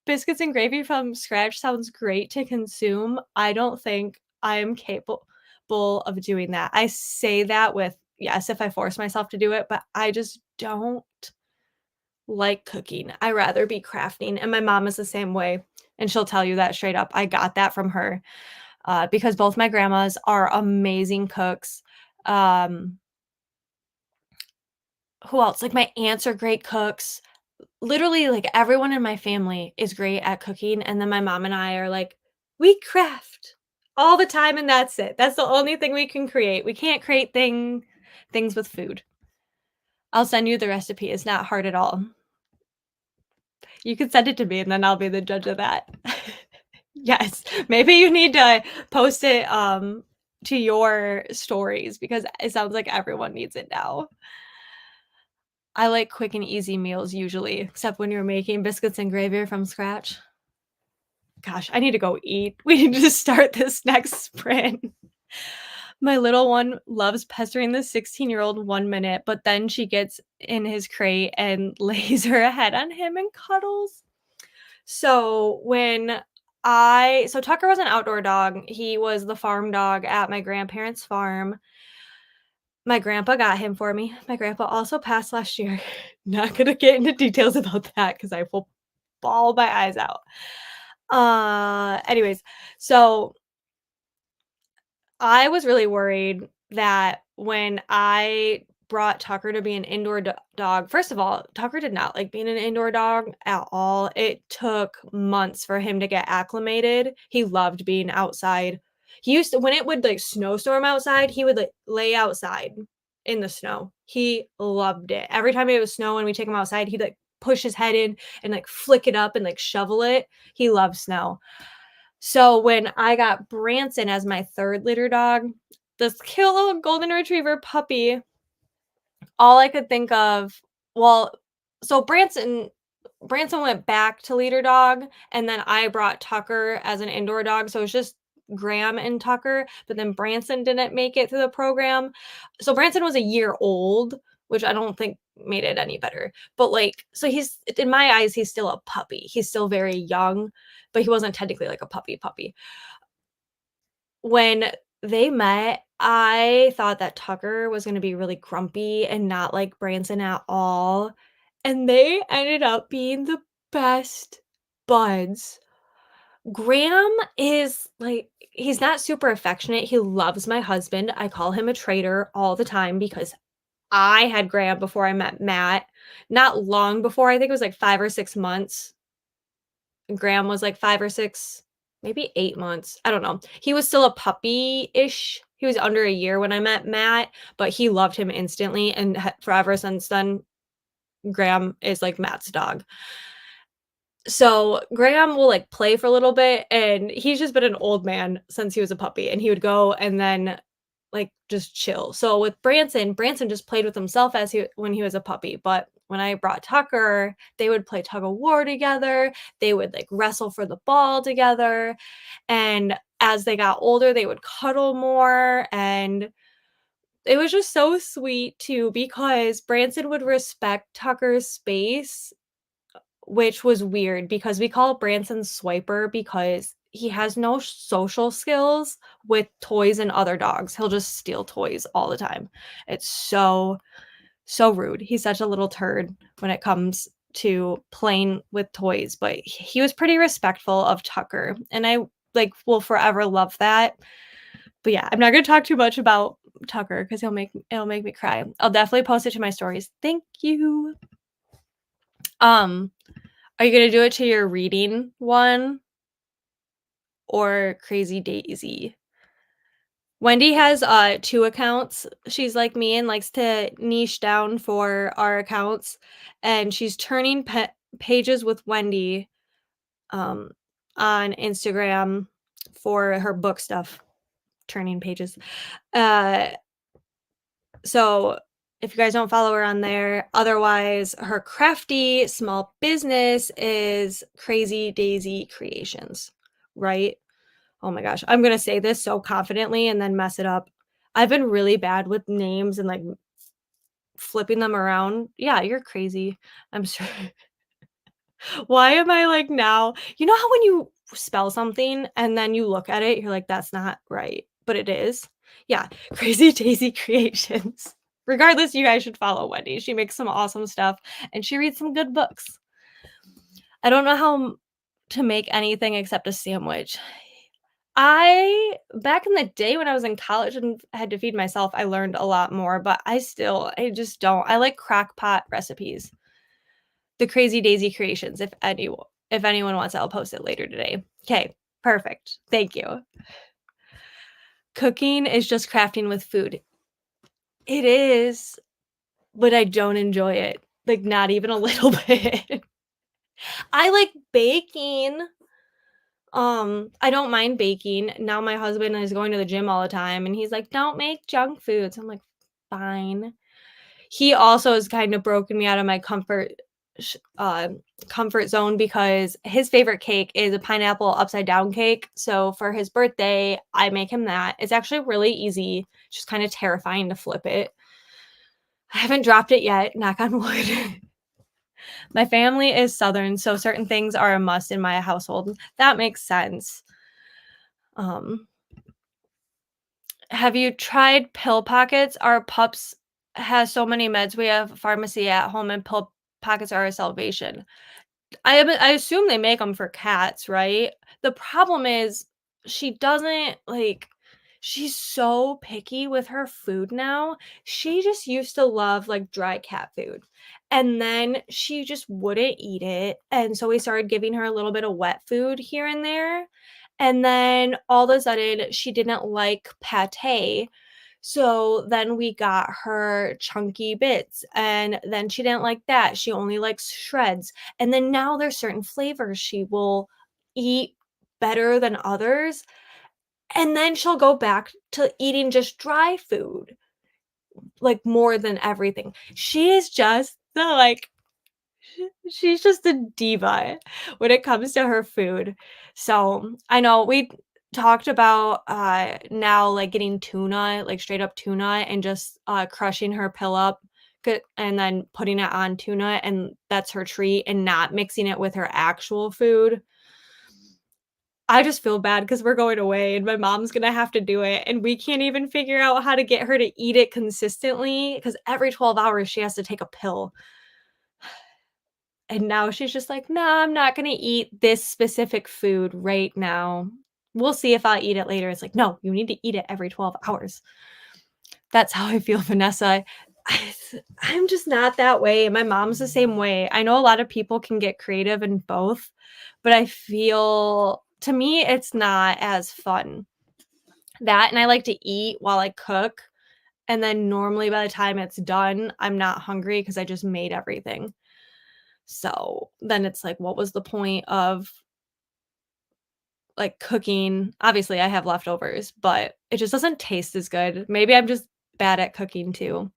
biscuits and gravy from scratch sounds great to consume. I don't think I'm capable of doing that. I say that with yes, if I force myself to do it, but I just don't like cooking. I rather be crafting, and my mom is the same way, and she'll tell you that straight up. I got that from her, because both my grandmas are amazing cooks. Um, who else? Like, my aunts are great cooks. Literally, like, everyone in my family is great at cooking, and then my mom and I are like, "We craft all the time, and that's it. That's the only thing we can create. We can't create things with food." I'll send you the recipe, it's not hard at all. You can send it to me, and then I'll be the judge of that. Yes, maybe you need to post it, to your stories because it sounds like everyone needs it now. I like quick and easy meals usually, except when you're making biscuits and gravy from scratch. Gosh, I need to go eat. We need to start this next sprint. My little one loves pestering the 16-year-old 1 minute, but then she gets in his crate and lays her head on him and cuddles. So Tucker was an outdoor dog. He was the farm dog at my grandparents' farm. My grandpa got him for me. My grandpa also passed last year. Not gonna get into details about that because I will bawl my eyes out. Anyways, so I was really worried that when I brought Tucker to be an indoor dog, first of all, Tucker did not like being an indoor dog at all. It took months for him to get acclimated. He loved being outside. He used to, when it would like snowstorm outside, he would like lay outside in the snow. He loved it. Every time it was snow and we take him outside, he'd like push his head in and like flick it up and like shovel it. He loved snow. So when I got Branson as my 3rd litter dog, this cute little golden retriever puppy, all I could think of, well, so Branson went back to leader dog, and then I brought Tucker as an indoor dog, so it's just Graham and Tucker, but then Branson didn't make it through the program. So Branson was a year old, which I don't think made it any better. But like, so he's in my eyes, he's still a puppy. He's still very young, but he wasn't technically like a puppy. When they met, I thought that Tucker was gonna be really grumpy and not like Branson at all, and they ended up being the best buds. Graham is like he's not super affectionate, he loves my husband, I call him a traitor all the time because I had Graham before I met Matt, not long before, I think it was like 5 or 6 months. Graham was like 5 or 6, maybe 8 months, I don't know. He was still a puppy-ish. He was under a year when I met Matt, but he loved him instantly, and forever since then, Graham is like Matt's dog. So, Graham will, like, play for a little bit, and he's just been an old man since he was a puppy, and he would go and then, like, just chill. So, with Branson just played with himself as when he was a puppy, but when I brought Tucker, they would play tug of war together, they would, like, wrestle for the ball together, and as they got older, they would cuddle more, and it was just so sweet too because Branson would respect Tucker's space, which was weird because we call Branson Swiper because he has no social skills with toys and other dogs. He'll just steal toys all the time. It's so rude. He's such a little turd when it comes to playing with toys, but he was pretty respectful of Tucker, and I, like, will forever love that. But yeah, I'm not gonna talk too much about Tucker because it'll make me cry. I'll definitely post it to my stories. Thank you. Um, are you gonna do it to your reading one or Crazy Daisy? Wendy has 2 accounts. She's like me and likes to niche down for our accounts, and she's turning pages with Wendy um, on Instagram for her book stuff. Turning pages. Uh, so if you guys don't follow her on there, otherwise her crafty small business is Crazy Daisy Creations, right? Oh my gosh, I'm gonna say this so confidently and then mess it up. I've been really bad with names and like flipping them around. Yeah, you're crazy. I'm sorry. Why am I like now? You know how when you spell something and then you look at it, you're like, that's not right, but it is? Yeah, Crazy Daisy Creations. Regardless, you guys should follow Wendy. She makes some awesome stuff and she reads some good books. I don't know how to make anything except a sandwich. Back in the day when I was in college and had to feed myself, I learned a lot more, but I just don't. I like crock pot recipes. The Crazy Daisy Creations, if anyone wants, I'll post it later today. Okay, perfect. Thank you. Cooking is just crafting with food. It is. but I don't enjoy it, like, not even a little bit. I like baking. I don't mind baking. Now my husband is going to the gym all the time, and he's like, "Don't make junk foods." I'm like, "Fine." He also has kind of broken me out of my sh comfort zone because his favorite cake is a pineapple upside down cake, so for his birthday, I make him that. It's actually really easy, just kinda terrifying to flip it. I haven't dropped it yet, knock on wood. My family is Southern, so certain things are a must in my household. That makes sense. Um, have you tried pill pockets? Our pups has so many meds. We have a pharmacy at home, and pill pockets are our salvation. I assume they make them for cats, right? The problem is she doesn't, like she's so picky with her food now. She just used to love, like, dry cat food, and then she just wouldn't eat it, and so we started giving her a little bit of wet food here and there, and then all of a sudden, she didn't like pate, so then we got her chunky bits, and then she didn't like that, she only likes shreds, and then now there's certain flavors she will eat better than others, and then she'll go back to eating just dry food, like, more than everything. She is just the, like she's just a diva when it comes to her food. So, I know we talked about, now, like, getting tuna, like, straight up tuna and just, crushing her pill up, and then putting it on tuna, and that's her treat, and not mixing it with her actual food. I just feel bad because 'cause we're going away and my mom's gonna have to do it, and we can't even figure out how to get her to eat it consistently because every 12 hours she has to take a pill. And now she's just like, "Nah, I'm not gonna eat this specific food right now. We'll see if I'll eat it later." It's like, "No, you need to eat it every 12 hours." That's how I feel, Vanessa. I I'm just not that way. My mom's the same way. I know a lot of people can get creative in both, but I feel to me, it's not as fun. That and I like to eat while I cook, and then normally by the time it's done, I'm not hungry because I just made everything. So, then it's like, what was the point of, like, cooking? Obviously, I have leftovers, but it just doesn't taste as good. Maybe I'm just bad at cooking too.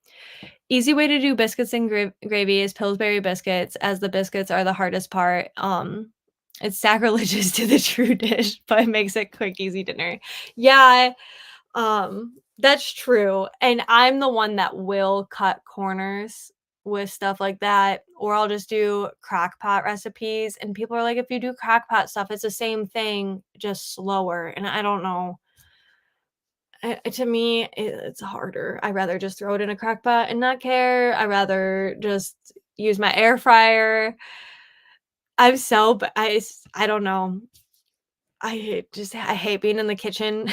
Easy way to do biscuits and gravy is Pillsbury biscuits, as the biscuits are the hardest part. It's sacrilegious to the true dish, but it makes it quick, easy dinner. Yeah, that's true, and I'm the one that will cut corners with stuff like that, or I'll just do crock pot recipes, and people are like, "If you do crock pot stuff, it's the same thing, just slower," and I don't know. To me, it's harder. I'd rather just throw it in a crock pot and not care. I'd rather just use my air fryer. I'm so b I don't know. I hate being in the kitchen.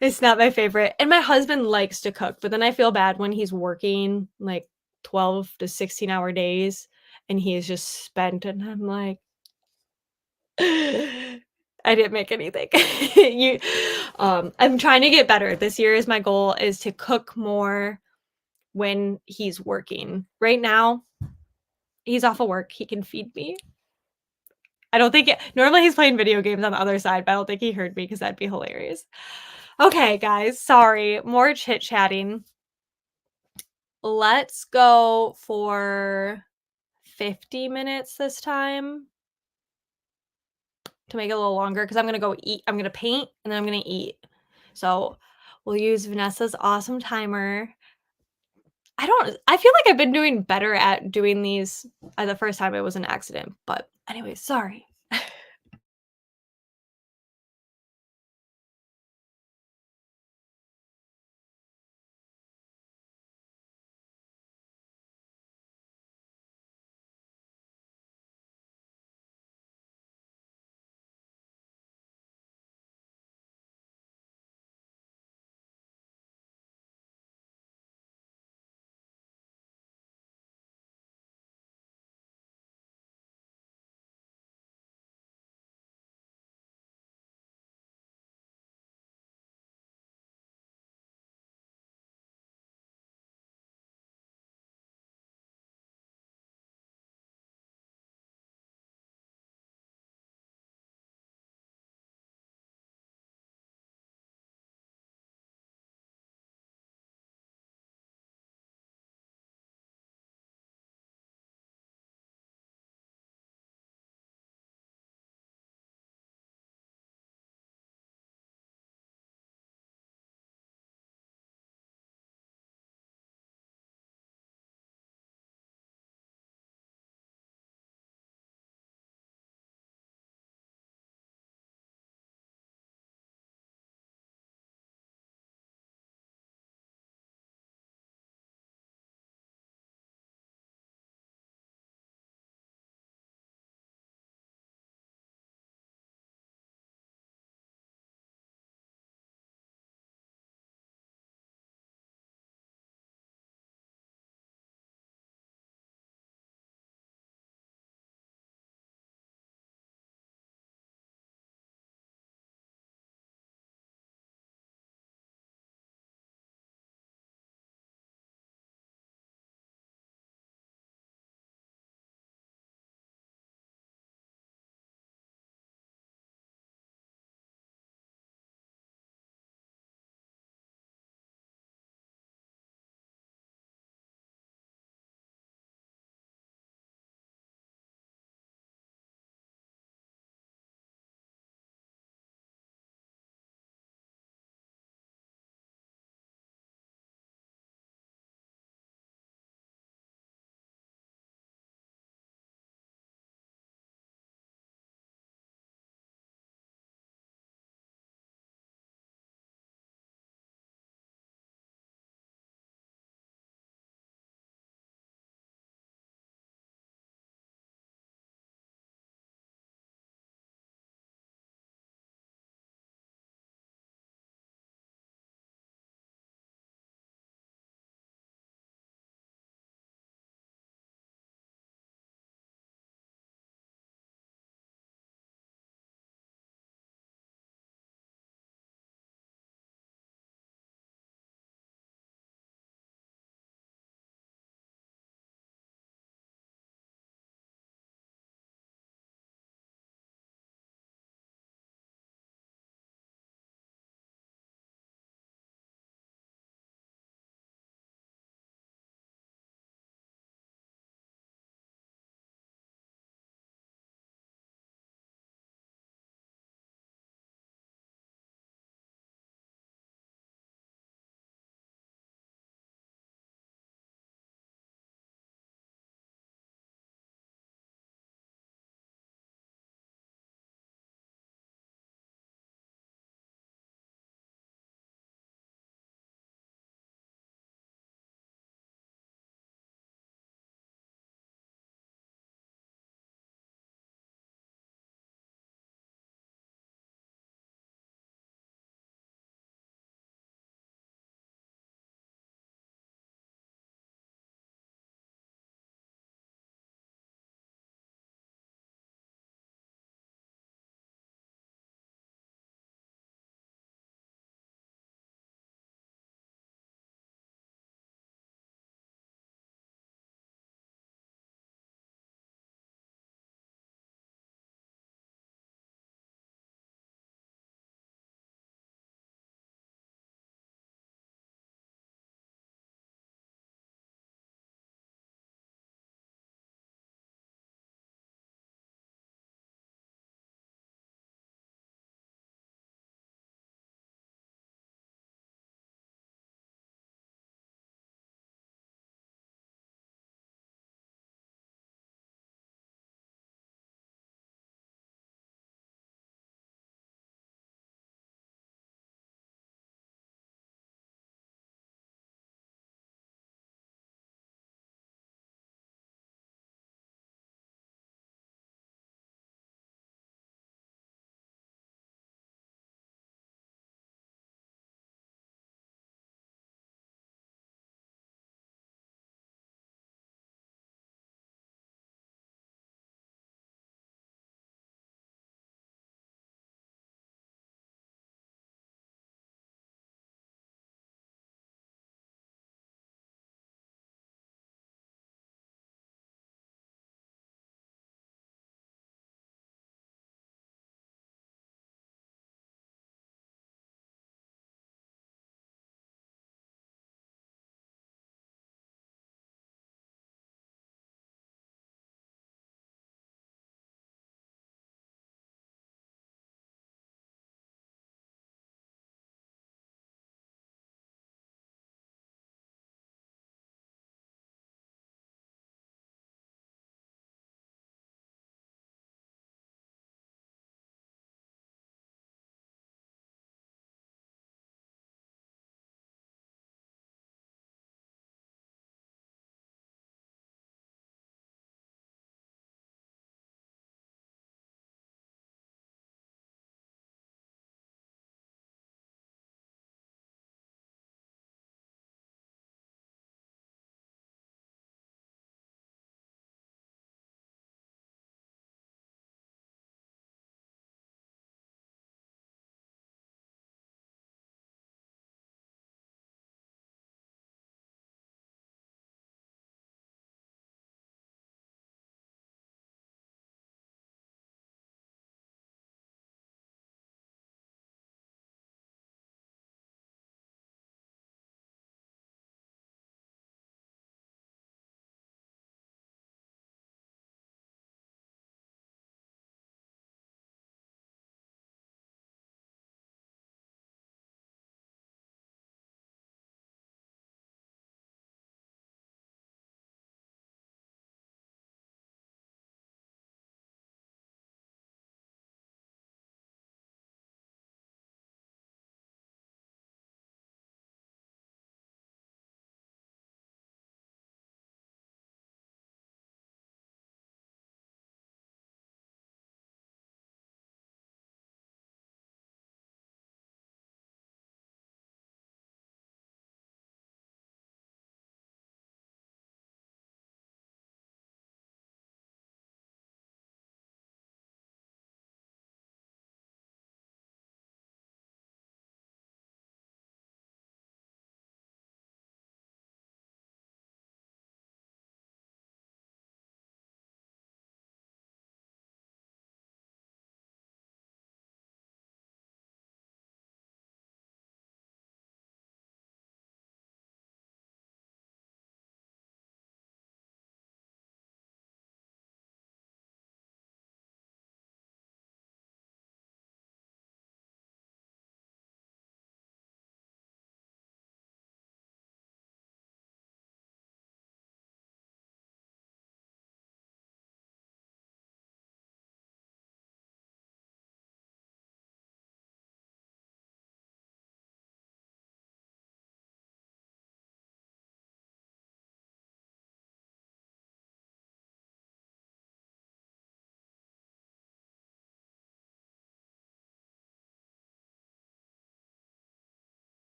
It's not my favorite, and my husband likes to cook, but then I feel bad when he's working, like, 12 to 16-hour days, and he is just spent, and I'm like, "I didn't make anything." You I'm trying to get better. This year is my goal is to cook more when he's working. Right now, he's off of work, he can feed me. I don't think it normally he's playing video games on the other side, but I don't think he heard me because 'cause that'd be hilarious. Okay, guys, sorry, more chit-chatting. Let's go for 50 minutes this time to make it a little longer because 'cause I'm gonna go eat I'm gonna paint, and then I'm gonna eat. So, we'll use Vanessa's awesome timer. I feel like I've been doing better at doing these, the first time it was an accident, but anyways, sorry.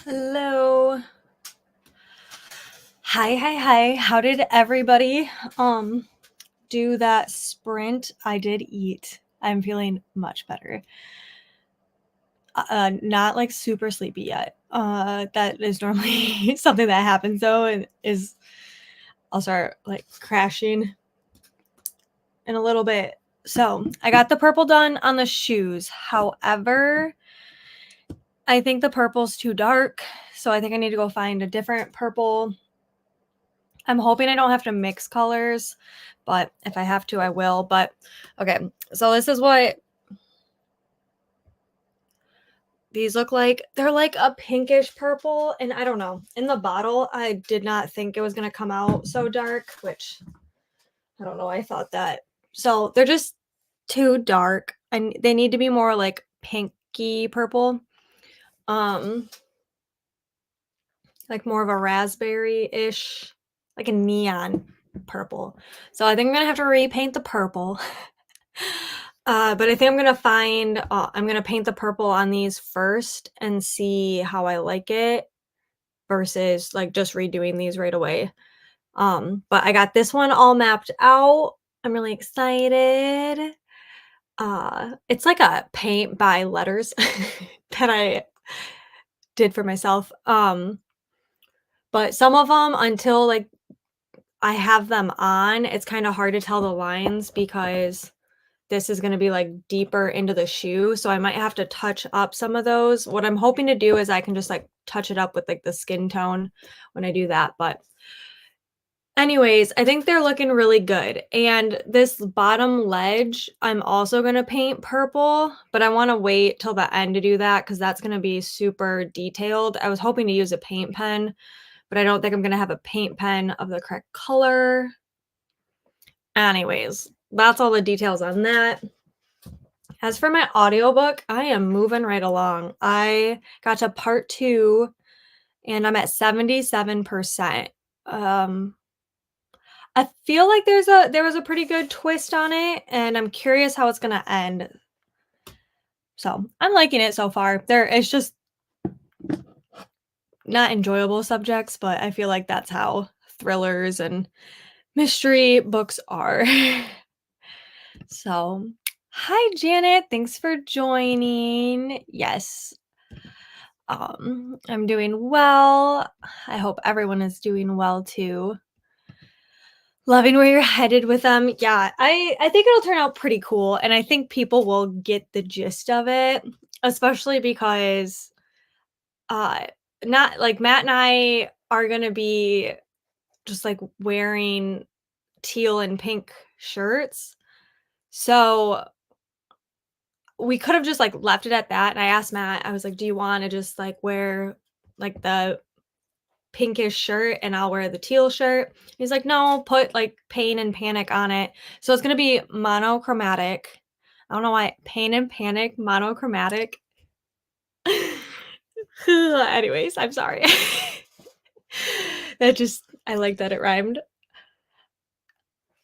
Hello. Hi, hi, hi. How did everybody do that sprint? I did eat. I'm feeling much better. Not like super sleepy yet. That is normally something that happens though, and is I'll start like crashing in a little bit. So I got the purple done on the shoes. However, I think the purple's too dark. So I think I need to go find a different purple. I'm hoping I don't have to mix colors, but if I have to, I will. But okay, so this is what these look like. They're like a pinkish purple, and I don't know. In the bottle, I did not think it was going to come out so dark, which I don't know. I thought that. So they're just too dark, and they need to be more like pinky purple. Um, like more of a raspberry-ish, like a neon purple. So I think I'm gonna have to repaint the purple. But I think I'm gonna paint the purple on these first and see how I like it versus like just redoing these right away. But I got this one all mapped out. I'm really excited. It's like a paint by letters that I did for myself. But some of them until like I have them on, it's kind of hard to tell the lines because this is going to be like deeper into the shoe. So I might have to touch up some of those. What I'm hoping to do is I can just like touch it up with like the skin tone when I do that. But anyways, I think they're looking really good. And this bottom ledge, I'm also going to paint purple, but I want to wait till the end to do that because that's going to be super detailed. I was hoping to use a paint pen, but I don't think I'm going to have a paint pen of the correct color. Anyways, that's all the details on that. As for my audiobook, I am moving right along. I got to part 2 and I'm at 77%. Um, I feel like there was a pretty good twist on it, and I'm curious how it's gonna end. So I'm liking it so far. It's just not enjoyable subjects, but I feel like that's how thrillers and mystery books are. So, hi Janet, thanks for joining. Yes, I'm doing well. I hope everyone is doing well too. Loving where you're headed with them. Yeah, I think it'll turn out pretty cool, and I think people will get the gist of it, especially because uh not like Matt and I are going to be just like wearing teal and pink shirts. So we could have just like left it at that, and I asked Matt, I was like, "Do you want to just like wear like the pinkish shirt and I'll wear the teal shirt?" He's like, "No, put like Pain and Panic on it." So it's gonna be monochromatic. I don't know why Pain and Panic monochromatic. Anyways, I'm sorry. That just I like that it rhymed.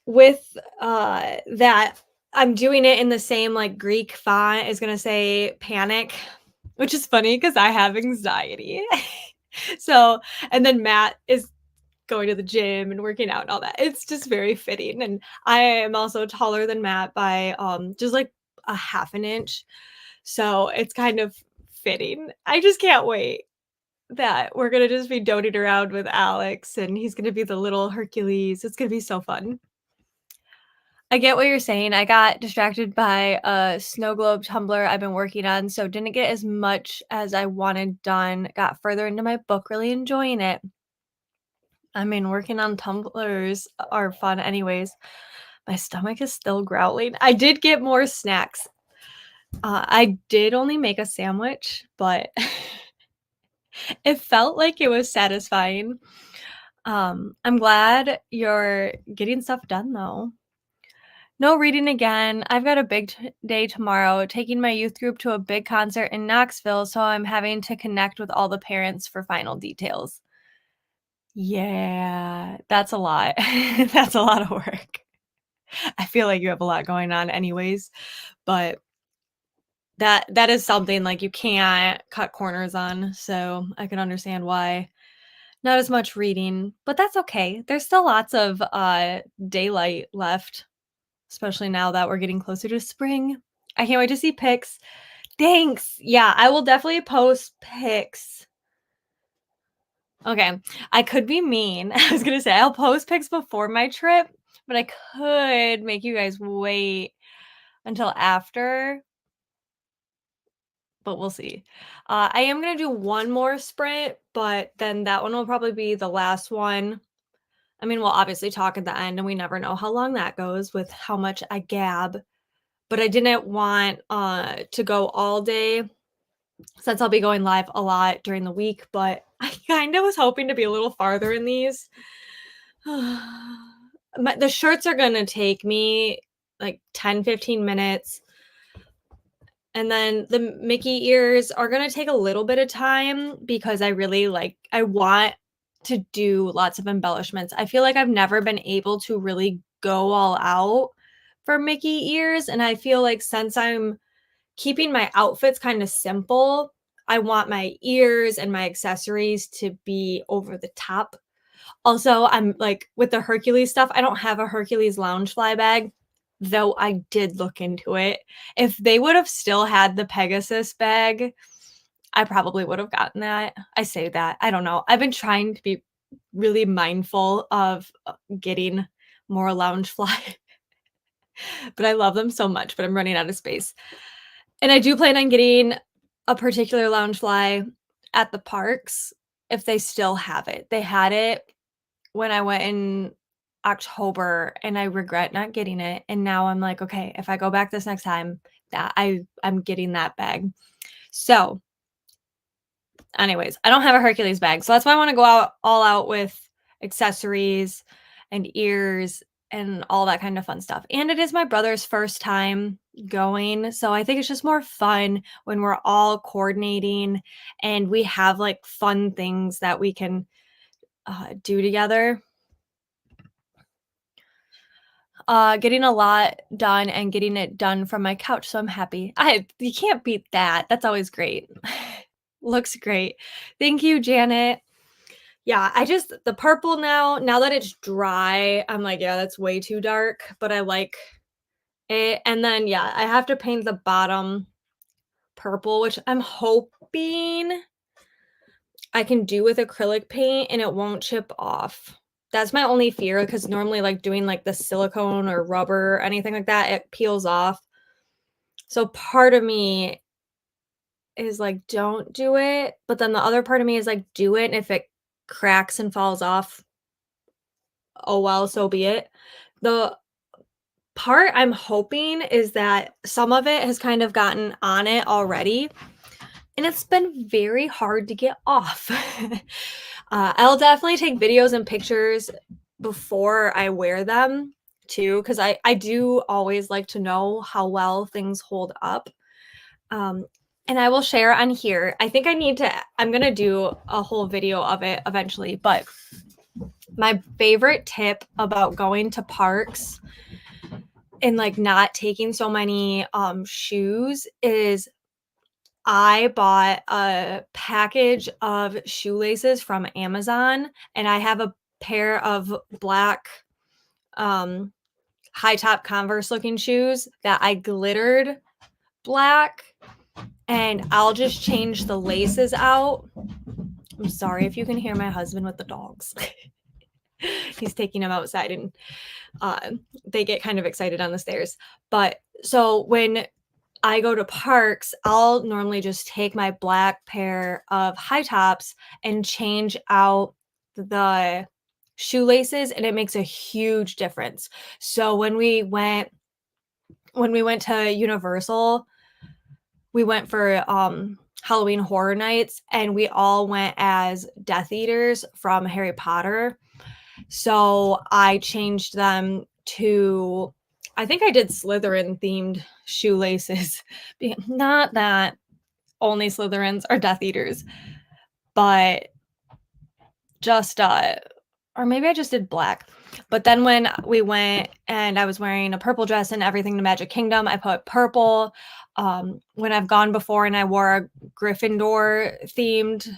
With that, I'm doing it in the same like Greek font is gonna say panic, which is funny because I have anxiety. So, and then Matt is going to the gym and working out and all that. It's just very fitting, and I am also taller than Matt by, just, like, a half an inch, so it's kind of fitting. I just can't wait that we're gonna just be doting around with Alex, and he's gonna be the little Hercules. It's gonna be so fun. I get what you're saying. I got distracted by a snow globe tumbler I've been working on, so didn't get as much as I wanted done. Got further into my book, really enjoying it. I mean, working on tumblers are fun anyways. My stomach is still growling. I did get more snacks. I did only make a sandwich, but it felt like it was satisfying. I'm glad you're getting stuff done though. No reading again. I've got a big day tomorrow, taking my youth group to a big concert in Knoxville, so I'm having to connect with all the parents for final details. Yeah, that's a lot. That's a lot of work. I feel like you have a lot going on anyways, but That is something, like, you can't cut corners on, so I can understand why not as much reading, but that's okay. There's still lots of, daylight left, especially now that we're getting closer to spring. I can't wait to see pics. Thanks. Yeah, I will definitely post pics. Okay, I could be mean. I was gonna say I'll post pics before my trip, but I could make you guys wait until after, but we'll see. I am gonna do one more sprint, but then that one will probably be the last one. I mean, we'll obviously talk at the end, and we never know how long that goes with how much I gab, but I didn't want, to go all day since I'll be going live a lot during the week, but I kinda was hoping to be a little farther in these. The shirts are gonna take me, like, 10, 15 minutes, and then the Mickey ears are gonna take a little bit of time because I really, I want to do lots of embellishments. I feel like I've never been able to really go all out for Mickey ears, and I feel like since I'm keeping my outfits kinda simple, I want my ears and my accessories to be over the top. Also, I'm like, with the Hercules stuff, I don't have a Hercules Loungefly bag, though I did look into it. If they would have still had the Pegasus bag, I probably would have gotten that. I say that, I don't know. I've been trying to be really mindful of, getting more Loungefly, but I love them so much, but I'm running out of space. And I do plan on getting a particular Loungefly at the parks if they still have it. They had it when I went in October, and I regret not getting it, and now I'm like, "Okay, if I go back this next time, that I'm getting that bag." So, anyways, I don't have a Hercules bag, so that's why I wanna go out all out with accessories and ears and all that kind of fun stuff, and it is my brother's first time going, so I think it's just more fun when we're all coordinating and we have, like, fun things that we can, do together. Getting a lot done and getting it done from my couch, so I'm happy. I You can't beat that. That's always great. Looks great. Thank you, Janet. Yeah, I just the purple now that it's dry, I'm like, "Yeah, that's way too dark," but I like it, and then, yeah, I have to paint the bottom purple, which I'm hoping I can do with acrylic paint and it won't chip off. That's my only fear because normally, like, doing, like, the silicone or rubber or anything like that, it peels off. So part of me is like, "Don't do it," but then the other part of me is like, "Do it, and if it cracks and falls off, oh well, so be it." The part I'm hoping is that some of it has kind of gotten on it already, and it's been very hard to get off. I'll definitely take videos and pictures before I wear them too, because I do always like to know how well things hold up. Um, and I will share on here. I think I'm gonna do a whole video of it eventually, but my favorite tip about going to parks and like not taking so many shoes is I bought a package of shoelaces from Amazon, and I have a pair of black, um, high top Converse looking shoes that I glittered black, and I'll just change the laces out. I'm sorry if you can hear my husband with the dogs. He's taking them outside, and uh, they get kind of excited on the stairs. But so when I go to parks, I'll normally just take my black pair of high tops and change out the shoelaces, and it makes a huge difference. So when we went to Universal, we went for Halloween Horror Nights, and we all went as Death Eaters from Harry Potter. So I changed them to I think I did Slytherin themed shoelaces. Not that only Slytherins are Death Eaters, but just or maybe I just did black. But then when we went and I was wearing a purple dress and everything to Magic Kingdom, I put purple. When I've gone before and I wore a Gryffindor themed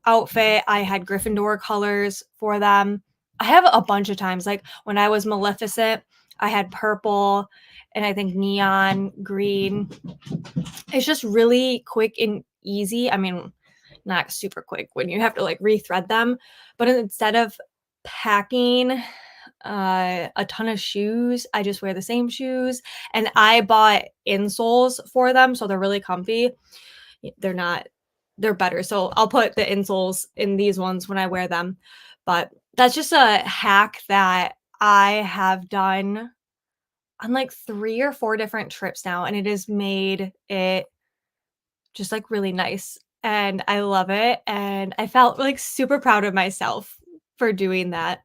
outfit, I had Gryffindor colors for them. I have a bunch of times, like when I was Maleficent, I had purple and I think neon green. It's just really quick and easy. I mean, not super quick when you have to like rethread them, but instead of packing a ton of shoes, I just wear the same shoes, and I bought insoles for them, so they're really comfy. They're not they're better. So I'll put the insoles in these ones when I wear them. But that's just a hack that I have done on like 3 or 4 different trips now, and it has made it just like really nice. And I love it. And I felt like super proud of myself for doing that.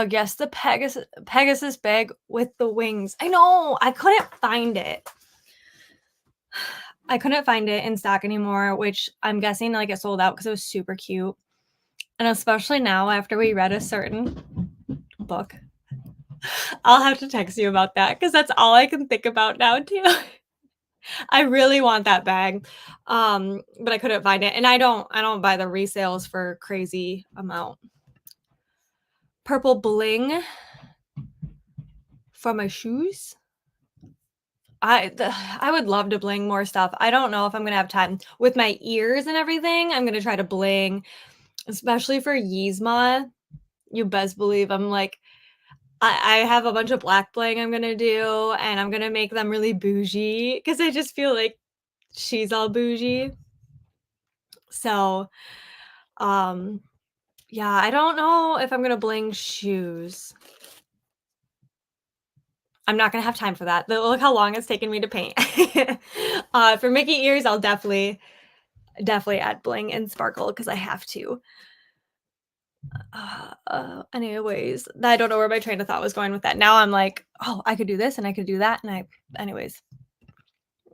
Yes, the Pegasus bag with the wings. I know, I couldn't find it. I couldn't find it in stock anymore, which I'm guessing like it sold out because it was super cute. And especially now after we read a certain book. I'll have to text you about that because that's all I can think about now too. I really want that bag. But I couldn't find it. And I don't buy the resales for crazy amount. Purple bling for my shoes. I would love to bling more stuff. I don't know if I'm gonna have time with my ears and everything. I'm gonna try to bling, especially for Yzma. You best believe I'm like I have a bunch of black bling I'm gonna do, and I'm gonna make them really bougie because I just feel like she's all bougie. So, um, yeah, I don't know if I'm gonna bling shoes. I'm not gonna have time for that. Look how long it's taken me to paint. For Mickey ears, I'll definitely add bling and sparkle because I have to. Anyways, I don't know where my train of thought was going with that. Now I'm like, oh, I could do this and I could do that, and anyways,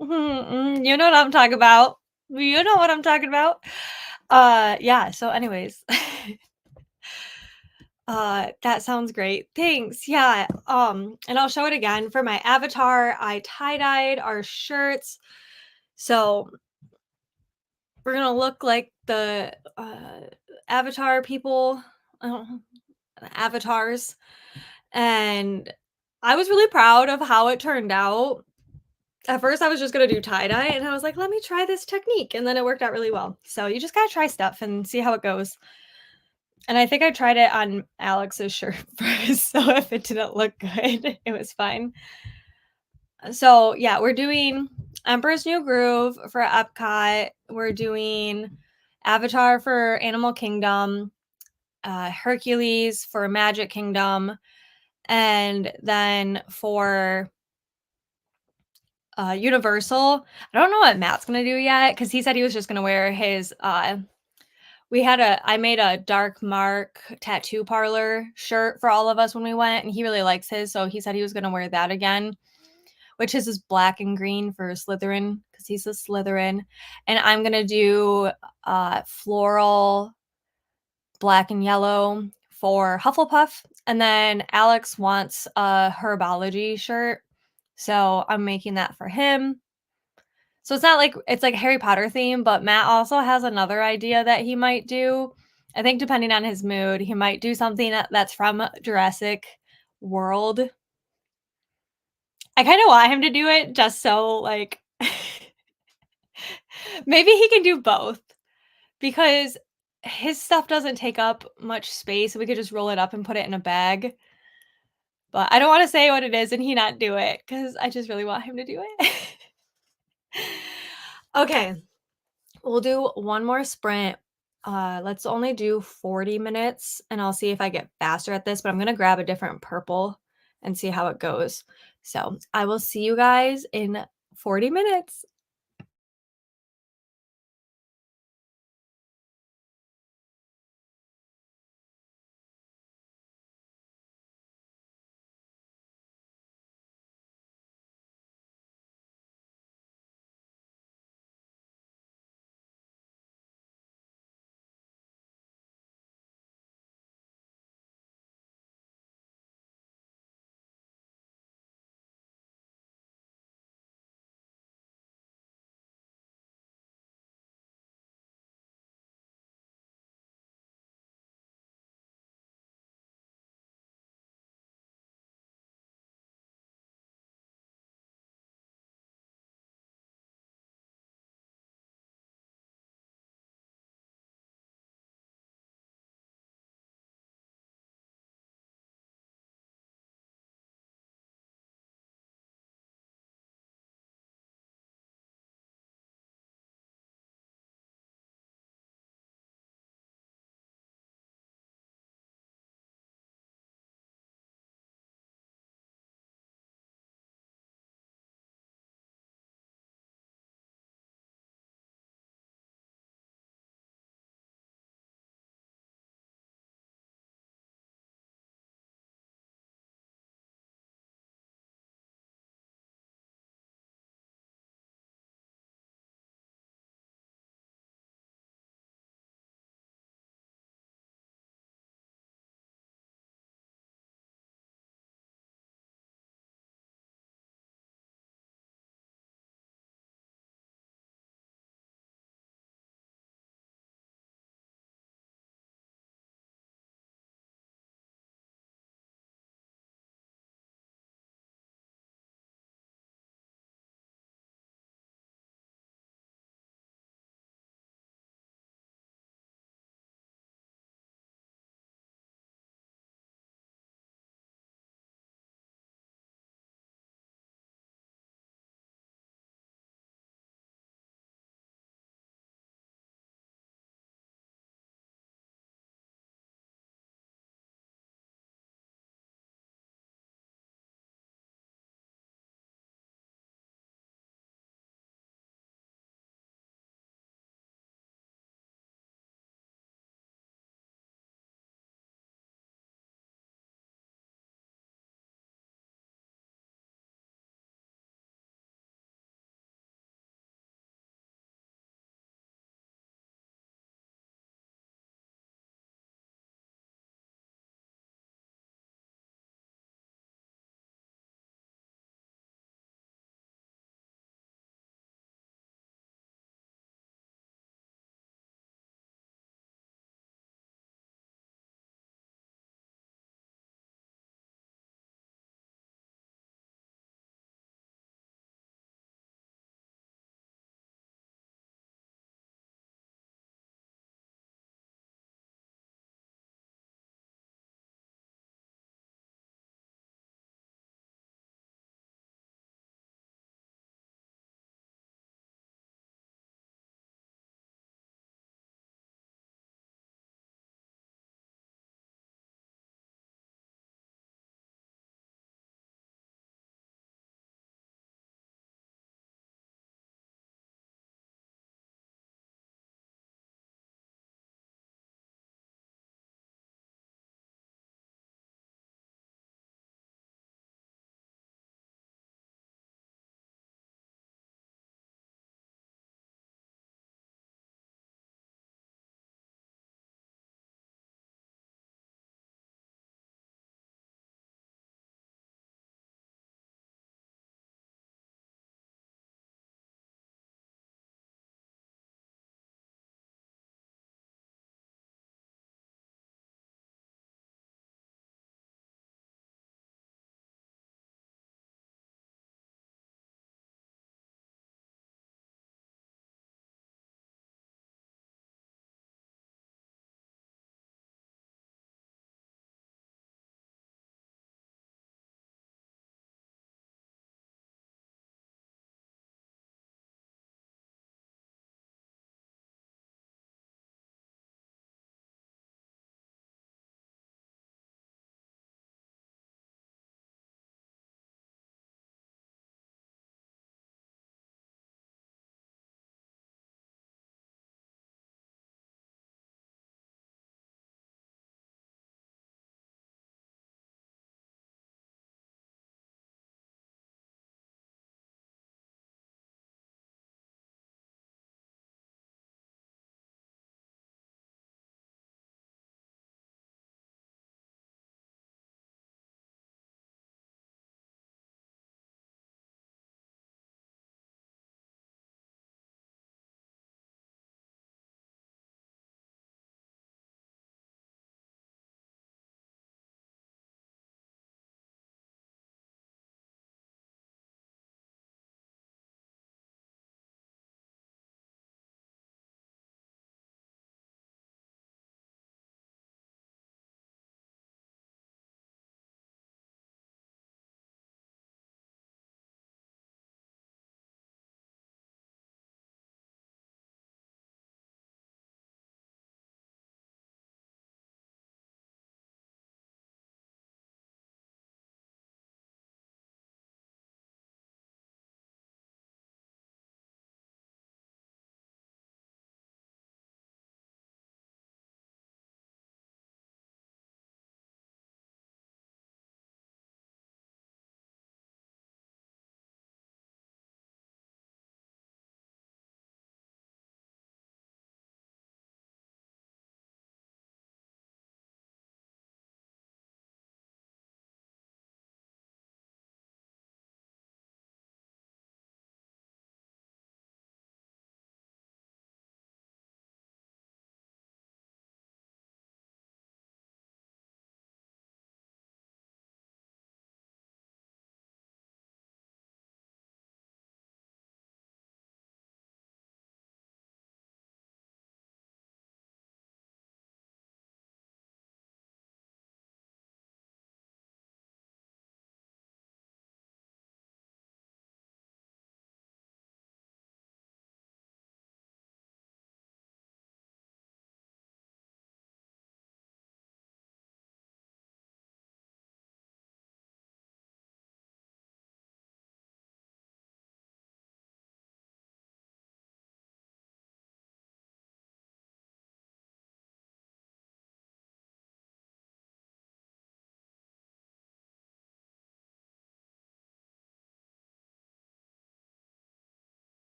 you know what I'm talking about. You know what I'm talking about. Yeah. So, anyways, that sounds great. Thanks. Yeah. And I'll show it again for my avatar. I tie dyed our shirts, so we're gonna look like the avatar people. I don't know, avatars. And I was really proud of how it turned out. At first, I was just gonna do tie-dye, and I was like, "Let me try this technique," and then it worked out really well. So you just gotta try stuff and see how it goes. And I think I tried it on Alex's shirt first, so if it didn't look good, it was fine. So, yeah, we're doing Emperor's New Groove for Epcot. We're doing Avatar for Animal Kingdom, Hercules for Magic Kingdom, and then for Universal, I don't know what Matt's gonna do yet because he said he was just gonna wear his, I made a Dark Mark tattoo parlor shirt for all of us when we went, and he really likes his, so he said he was gonna wear that again, which is black and green for Slytherin because he's a Slytherin, and I'm gonna do, floral black and yellow for Hufflepuff, and then Alex wants a herbology shirt, so I'm making that for him. So it's not like it's like Harry Potter theme, but Matt also has another idea that he might do. I think depending on his mood, he might do something that's from Jurassic World. I kind of want him to do it just so like maybe he can do both because his stuff doesn't take up much space. We could just roll it up and put it in a bag. But I don't want to say what it is and he not do it because I just really want him to do it. Okay, we'll do one more sprint. Let's only do 40 minutes and I'll see if I get faster at this, but I'm going to grab a different purple and see how it goes. So I will see you guys in 40 minutes.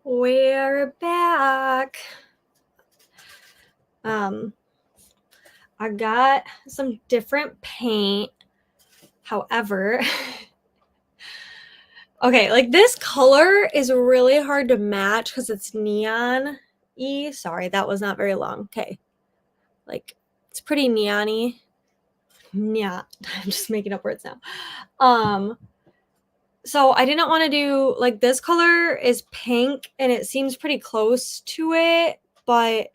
We're back. I got some different paint. However, okay, like this color is really hard to match because it's neon-y. Sorry, that was not very long. Okay. Like it's pretty neon-y. Yeah, I'm just making up words now. So I didn't want to do like this color is pink and it seems pretty close to it, but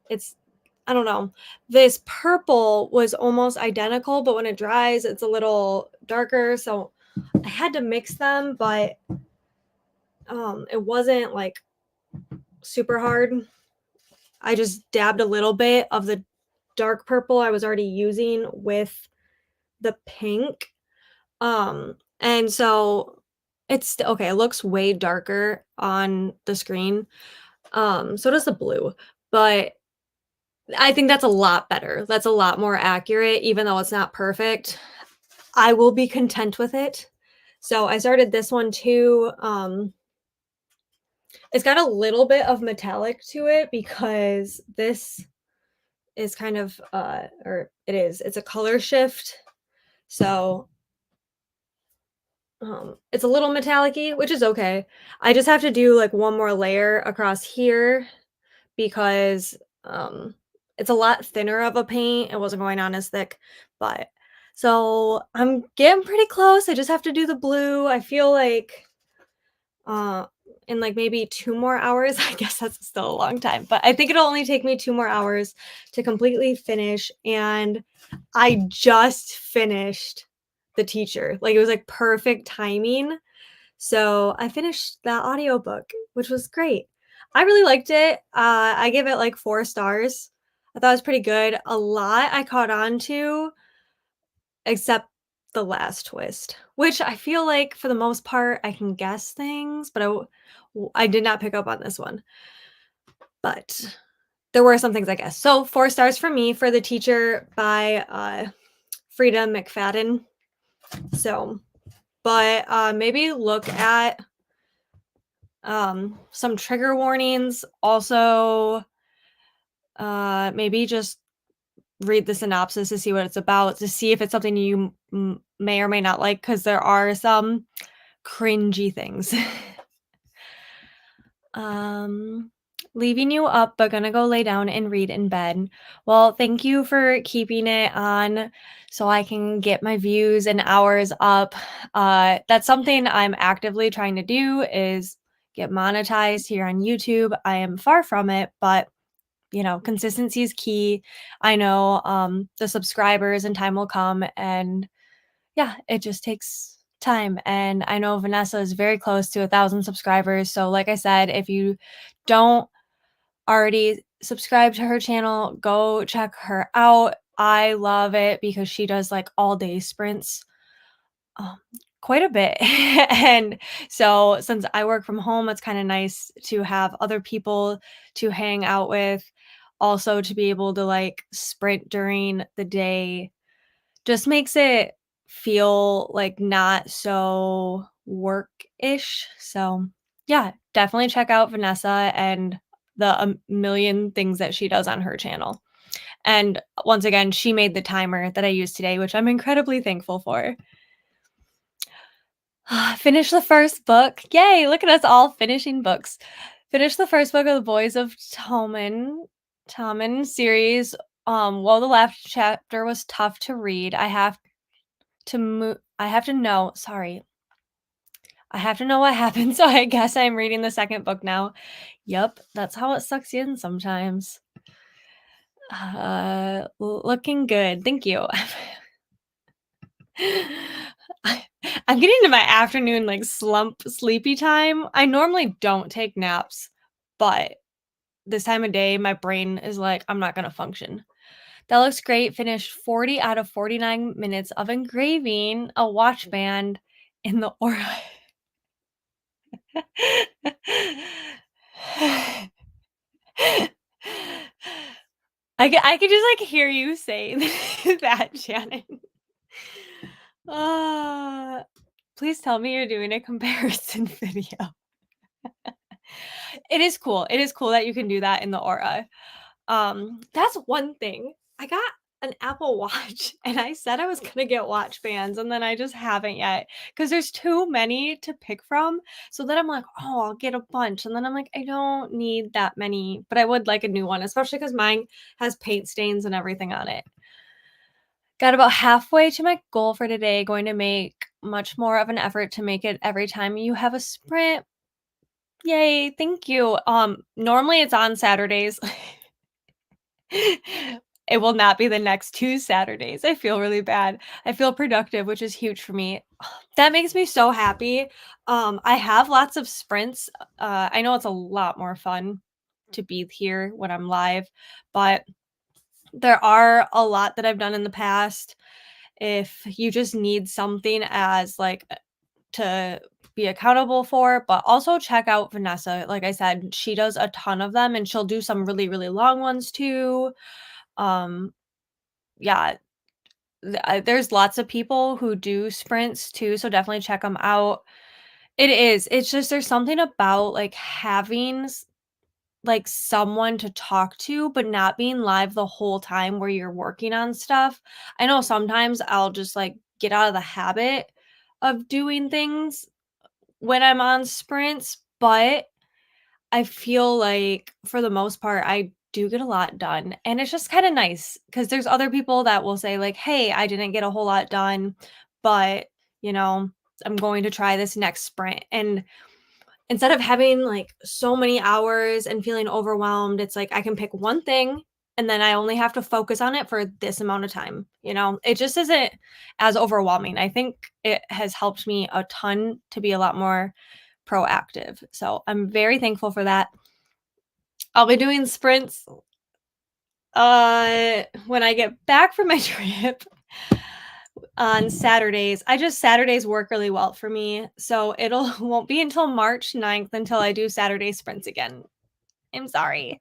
it's I don't know. This purple was almost identical, but when it dries, it's a little darker. So I had to mix them, but it wasn't like super hard. I just dabbed a little bit of the dark purple I was already using with the pink. And so it's okay, it looks way darker on the screen. So does the blue, but I think that's a lot better. That's a lot more accurate, even though it's not perfect. I will be content with it. So I started this one too. It's got a little bit of metallic to it because this is kind of or it is, it's a color shift. So it's a little metallic-y, which is okay. I just have to do like one more layer across here because it's a lot thinner of a paint. It wasn't going on as thick, but so I'm getting pretty close. I just have to do the blue. I feel like uh in like maybe 2 more hours. I guess that's still a long time, but I think it'll only take me 2 more hours to completely finish. And I just finished The Teacher. Like it was like perfect timing. So I finished that audiobook, which was great. I really liked it. I give it like 4 stars. I thought it was pretty good. A lot I caught on to, except the last twist, which I feel like for the most part I can guess things, but I did not pick up on this one. But there were some things I guess. So 4 stars for me for The Teacher by Frida McFadden. So, but maybe look at some trigger warnings. Also, maybe just read the synopsis to see what it's about, to see if it's something you may or may not like, because there are some cringy things. um Leaving you up but gonna go lay down and read in bed. Well, thank you for keeping it on so I can get my views and hours up. That's something I'm actively trying to do, is get monetized here on YouTube. I am far from it, but consistency is key. I know the subscribers and time will come, and yeah, it just takes time. And I know Vanessa is very close to 1,000 subscribers. So, like I said, if you don't already subscribe to her channel, go check her out. I love it because she does like all day sprints, um, quite a bit. And so, since I work from home, it's kind of nice to have other people to hang out with. Also, to be able to like sprint during the day just makes it feel like not so work-ish. So, yeah, definitely check out Vanessa and the a million things that she does on her channel. And once again, she made the timer that I used today, which I'm incredibly thankful for. Finish the first book. Yay, look at us all finishing books. Finish the first book of the Boys of Tommen series. While the last chapter was tough to read, I have to know, sorry. I have to know what happened, so I guess I'm reading the second book now. Yep, that's how it sucks you in sometimes. Looking good. Thank you. I'm getting to my afternoon like slump sleepy time. I normally don't take naps, but this time of day my brain is like, I'm not going to function. That looks great. Finished 40 out of 49 minutes of engraving a watch band in the aura. I could just like hear you say that, Shannon. Uh, Please tell me you're doing a comparison video. It is cool. It is cool that you can do that in the Aura. That's one thing. I got an Apple Watch and I said I was gonna get watch bands and then I just haven't yet because there's too many to pick from. So then I'm like, oh, I'll get a bunch. And then I'm like, I don't need that many, but I would like a new one, especially because mine has paint stains and everything on it. Got about halfway to my goal for today, going to make much more of an effort to make it every time you have a sprint. Yay, thank you. Normally it's on Saturdays. It will not be the next 2 Saturdays. I feel really bad. I feel productive, which is huge for me. That makes me so happy. I have lots of sprints. I know it's a lot more fun to be here when I'm live, but there are a lot that I've done in the past. If you just need something as like to be accountable for, but also check out Vanessa. Like I said, she does a ton of them and she'll do some really, really long ones too. Um, yeah, there's lots of people who do sprints too, so definitely check them out. It is. It's just there's something about like having like someone to talk to, but not being live the whole time where you're working on stuff. I know sometimes I'll just like get out of the habit of doing things when I'm on sprints, but I feel like for the most part, I do get a lot done. And it's just kind of nice because there's other people that will say, like, hey, I didn't get a whole lot done, but you know, I'm going to try this next sprint. And instead of having like so many hours and feeling overwhelmed, it's like I can pick one thing and then I only have to focus on it for this amount of time. You know, it just isn't as overwhelming. I think it has helped me a ton to be a lot more proactive. So I'm very thankful for that. I'll be doing sprints when I get back from my trip on Saturdays. Saturdays work really well for me. So it'll won't be until March 9th until I do Saturday sprints again. I'm sorry.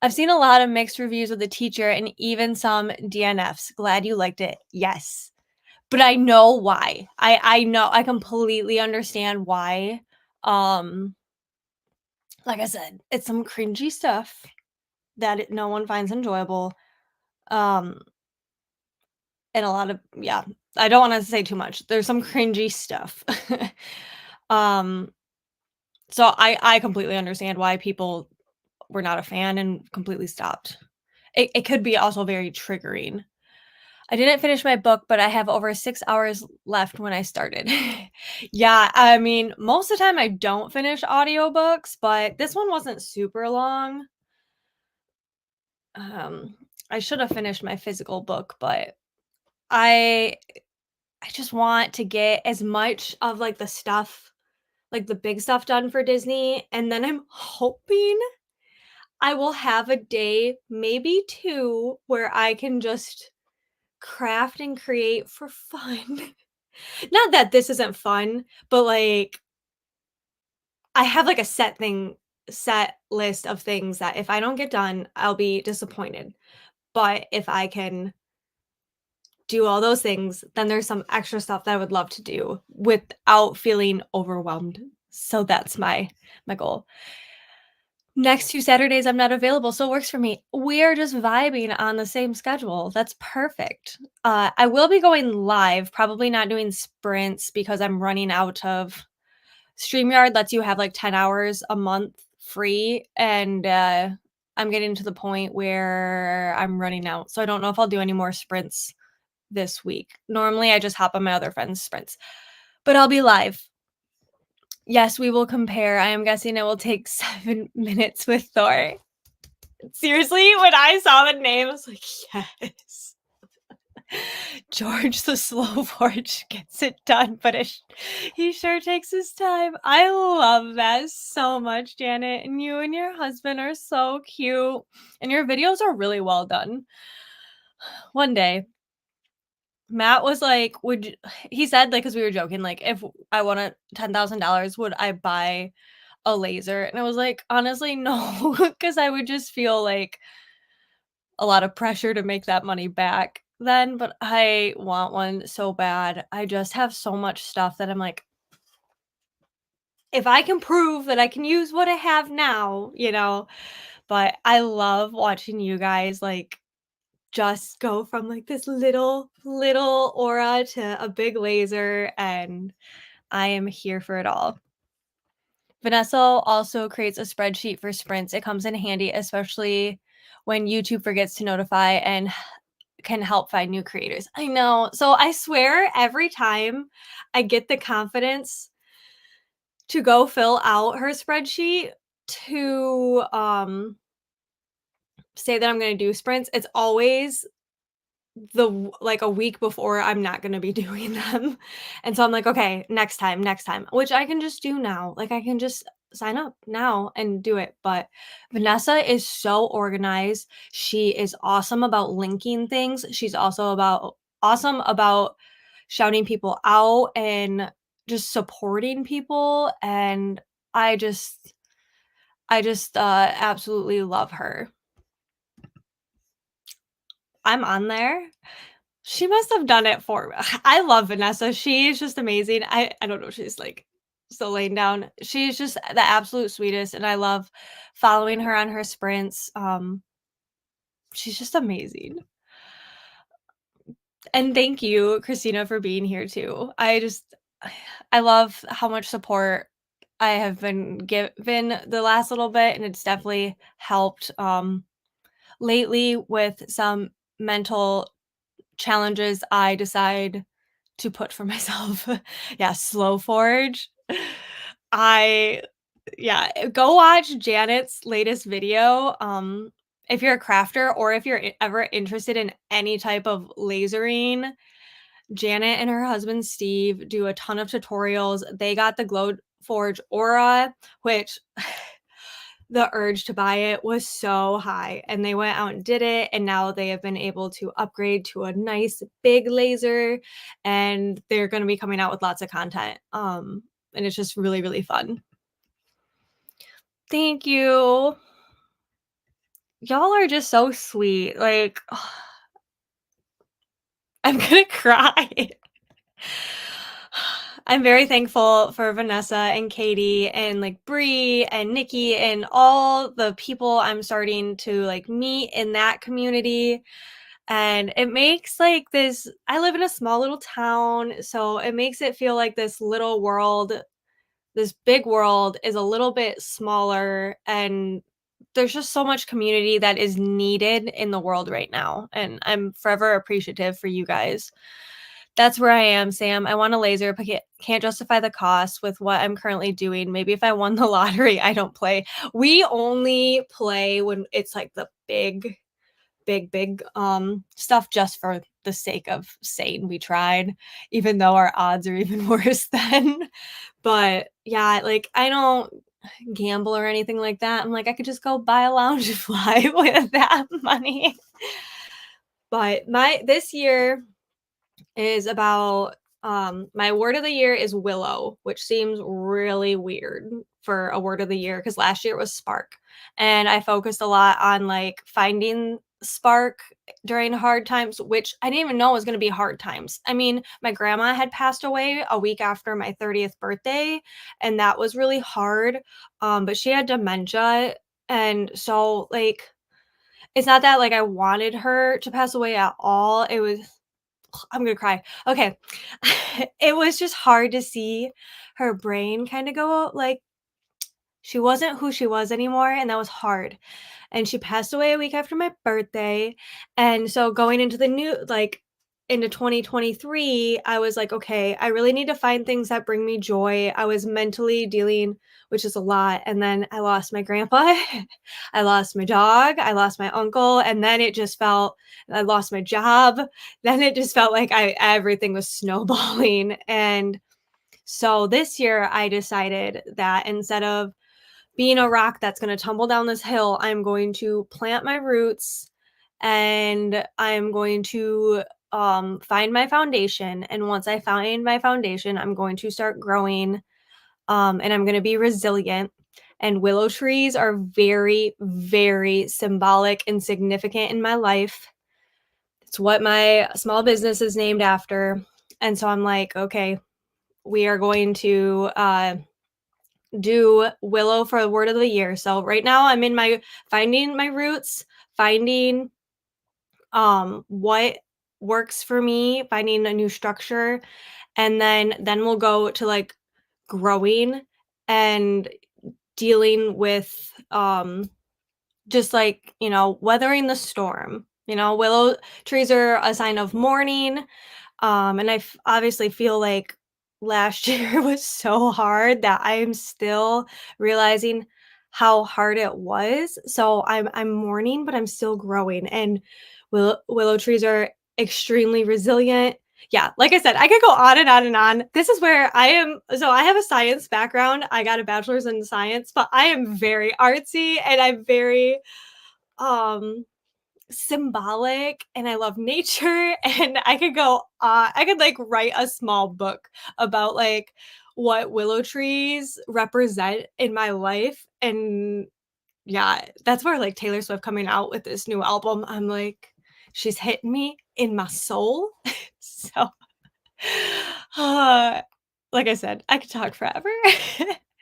I've seen a lot of mixed reviews of the teacher and even some DNFs. Glad you liked it. Yes. But I know why. I know I completely understand why. Um like I said, it's some cringy stuff that no one finds enjoyable. Um and a lot of yeah, I don't want to say too much. There's some cringy stuff. um so I completely understand why people were not a fan and completely stopped. It could be also very triggering. I didn't finish my book, but I have over 6 hours left when I started. Yeah, I mean, most of the time I don't finish audiobooks, but this one wasn't super long. Um, I should have finished my physical book, but I I just want to get as much of like the stuff, like the big stuff done for Disney, and then I'm hoping I will have a day, maybe 2, where I can just craft and create for fun. Not that this isn't fun, but, like, I have, like, a set list of things that if I don't get done, I'll be disappointed. But if I can do all those things, then there's some extra stuff that I would love to do without feeling overwhelmed. So that's my goal. Next 2 Saturdays, I'm not available, so it works for me. We are just vibing on the same schedule. That's perfect. I will be going live, probably not doing sprints because I'm running out of StreamYard lets you have, like, 10 hours a month free, and, I'm getting to the point where I'm running out, so I don't know if I'll do any more sprints this week. Normally, I just hop on my other friends' sprints, but I'll be live. Yes, we will compare. I am guessing it will take 7 minutes with Thor. Seriously, when I saw the name, I was like, "Yes." George the Slow Forge gets it done, but he sure takes his time. I love that so much, Janet, and you and your husband are so cute, and your videos are really well done. One day, Matt was like, "Would you," he said, like, because we were joking, like, "If I won a $10,000, would I buy a laser?" And I was like, "Honestly, no," because I would just feel like a lot of pressure to make that money back then, but I want one so bad. I just have so much stuff that I'm like, if I can prove that I can use what I have now, but I love watching you guys, like, just go from, like, this little aura to a big laser, and I am here for it all. Vanessa also creates a spreadsheet for sprints. It comes in handy, especially when YouTube forgets to notify and can help find new creators. I know. So I swear every time I get the confidence to go fill out her spreadsheet to say that I'm going to do sprints, it's always like a week before I'm not gonna be doing them. And so I'm like, "Okay, next time," which I can just do now. Like, I can just sign up now and do it. But Vanessa is so organized. She is awesome about linking things. She's also about awesome about shouting people out and just supporting people, and I just absolutely love her. I'm on there. She must have done it for I love Vanessa. She's just amazing. I don't know, she's, like, still laying down. She's just the absolute sweetest, and I love following her on her sprints. She's just amazing. And thank you, Christina, for being here too. I love how much support I have been given the last little bit, and it's definitely helped, lately with some mental challenges I decide to put for myself. Yeah, Slow Forge. I yeah, go watch Janet's latest video, if you're a crafter or if you're ever interested in any type of lasering. Janet and her husband Steve do a ton of tutorials. They got the Glow Forge Aura, which the urge to buy it was so high, and they went out and did it, and now they have been able to upgrade to a nice big laser, and they're gonna be coming out with lots of content, and it's just really, really fun. Thank you. Y'all are just so sweet, like, I'm gonna cry. I'm very thankful for Vanessa and Katie and like Bree and Nikki and all the people I'm starting to like meet in that community. And it makes like this, I live in a small little town, so it makes it feel like this little world, this big world is a little bit smaller, and there's just so much community that is needed in the world right now. And I'm forever appreciative for you guys. That's where I am, Sam. I want a laser, but can't justify the cost with what I'm currently doing. Maybe if I won the lottery, I don't play. We only play when it's like the big stuff just for the sake of saying we tried, even though our odds are even worse then. But yeah, like I don't gamble or anything like that. I'm like, I could just go buy a lounge fly with that money. But my this year is about my word of the year is willow, which seems really weird for a word of the year because last year it was spark. And I focused a lot on like finding spark during hard times, which I didn't even know was going to be hard times. I mean, my grandma had passed away a week after my 30th birthday, and that was really hard. But she had dementia. And so, like, it's not that like I wanted her to pass away at all. It was I'm gonna cry. Okay. It was just hard to see her brain kinda go, like, she wasn't who she was anymore, and that was hard. And she passed away a week after my birthday, and so going into the new like, into 2023, I was like, "Okay, I really need to find things that bring me joy." I was mentally dealing which is a lot, and then I lost my grandpa, I lost my dog, I lost my uncle, and then it just felt I lost my job, then it just felt like I everything was snowballing, and so this year, I decided that instead of being a rock that's going to tumble down this hill, I'm going to plant my roots and I'm going to find my foundation. And once I find my foundation, I'm going to start growing and I'm going to be resilient. And willow trees are very, very symbolic and significant in my life. It's what my small business is named after. And so I'm like, okay, we are going to do Willow for word of the year. So right now I'm in my finding my roots, finding what works for me, finding a new structure, and then we'll go to like growing and dealing with just like, weathering the storm. Willow trees are a sign of mourning. And obviously feel like last year was so hard that I'm still realizing how hard it was. So I'm mourning, but I'm still growing. And willow trees are extremely resilient. Yeah, like I said, I could go on and on and on. This is where I am. So I have a science background. I got a bachelor's in science, but I am very artsy and I'm very um symbolic and I love nature and I could like write a small book about like what willow trees represent in my life. And yeah, that's where like Taylor Swift coming out with this new album, I'm like, she's hitting me in my soul. So uh, like I said, I could talk forever.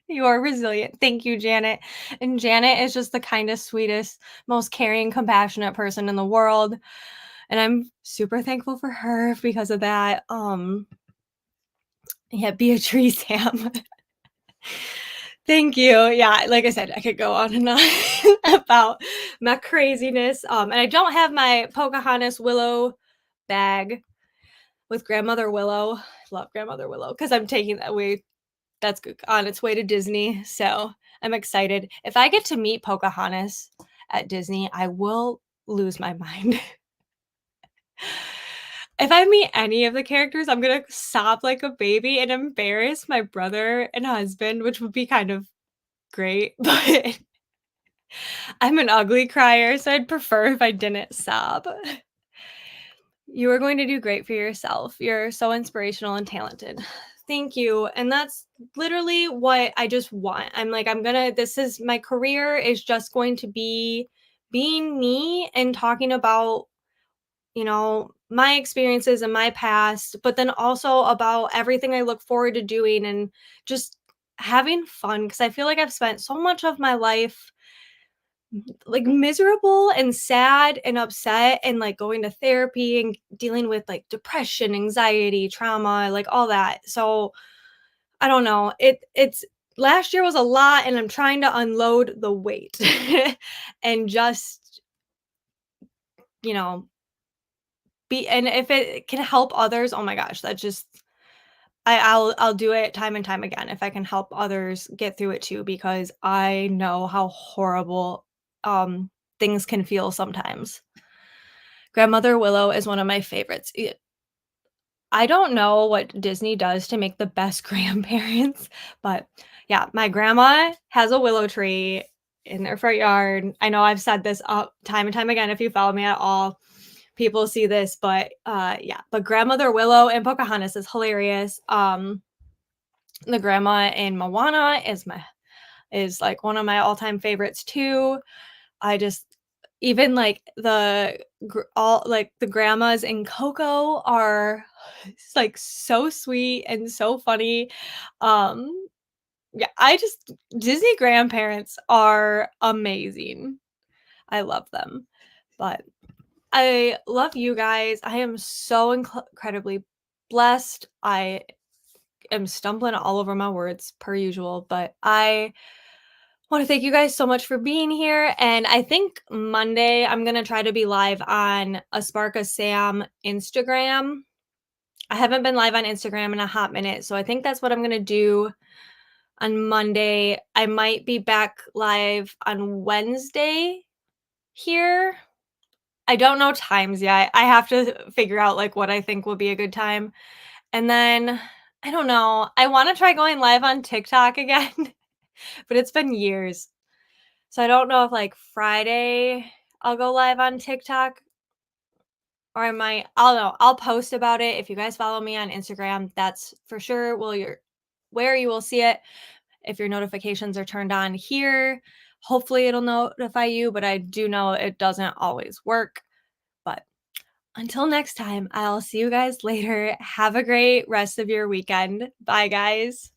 You are resilient. Thank you, Janet. And Janet is just the kindest, sweetest, most caring, compassionate person in the world. And I'm super thankful for her because of that. Yeah, be a tree, Sam. Thank you. Yeah, like I said, I could go on and on about my craziness. And I don't have my Pocahontas Willow bag with Grandmother Willow. Love Grandmother Willow because I'm taking that way. That's on its way to Disney. So I'm excited. If I get to meet Pocahontas at Disney, I will lose my mind. If I meet any of the characters, I'm gonna sob like a baby and embarrass my brother and husband, which would be kind of great. But I'm an ugly crier, so I'd prefer if I didn't sob. You are going to do great for yourself. You're so inspirational and talented. Thank you. And that's literally what I just want. This is my career is just going to be being me and talking about, my experiences and my past, but then also about everything I look forward to doing and just having fun. Cause I feel like I've spent so much of my life like miserable and sad and upset and like going to therapy and dealing with like depression, anxiety, trauma, like all that. So I don't know. It's last year was a lot and I'm trying to unload the weight and just, you know, be and if it can help others, oh my gosh, that just I'll do it time and time again if I can help others get through it too, because I know how horrible things can feel sometimes. Grandmother Willow is one of my favorites. I don't know what Disney does to make the best grandparents, but yeah, my grandma has a willow tree in their front yard. I know I've said this up time and time again. If you follow me at all, people see this, but yeah, but Grandmother Willow and Pocahontas is hilarious. The grandma in Moana is like one of my all-time favorites too. I just even like all like the grandmas in Coco are like so sweet and so funny. Um yeah, I just Disney grandparents are amazing. I love them. But I love you guys. I am so incredibly blessed. I am stumbling all over my words per usual, but I want to thank you guys so much for being here. And I think Monday I'm going to try to be live on a Spark of Sam Instagram. I haven't been live on Instagram in a hot minute, so I think that's what I'm going to do on Monday. I might be back live on Wednesday here. I don't know times yet. I have to figure out like what I think will be a good time. And then I don't know. I want to try going live on TikTok again, but it's been years. So I don't know if like Friday I'll go live on TikTok or I'll know. I'll post about it. If you guys follow me on Instagram, that's for sure where you will see it. If your notifications are turned on here, hopefully it'll notify you, but I do know it doesn't always work. But until next time, I'll see you guys later. Have a great rest of your weekend. Bye, guys.